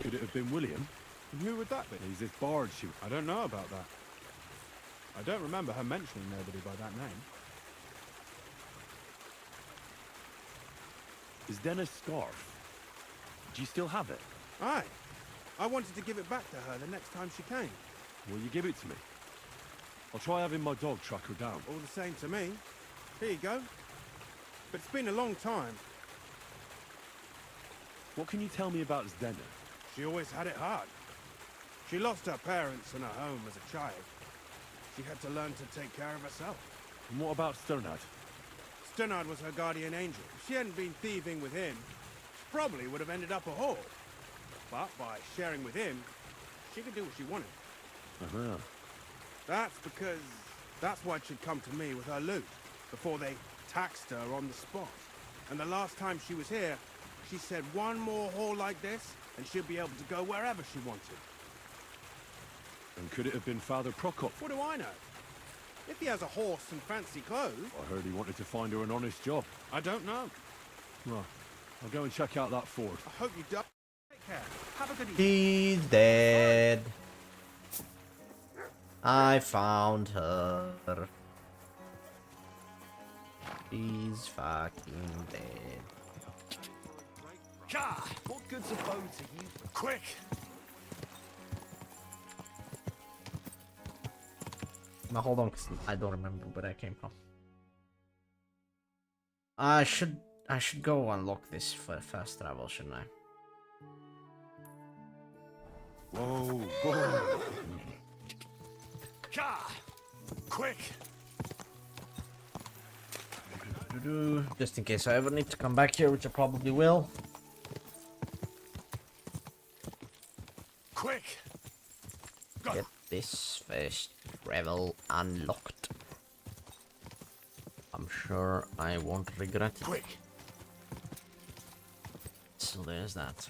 Could it have been William? And who would that be? He's this bard she... I don't know about that. I don't remember her mentioning nobody by that name. Is Denna's scarf? Do you still have it? Aye. I wanted to give it back to her the next time she came. Will you give it to me? I'll try having my dog track her down. All the same to me. Here you go. But it's been a long time. What can you tell me about Zdenna? She always had it hard. She lost her parents and her home as a child. She had to learn to take care of herself. And what about Sternad? Sternad was her guardian angel. If she hadn't been thieving with him, she probably would have ended up a whore. But by sharing with him, she could do what she wanted. Uh-huh. That's why she'd come to me with her loot, before they taxed her on the spot. And the last time she was here, she said one more haul like this, and she'd be able to go wherever she wanted. And could it have been Father Prokop? What do I know? If he has a horse and fancy clothes... I heard he wanted to find her an honest job. I don't know. Right. I'll go and check out that ford. I hope you don't. Take care. Have a good evening. He's dead. I found her. She's fucking dead. God, what good's a bow to you? Quick! Now hold on, 'cause I don't remember where I came from. I should go unlock this for fast travel, shouldn't I? Whoa, whoa. God, quick! Just in case I ever need to come back here, which I probably will. Quick! Go. Get this fast travel unlocked. I'm sure I won't regret it. Quick! So there's that.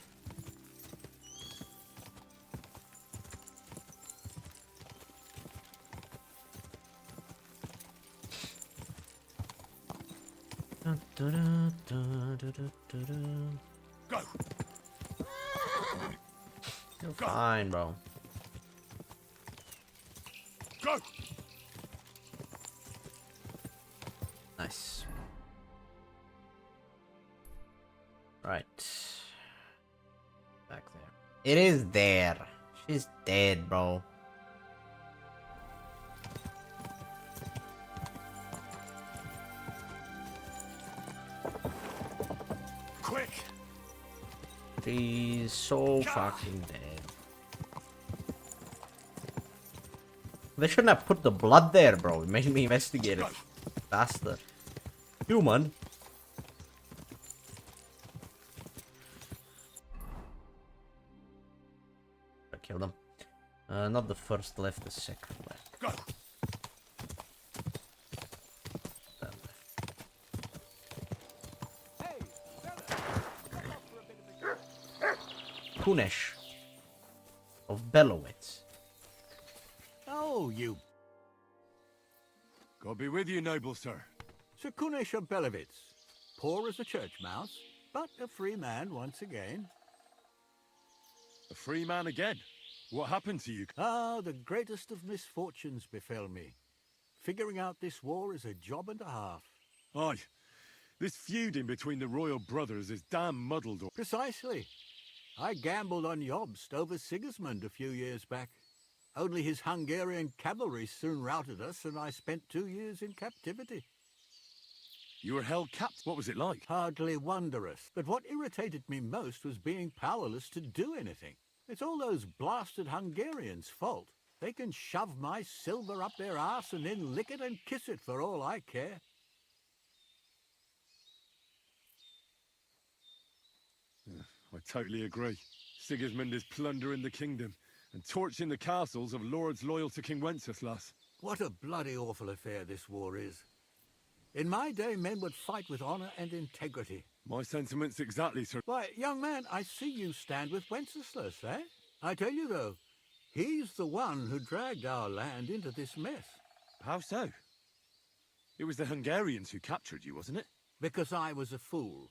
Go! You're fine, bro. Go! Nice. Right. Back there. It is there. She's dead, bro. Quick! She's so fucking dead. They shouldn't have put the blood there, bro. It made me investigate it faster. Human. I killed him. Not the first left, the second left. Go. That left. Kunesh of Belowitz. Oh, you. God be with you, noble sir. Sir Kunesh of Belowitz. Poor as a church mouse, but a free man once again. A free man again? What happened to you? Ah, the greatest of misfortunes befell me. Figuring out this war is a job and a half. Aye. This feuding between the royal brothers is damn muddled. Precisely. I gambled on Jobst over Sigismund a few years back. Only his Hungarian cavalry soon routed us, and I spent 2 years in captivity. You were held captive? What was it like? Hardly wondrous. But what irritated me most was being powerless to do anything. It's all those blasted Hungarians' fault. They can shove my silver up their arse and then lick it and kiss it for all I care. I totally agree. Sigismund is plundering the kingdom and torching the castles of lords loyal to King Wenceslas. What a bloody awful affair this war is. In my day, men would fight with honor and integrity. My sentiments exactly, sir. Why, young man, I see you stand with Wenceslas, eh? I tell you, though, he's the one who dragged our land into this mess. How so? It was the Hungarians who captured you, wasn't it? Because I was a fool.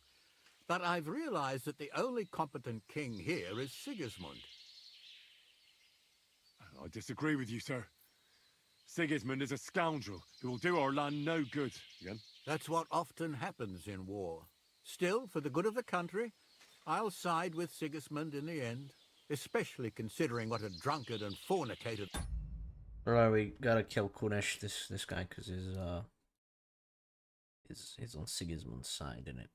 But I've realized that the only competent king here is Sigismund. I disagree with you, sir. Sigismund is a scoundrel who will do our land no good. Again? That's what often happens in war. Still, for the good of the country, I'll side with Sigismund in the end, especially considering what a drunkard and fornicator... Alright, we gotta kill Kunesh, this guy, because he's on Sigismund's side, in it.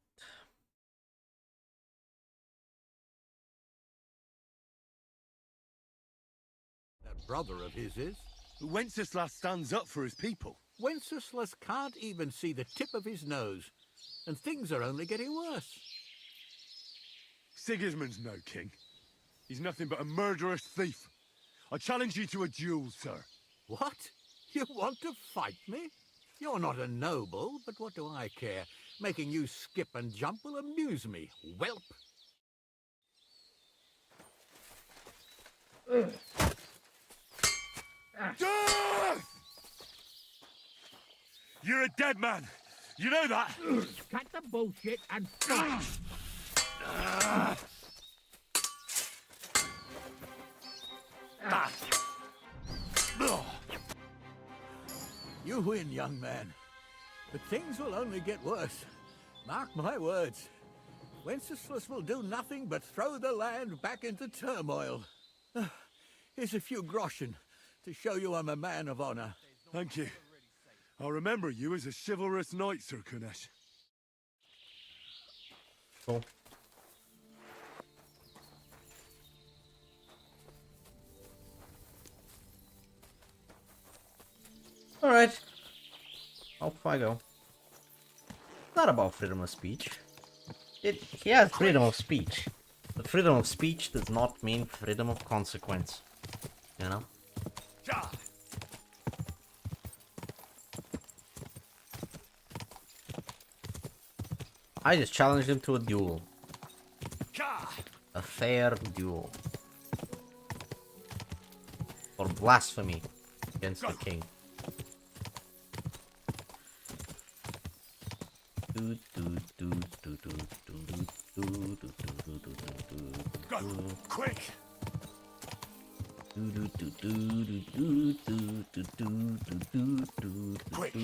That brother of his is. Wenceslas stands up for his people. Wenceslas can't even see the tip of his nose, and things are only getting worse. Sigismund's no king. He's nothing but a murderous thief. I challenge you to a duel, sir. What? You want to fight me? You're not a noble, but what do I care? Making you skip and jump will amuse me, whelp. Death! You're a dead man. You know that? Cut the bullshit and fight! You win, young man. But things will only get worse. Mark my words. Wenceslas will do nothing but throw the land back into turmoil. Here's a few groschen to show you I'm a man of honor. Thank you. I'll remember you as a chivalrous knight, Sir Kunesh. Cool. Alright. Off I go. Not about freedom of speech. He has freedom of speech. But freedom of speech does not mean freedom of consequence. You know? I just challenged him to a duel. A fair duel. For blasphemy against the king. Go, quick! Quick!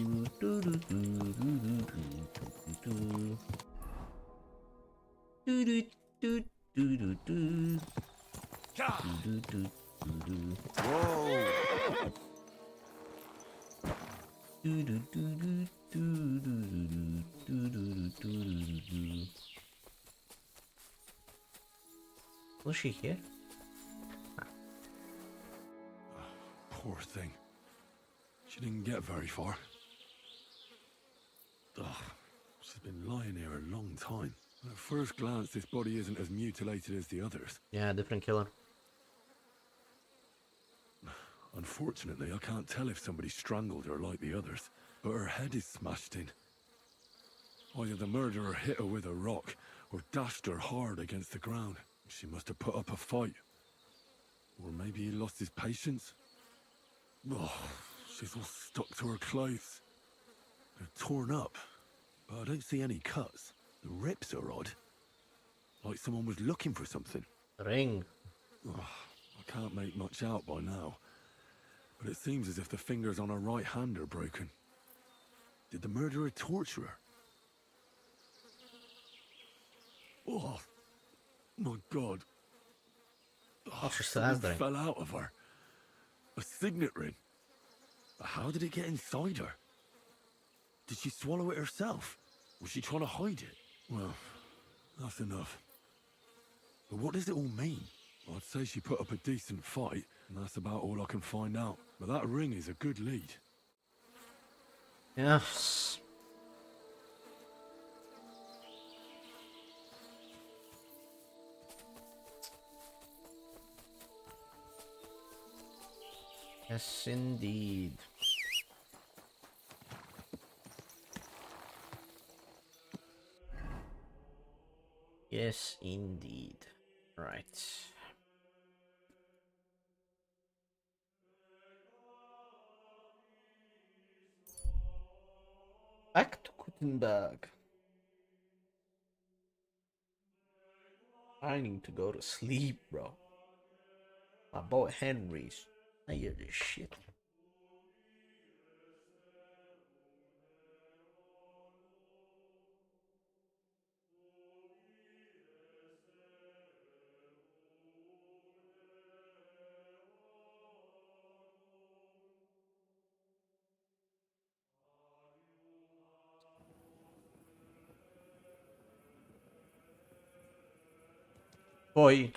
Was she here? Poor thing. She didn't get very far. Ugh, she's been lying here a long time. At first glance, this body isn't as mutilated as the others. Yeah, different killer. Unfortunately, I can't tell if somebody strangled her like the others, but her head is smashed in. Either the murderer hit her with a rock, or dashed her hard against the ground. She must have put up a fight. Or maybe he lost his patience. Oh, she's all stuck to her clothes. They're torn up, but I don't see any cuts. The rips are odd. Like someone was looking for something. Ring. Oh, I can't make much out by now. But it seems as if the fingers on her right hand are broken. Did the murderer torture her? Oh, my God. Oh, she still has the ring. Fell out of her. A signet ring. But how did it get inside her? Did she swallow it herself? Was she trying to hide it? Well, that's enough. But what does it all mean? I'd say she put up a decent fight, and that's about all I can find out. But that ring is a good lead. Yes. Yes, indeed. Yes, indeed. Right. Back to Gutenberg. I need to go to sleep, bro. My boy Henry's. I hear this shit. Boy.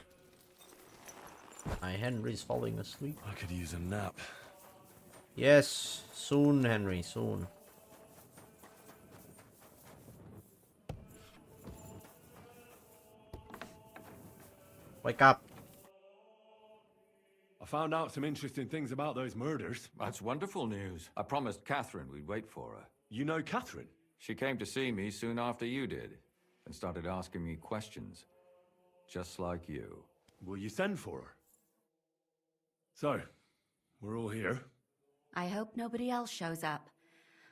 My Henry's falling asleep. I could use a nap. Yes, soon, Henry, soon. Wake up. I found out some interesting things about those murders. That's wonderful news. I promised Catherine we'd wait for her. You know Catherine? She came to see me soon after you did, and started asking me questions. Just like you. Will you send for her? So, we're all here. I hope nobody else shows up.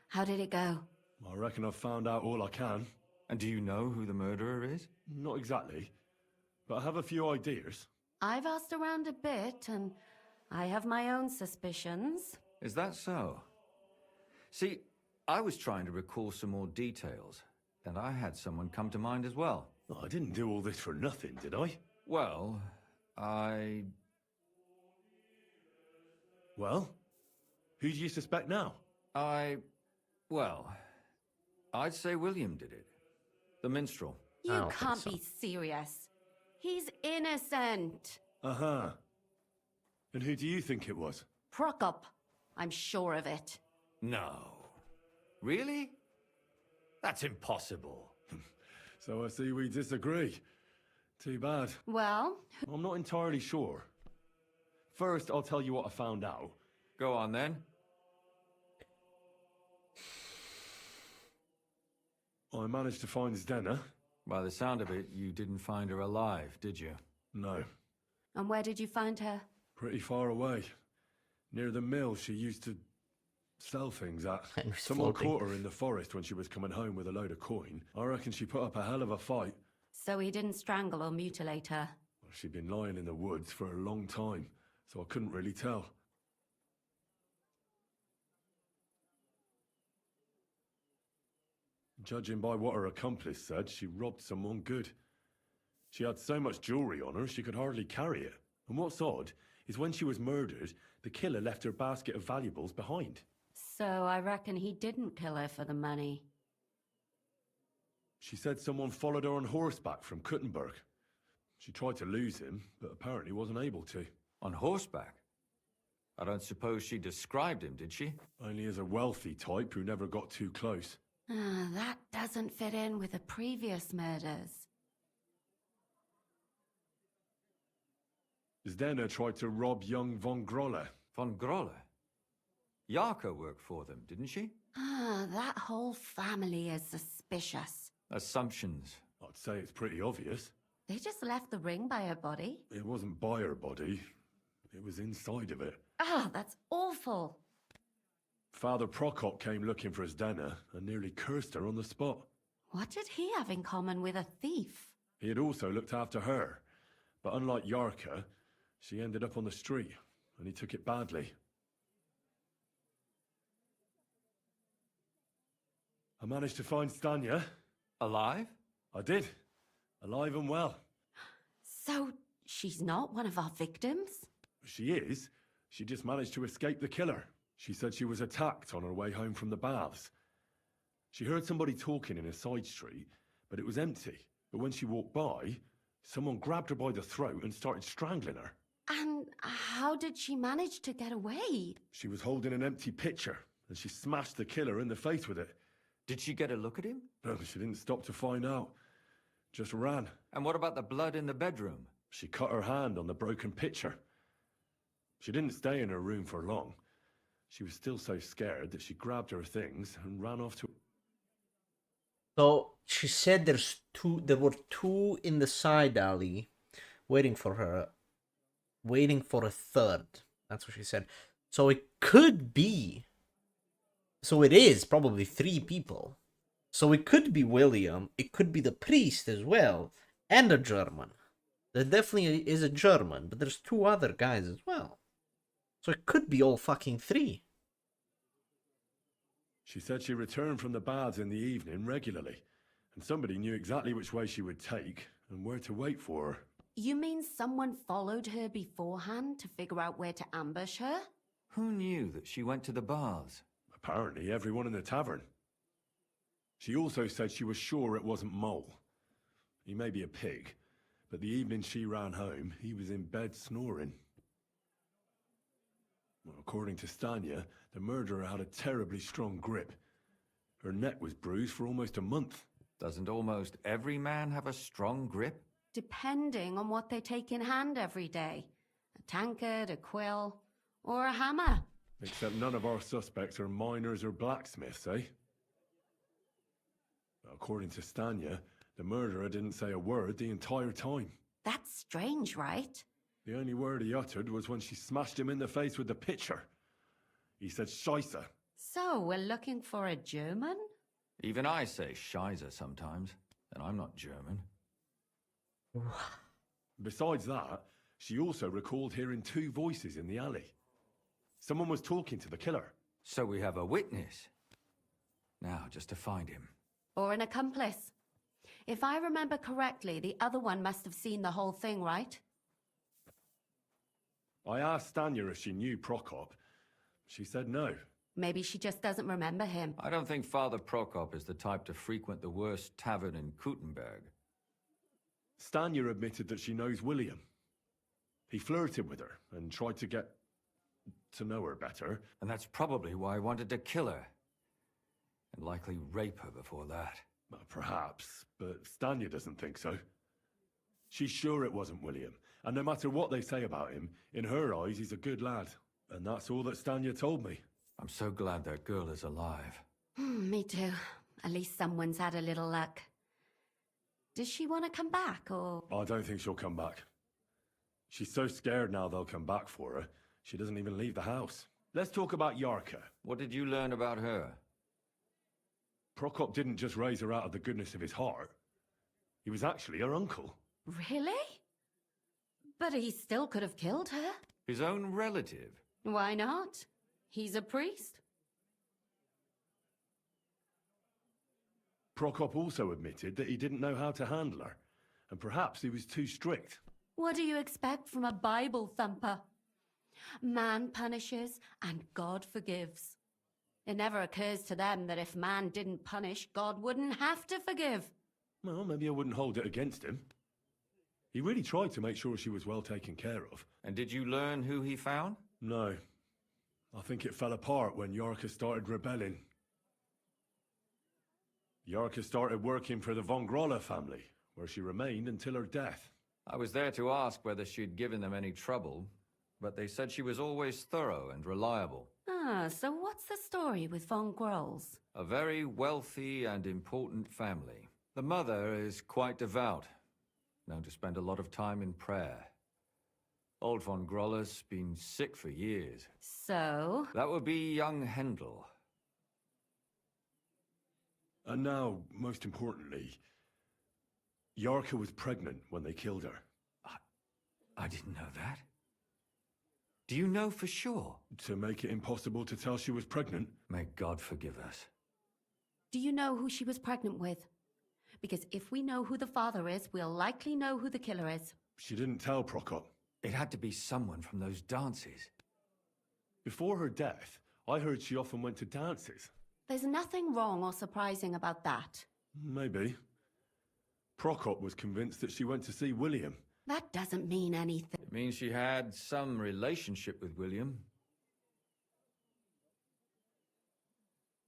How did it go? I reckon I've found out all I can. And do you know who the murderer is? Not exactly, but I have a few ideas. I've asked around a bit, and I have my own suspicions. Is that so? See, I was trying to recall some more details, and I had someone come to mind as well. I didn't do all this for nothing, did I? Well, Well? Who do you suspect now? Well, I'd say William did it. The minstrel. You can't be serious. He's innocent. Uh-huh. And who do you think it was? Prokop. I'm sure of it. No. Really? That's impossible. So I see we disagree. Too bad. Well? I'm not entirely sure. First, I'll tell you what I found out. Go on, then. I managed to find Zdena. By the sound of it, you didn't find her alive, did you? No. And where did you find her? Pretty far away. Near the mill she used to sell things at. Someone caught her in the forest when she was coming home with a load of coin. I reckon she put up a hell of a fight. So he didn't strangle or mutilate her? Well, she'd been lying in the woods for a long time, so I couldn't really tell. Judging by what her accomplice said, she robbed someone good. She had so much jewelry on her, she could hardly carry it. And what's odd is when she was murdered, the killer left her basket of valuables behind. So I reckon he didn't kill her for the money. She said someone followed her on horseback from Kuttenberg. She tried to lose him, but apparently wasn't able to. On horseback? I don't suppose she described him, did she? Only as a wealthy type who never got too close. That doesn't fit in with the previous murders. Zdena tried to rob young von Grolle. Von Grolle? Yarka worked for them, didn't she? Ah, that whole family is suspicious. Assumptions. I'd say it's pretty obvious. They just left the ring by her body. It wasn't by her body. It was inside of it. Ah, that's awful. Father Prokop came looking for his Dana and nearly cursed her on the spot. What did he have in common with a thief? He had also looked after her, but unlike Yarka, she ended up on the street, and he took it badly. I managed to find Stanya. Alive? I did. Alive and well. So, she's not one of our victims? She is. She just managed to escape the killer. She said she was attacked on her way home from the baths. She heard somebody talking in a side street, but it was empty. But when she walked by, someone grabbed her by the throat and started strangling her. And how did she manage to get away? She was holding an empty pitcher, and she smashed the killer in the face with it. Did she get a look at him? No, she didn't stop to find out. Just ran. And what about the blood in the bedroom? She cut her hand on the broken pitcher. She didn't stay in her room for long. She was still so scared that she grabbed her things and ran off to... So she said there were two in the side alley waiting for her, waiting for a third. That's what she said. So it could be, so it is probably 3 people. So it could be William, it could be the priest as well, and a German. There definitely is a German, but there's 2 other guys as well. So it could be all fucking 3. She said she returned from the baths in the evening regularly, and somebody knew exactly which way she would take and where to wait for her. You mean someone followed her beforehand to figure out where to ambush her? Who knew that she went to the baths? Apparently everyone in the tavern. She also said she was sure it wasn't Mole. He may be a pig, but the evening she ran home, he was in bed snoring. Well, according to Stanya, the murderer had a terribly strong grip. Her neck was bruised for almost a month. Doesn't almost every man have a strong grip? Depending on what they take in hand every day. A tankard, a quill, or a hammer. Except none of our suspects are miners or blacksmiths, eh? According to Stanya, the murderer didn't say a word the entire time. That's strange, right? The only word he uttered was when she smashed him in the face with the pitcher. He said Scheisse. So, we're looking for a German? Even I say Scheiße sometimes, and I'm not German. Besides that, she also recalled hearing 2 voices in the alley. Someone was talking to the killer. So we have a witness. Now, just to find him. Or an accomplice. If I remember correctly, the other one must have seen the whole thing, right? I asked Stanya if she knew Prokop. She said no. Maybe she just doesn't remember him. I don't think Father Prokop is the type to frequent the worst tavern in Kuttenberg. Stanya admitted that she knows William. He flirted with her and tried to get to know her better. And that's probably why I wanted to kill her. And likely rape her before that. Well, perhaps, but Stanya doesn't think so. She's sure it wasn't William, and no matter what they say about him, in her eyes he's a good lad. And that's all that Stanya told me. I'm so glad that girl is alive. Me too. At least someone's had a little luck. Does she want to come back, or...? I don't think she'll come back. She's so scared now they'll come back for her, she doesn't even leave the house. Let's talk about Yarka. What did you learn about her? Prokop didn't just raise her out of the goodness of his heart. He was actually her uncle. Really? But he still could have killed her. His own relative? Why not? He's a priest. Prokop also admitted that he didn't know how to handle her, and perhaps he was too strict. What do you expect from a Bible thumper? Man punishes and God forgives. It never occurs to them that if man didn't punish, God wouldn't have to forgive. Well, maybe I wouldn't hold it against him. He really tried to make sure she was well taken care of. And did you learn who he found? No. I think it fell apart when Yarka started rebelling. Yarka started working for the von Grolle family, where she remained until her death. I was there to ask whether she'd given them any trouble, but they said she was always thorough and reliable. Ah, so what's the story with Von Grolls? A very wealthy and important family. The mother is quite devout, known to spend a lot of time in prayer. Old von Groller's been sick for years. So? That would be young Hendel. And now, most importantly, Yarka was pregnant when they killed her. I didn't know that. Do you know for sure? To make it impossible to tell she was pregnant? May God forgive us. Do you know who she was pregnant with? Because if we know who the father is, we'll likely know who the killer is. She didn't tell Prokop. It had to be someone from those dances. Before her death, I heard she often went to dances. There's nothing wrong or surprising about that. Maybe. Prokop was convinced that she went to see William. That doesn't mean anything. It means she had some relationship with William.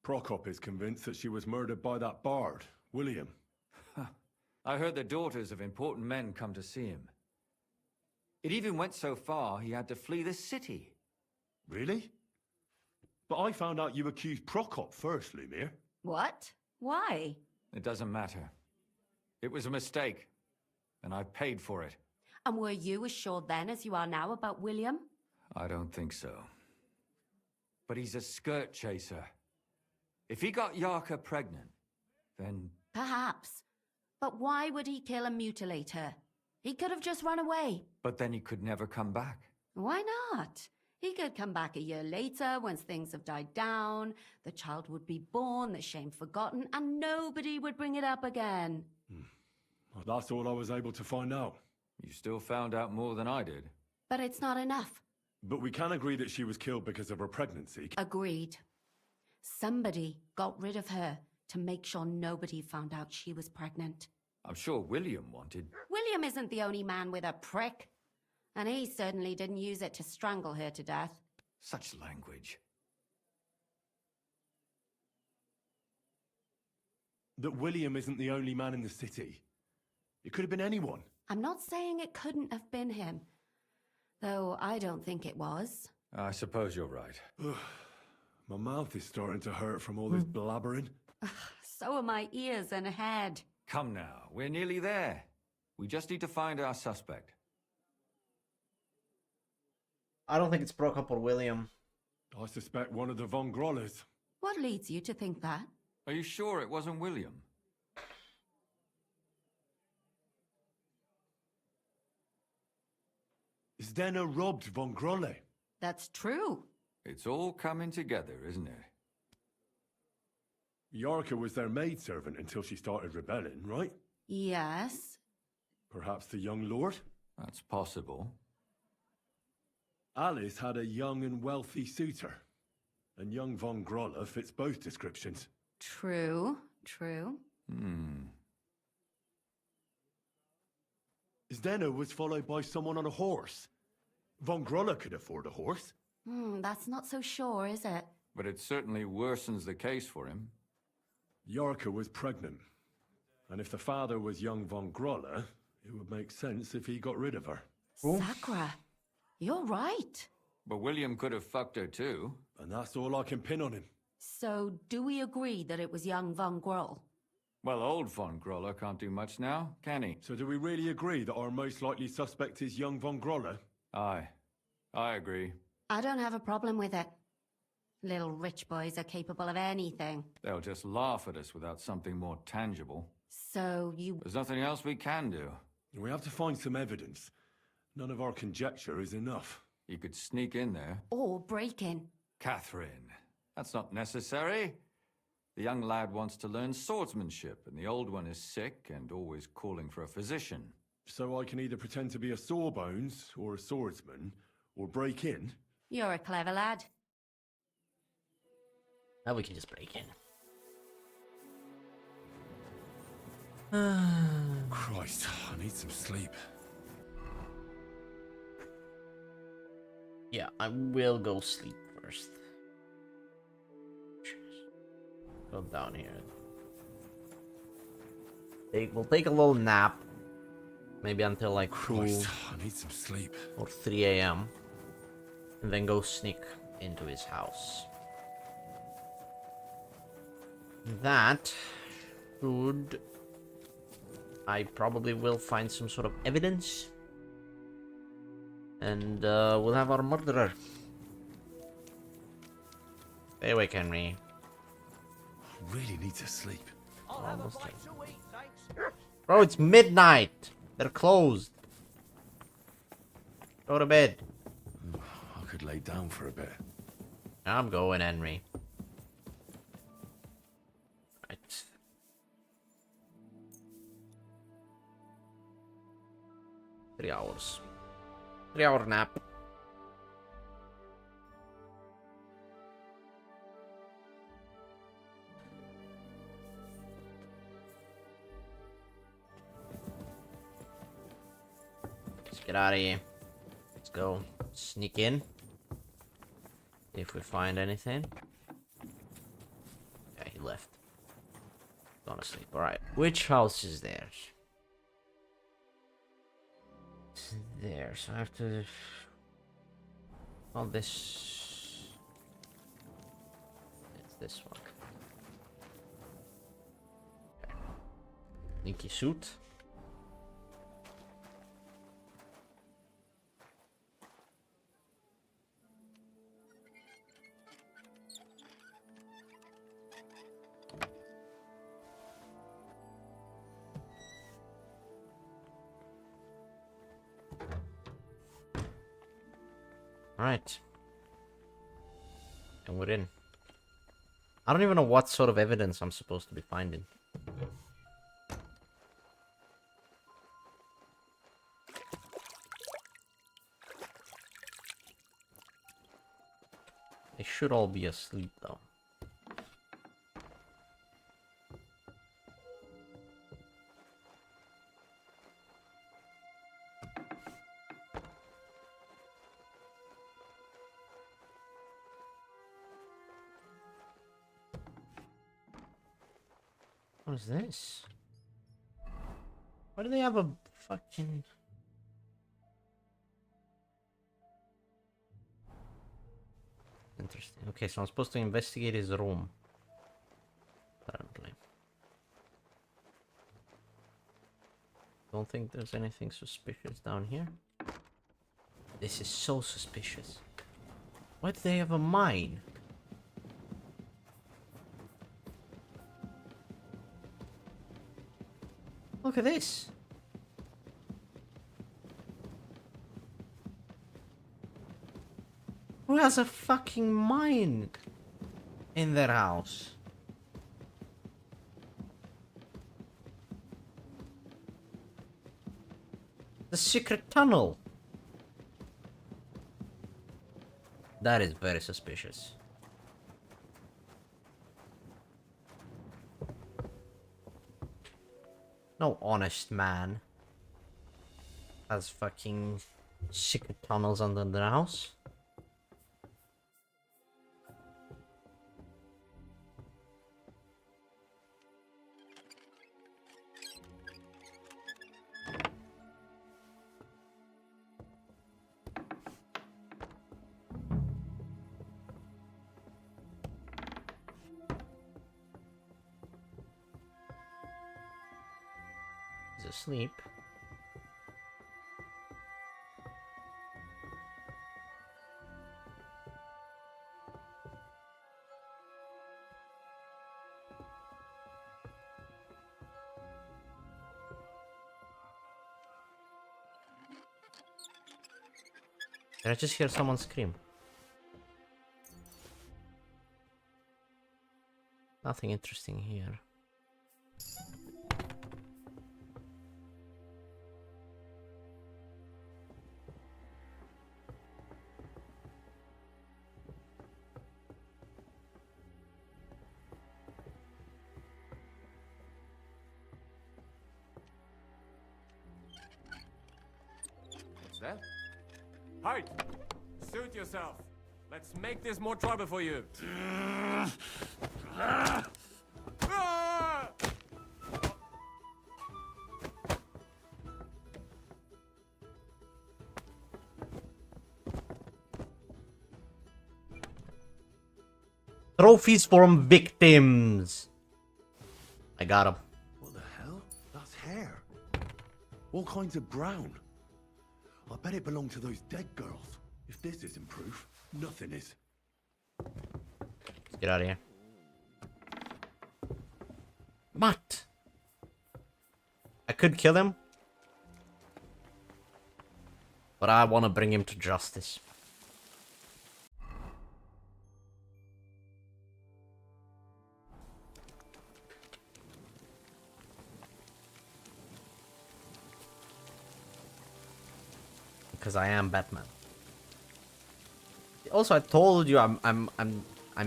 Prokop is convinced that she was murdered by that bard, William. I heard the daughters of important men come to see him. It even went so far he had to flee the city. Really? But I found out you accused Prokop first, Lumir. What? Why? It doesn't matter. It was a mistake, and I paid for it. And were you as sure then as you are now about William? I don't think so. But he's a skirt chaser. If he got Yarka pregnant, then... Perhaps. But why would he kill and mutilate her? He could have just run away. But then he could never come back. Why not? He could come back a year later, once things have died down, the child would be born, the shame forgotten, and nobody would bring it up again. Well, that's all I was able to find out. You still found out more than I did. But it's not enough. But we can agree that she was killed because of her pregnancy. Agreed. Somebody got rid of her to make sure nobody found out she was pregnant. I'm sure William wanted... William isn't the only man with a prick. And he certainly didn't use it to strangle her to death. Such language. That William isn't the only man in the city. It could have been anyone. I'm not saying it couldn't have been him. Though I don't think it was. I suppose you're right. My mouth is starting to hurt from all this blabbering. So are my ears and head. Come now, we're nearly there. We just need to find our suspect. I don't think it's Prokop or William. I suspect one of the Von Grollers. What leads you to think that? Are you sure it wasn't William? Zdeno robbed Von Grolle. That's true. It's all coming together, isn't it? Yarka was their maidservant until she started rebelling, right? Yes. Perhaps the young lord? That's possible. Alice had a young and wealthy suitor. And young Von Grolle fits both descriptions. True. Zdeno was followed by someone on a horse. Von Grolle could afford a horse. That's not so sure, is it? But it certainly worsens the case for him. Yarka was pregnant. And if the father was young Von Grolle, it would make sense if he got rid of her. Sakura, you're right. But William could have fucked her too. And that's all I can pin on him. So, do we agree that it was young Von Groll? Well, old Von Grolle can't do much now, can he? So do we really agree that our most likely suspect is young Von Grolle? Aye. I agree. I don't have a problem with it. Little rich boys are capable of anything. They'll just laugh at us without something more tangible. So you... There's nothing else we can do. We have to find some evidence. None of our conjecture is enough. You could sneak in there. Or break in. Catherine, that's not necessary. The young lad wants to learn swordsmanship, and the old one is sick and always calling for a physician. So I can either pretend to be a sawbones, or a swordsman, or break in? You're a clever lad. Now we can just break in. Christ, I need some sleep. Yeah, I will go sleep first. Go down here. We'll take a little nap. Maybe until like 2 Christ, I need some sleep. or 3 a.m. and then go sneak into his house. That should... I probably will find some sort of evidence. And we'll have our murderer. Stay awake, Henry. I really need to sleep. Almost there. Bro, it's midnight. They're closed. Go to bed. I could lay down for a bit. I'm going, Henry. Right. Three hours. 3-hour nap. Let's get out of here. Let's go sneak in. See if we find anything. Yeah, he left. Gone to sleep. Alright. Which house is there? It's there. So I have to... Oh, this... It's this one. Okay. Sneaky suit. Alright. And we're in. I don't even know what sort of evidence I'm supposed to be finding. They should all be asleep though. What is this? Why do they have a fucking... Interesting. Okay, so I'm supposed to investigate his room. Apparently. Don't think there's anything suspicious down here. This is so suspicious. Why do they have a mine? Look at this. Who has a fucking mine in their house? The secret tunnel. That is very suspicious. No honest man has fucking secret tunnels under the house. He's asleep. Did I just hear someone scream? Nothing interesting here. What's that? Hide! Suit yourself. Let's make this more trouble for you. Trophies from victims. I got him. What the hell? That's hair. All kinds of brown. I bet it belonged to those dead girls. If this isn't proof, nothing is. Let's get out of here. What? I could kill him. But I want to bring him to justice. Because I am Batman. Also, I told you I'm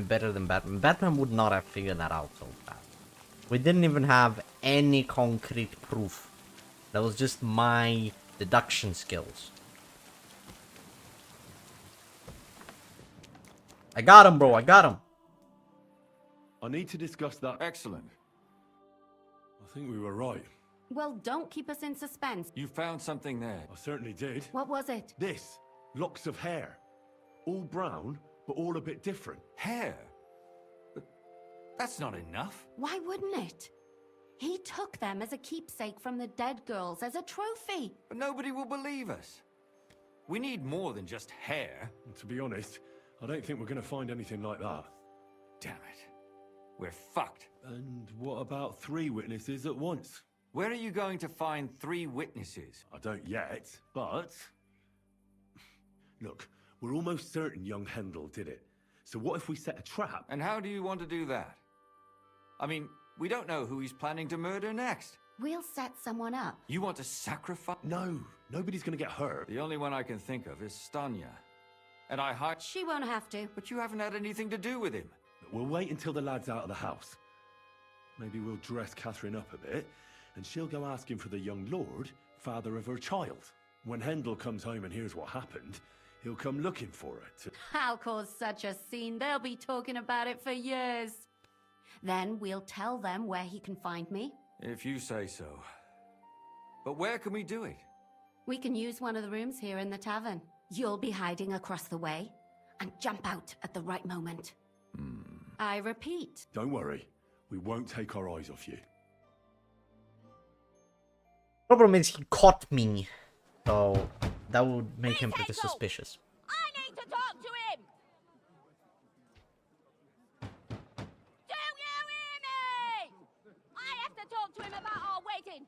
better than Batman. Batman would not have figured that out so fast. We didn't even have any concrete proof. That was just my deduction skills. I got him, bro. I got him. I need to discuss that. Excellent. I think we were right. Well, don't keep us in suspense. You found something there. I certainly did. What was it? This. Locks of hair. All brown, but all a bit different. Hair? But that's not enough. Why wouldn't it? He took them as a keepsake from the dead girls, as a trophy. But nobody will believe us. We need more than just hair. And to be honest, I don't think we're going to find anything like that. Damn it. We're fucked. And what about 3 witnesses at once? Where are you going to find 3 witnesses? I don't yet, but... Look, we're almost certain young Hendel did it. So what if we set a trap? And how do you want to do that? I mean, we don't know who he's planning to murder next. We'll set someone up. You want to sacrifice? No, nobody's going to get hurt. The only one I can think of is Stanya. And I hired... She won't have to. But you haven't had anything to do with him. We'll wait until the lad's out of the house. Maybe we'll dress Catherine up a bit, and she'll go asking for the young lord, father of her child. When Hendel comes home and hears what happened, he'll come looking for it. I'll cause such a scene, they'll be talking about it for years. Then we'll tell them where he can find me. If you say so. But where can we do it? We can use one of the rooms here in the tavern. You'll be hiding across the way, and jump out at the right moment. I repeat. Don't worry, we won't take our eyes off you. Problem is he caught me, so that would make him pretty suspicious. I need to talk to him! Do you hear me? I have to talk to him about our wedding.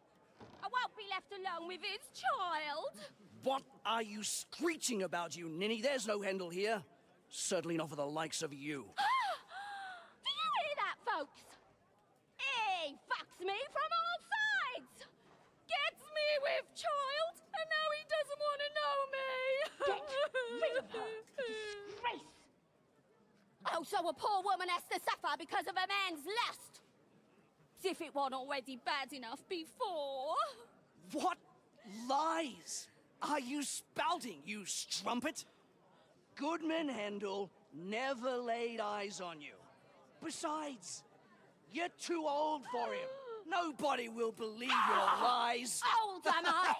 I won't be left alone with his child. What are you screeching about, you ninny? There's no Hendel here. Certainly not for the likes of you. Do you hear that, folks? He fucks me from all sides. Gets me with child, and now he doesn't want to know me. Get rid of her. Disgrace. Oh, so a poor woman has to suffer because of a man's lust. As if it wasn't already bad enough before. What lies are you spouting, you strumpet? Goodman Hendel never laid eyes on you. Besides, you're too old for him. Nobody will believe your lies. Old am I?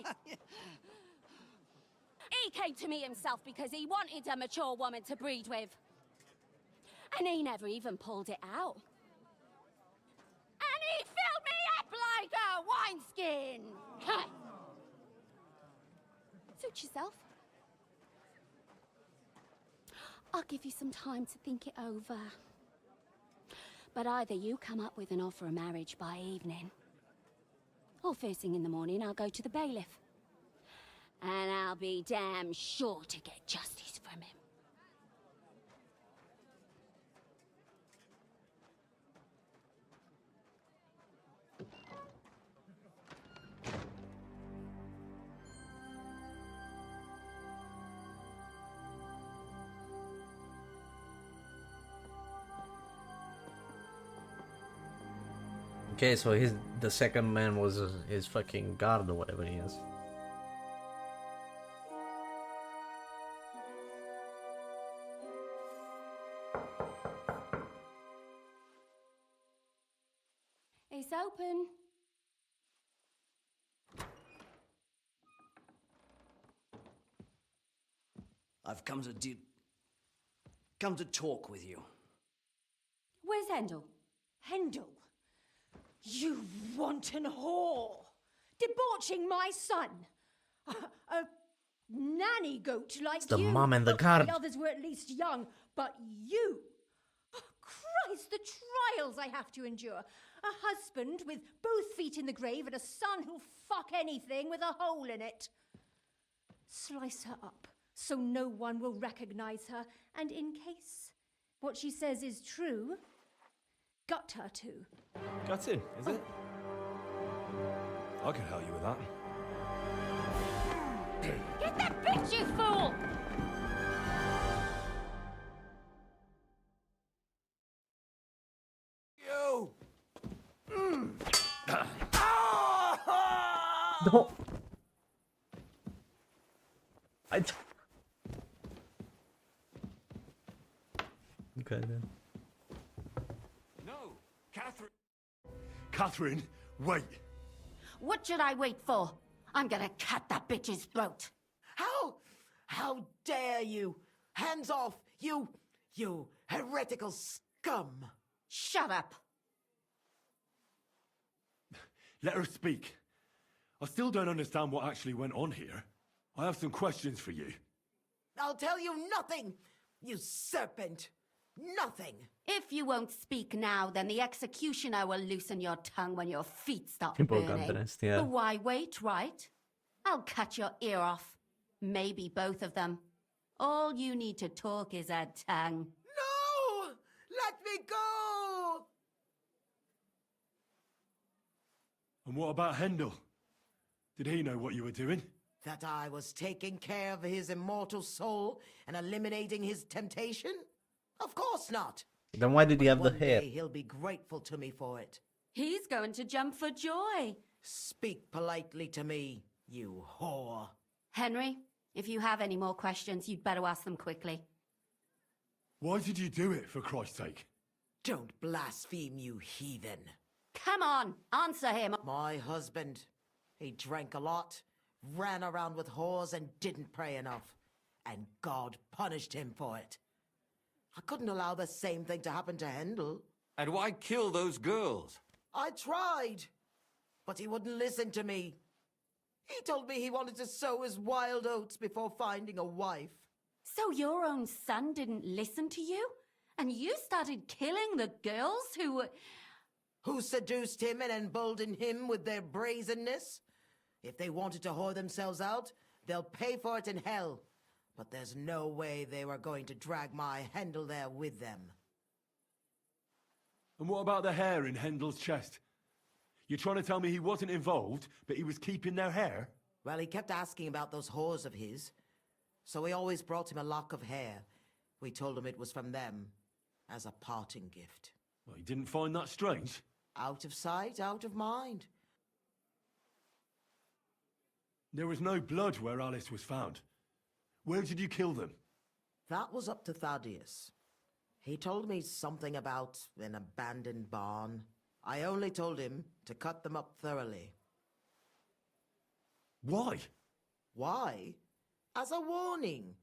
He came to me himself because he wanted a mature woman to breed with. And he never even pulled it out. And he filled me up like a wineskin. Suit yourself. I'll give you some time to think it over. But either you come up with an offer of marriage by evening, or first thing in the morning I'll go to the bailiff. And I'll be damn sure to get justice from him. Okay, so the second man was his fucking guard or whatever he is. It's open. I've come to talk with you. Where's Hendel? Hendel? You wanton whore! Debauching my son! A nanny goat like It's the you. mom and the guard. The others were at least young, but you... Oh, Christ, the trials I have to endure. A husband with both feet in the grave and a son who'll fuck anything with a hole in it. Slice her up so no one will recognize her, and in case what she says is true, gut her too. Gutting, is it? I can help you with that. Get that bitch, you fool! You! No. Okay then. No, Catherine. Catherine, wait. What should I wait for? I'm gonna cut that bitch's throat. How dare you? Hands off, you heretical scum! Shut up. Let her speak. I still don't understand what actually went on here. I have some questions for you. I'll tell you nothing, you serpent! Nothing! If you won't speak now, then the executioner will loosen your tongue when your feet stop People burning. got this, yeah. But why wait, right? I'll cut your ear off. Maybe both of them. All you need to talk is a tongue. No! Let me go! And what about Hendel? Did he know what you were doing? That I was taking care of his immortal soul and eliminating his temptation? Of course not. Then why did he have the One hair? day he'll be grateful to me for it. He's going to jump for joy. Speak politely to me, you whore. Henry, if you have any more questions, you'd better ask them quickly. Why did you do it, for Christ's sake? Don't blaspheme, you heathen. Come on, answer him. My husband. He drank a lot, ran around with whores, and didn't pray enough. And God punished him for it. I couldn't allow the same thing to happen to Hendel. And why kill those girls? I tried, but he wouldn't listen to me. He told me he wanted to sow his wild oats before finding a wife. So your own son didn't listen to you? And you started killing the girls who seduced him and emboldened him with their brazenness? If they wanted to whore themselves out, they'll pay for it in hell. But there's no way they were going to drag my Hendel there with them. And what about the hair in Hendel's chest? You're trying to tell me he wasn't involved, but he was keeping their hair? Well, he kept asking about those whores of his. So we always brought him a lock of hair. We told him it was from them, as a parting gift. Well, he didn't find that strange? Out of sight, out of mind. There was no blood where Alice was found. Where did you kill them? That was up to Thaddeus. He told me something about an abandoned barn. I only told him to cut them up thoroughly. Why? Why? As a warning.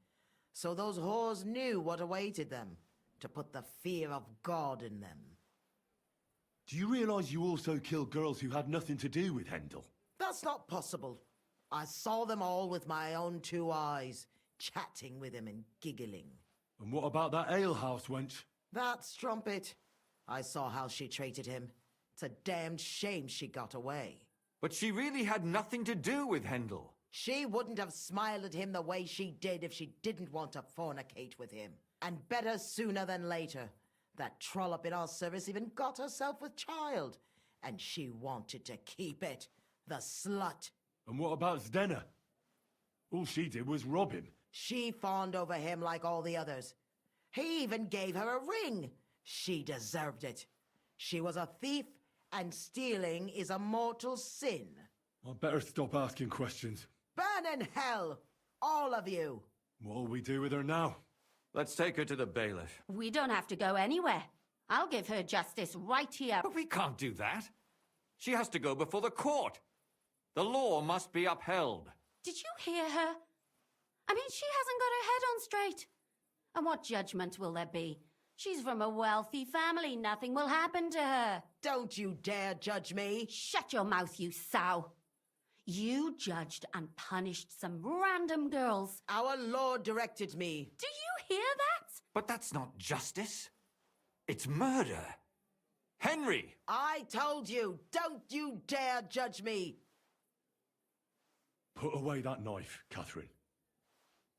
So those whores knew what awaited them. To put the fear of God in them. Do you realize you also killed girls who had nothing to do with Hendel? That's not possible. I saw them all with my own 2 eyes, chatting with him and giggling. And what about that alehouse wench? That strumpet. I saw how she treated him. It's a damned shame she got away. But she really had nothing to do with Hendel. She wouldn't have smiled at him the way she did if she didn't want to fornicate with him. And better sooner than later. That trollop in our service even got herself with child. And she wanted to keep it. The slut. And what about Zdenna? All she did was rob him. She fawned over him like all the others. He even gave her a ring. She deserved it. She was a thief, and stealing is a mortal sin. I'd better stop asking questions. Burn in hell, all of you. What'll we do with her now? Let's take her to the bailiff. We don't have to go anywhere. I'll give her justice right here. But we can't do that. She has to go before the court. The law must be upheld. Did you hear her? I mean, she hasn't got her head on straight. And what judgment will there be? She's from a wealthy family. Nothing will happen to her. Don't you dare judge me. Shut your mouth, you sow. You judged and punished some random girls. Our Lord directed me. Do you hear that? But that's not justice. It's murder. Henry! I told you, don't you dare judge me. Put away that knife, Catherine.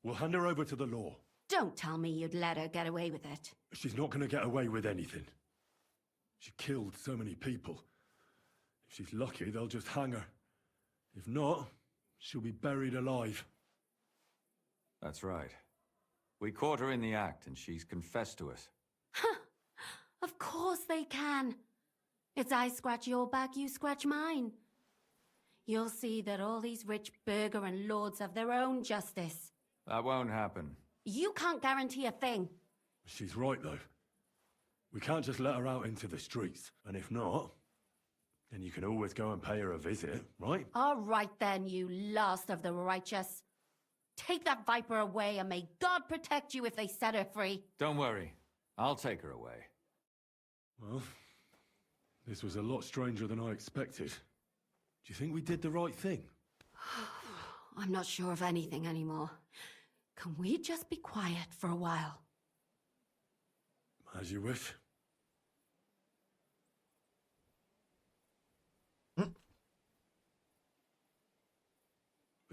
We'll hand her over to the law. Don't tell me you'd let her get away with it. She's not going to get away with anything. She killed so many people. If she's lucky, they'll just hang her. If not, she'll be buried alive. That's right. We caught her in the act, and she's confessed to us. Of course they can. It's I scratch your back, you scratch mine. You'll see that all these rich burgher and lords have their own justice. That won't happen. You can't guarantee a thing. She's right, though. We can't just let her out into the streets. And if not, then you can always go and pay her a visit, right? All right then, you last of the righteous. Take that viper away and may God protect you if they set her free. Don't worry. I'll take her away. Well, this was a lot stranger than I expected. Do you think we did the right thing? I'm not sure of anything anymore. Can we just be quiet for a while? As you wish. But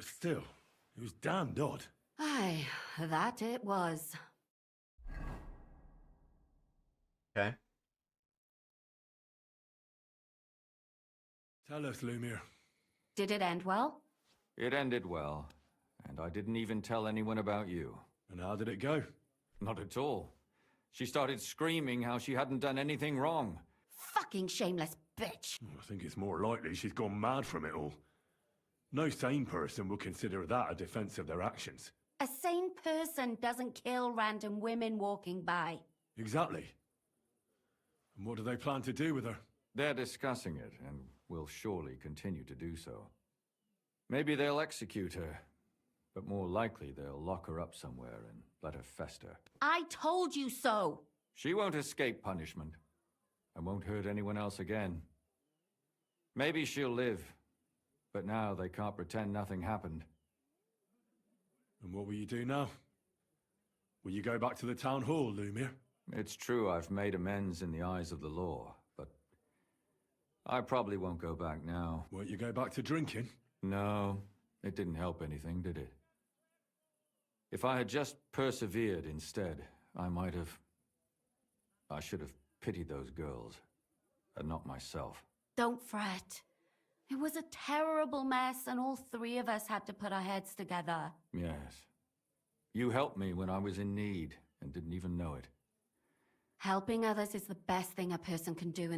still, it was damned odd. Aye, that it was. Okay. Tell us, Lumiere. Did it end well? It ended well, and I didn't even tell anyone about you. And how did it go? Not at all. She started screaming how she hadn't done anything wrong. Fucking shameless bitch. I think it's more likely she's gone mad from it all. No sane person will consider that a defense of their actions. A sane person doesn't kill random women walking by. Exactly. And what do they plan to do with her? They're discussing it, and will surely continue to do so. Maybe they'll execute her, but more likely they'll lock her up somewhere and let her fester. I told you so! She won't escape punishment, and won't hurt anyone else again. Maybe she'll live, but now they can't pretend nothing happened. And what will you do now? Will you go back to the town hall, Lumiere? It's true I've made amends in the eyes of the law, but I probably won't go back now. Won't you go back to drinking? No, it didn't help anything, did it? If I had just persevered instead, I should have pitied those girls, and not myself. Don't fret. It was a terrible mess, and all three of us had to put our heads together. Yes. You helped me when I was in need, and didn't even know it. Helping others is the best thing a person can do.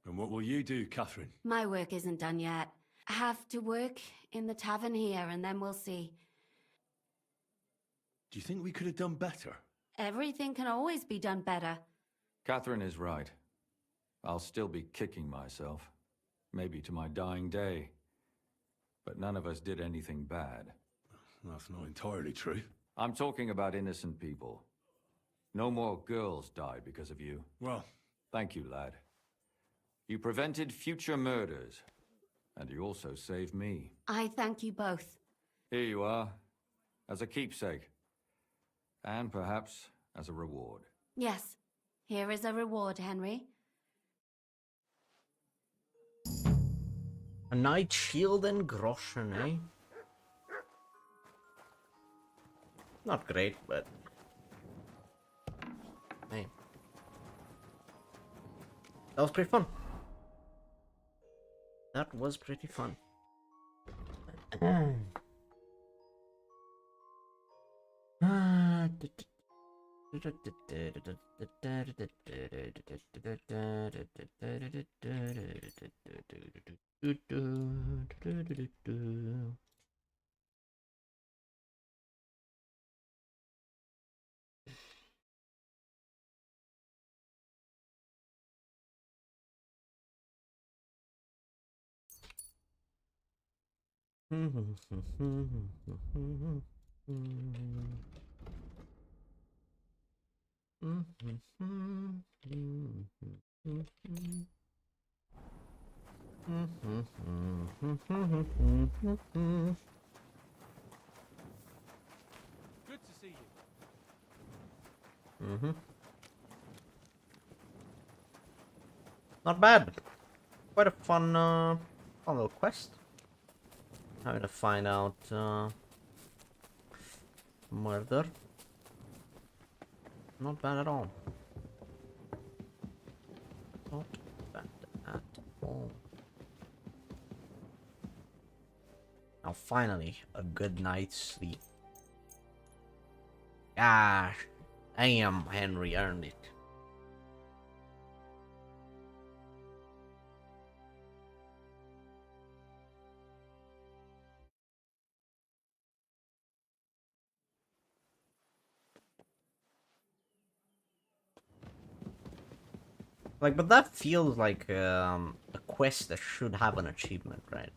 And what will you do, Catherine? My work isn't done yet. I have to work in the tavern here, and then we'll see. Do you think we could have done better? Everything can always be done better. Catherine is right. I'll still be kicking myself. Maybe to my dying day. But none of us did anything bad. That's not entirely true. I'm talking about innocent people. No more girls died because of you. Well, thank you, lad. You prevented future murders. And you also saved me. I thank you both. Here you are. As a keepsake. And perhaps as a reward. Yes. Here is a reward, Henry. A knight shield and groschen, eh? Not great, but... hey. That was pretty fun. That was pretty fun. Good to see you. Not bad. Quite a fun, fun little quest. Having to find out murder. Not bad at all. Not bad at all. Now finally, a good night's sleep. Gosh, damn, Henry earned it. Like, but that feels like a quest that should have an achievement, right?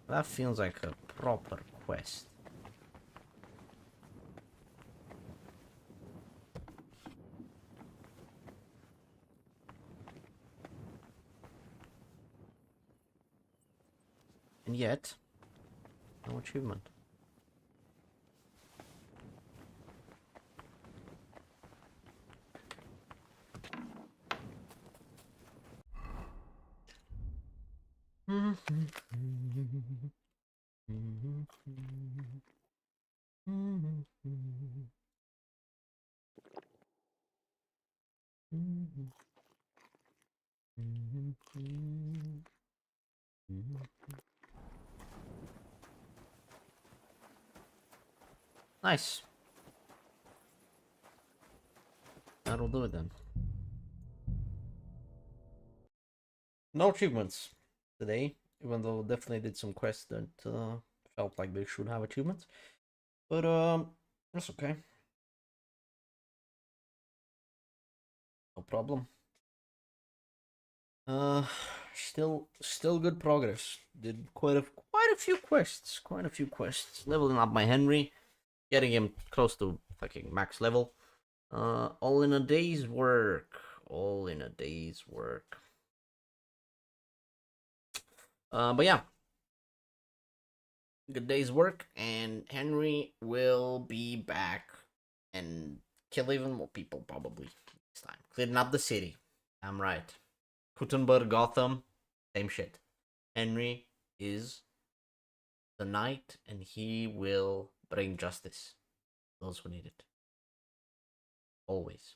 That feels like a proper quest. And yet, no achievement. Nice. That'll do it then. No achievements today, even though definitely did some quests that felt like they should have achievements. But that's okay. No problem. Still good progress. Did quite a few quests. Quite a few quests. Leveling up my Henry, getting him close to fucking max level. All in a day's work. All in a day's work. But yeah. Good day's work, and Henry will be back and kill even more people probably next time. Clearing up the city. I'm right. Gutenberg, Gotham, same shit. Henry is the knight, and he will bring justice to those who need it. Always.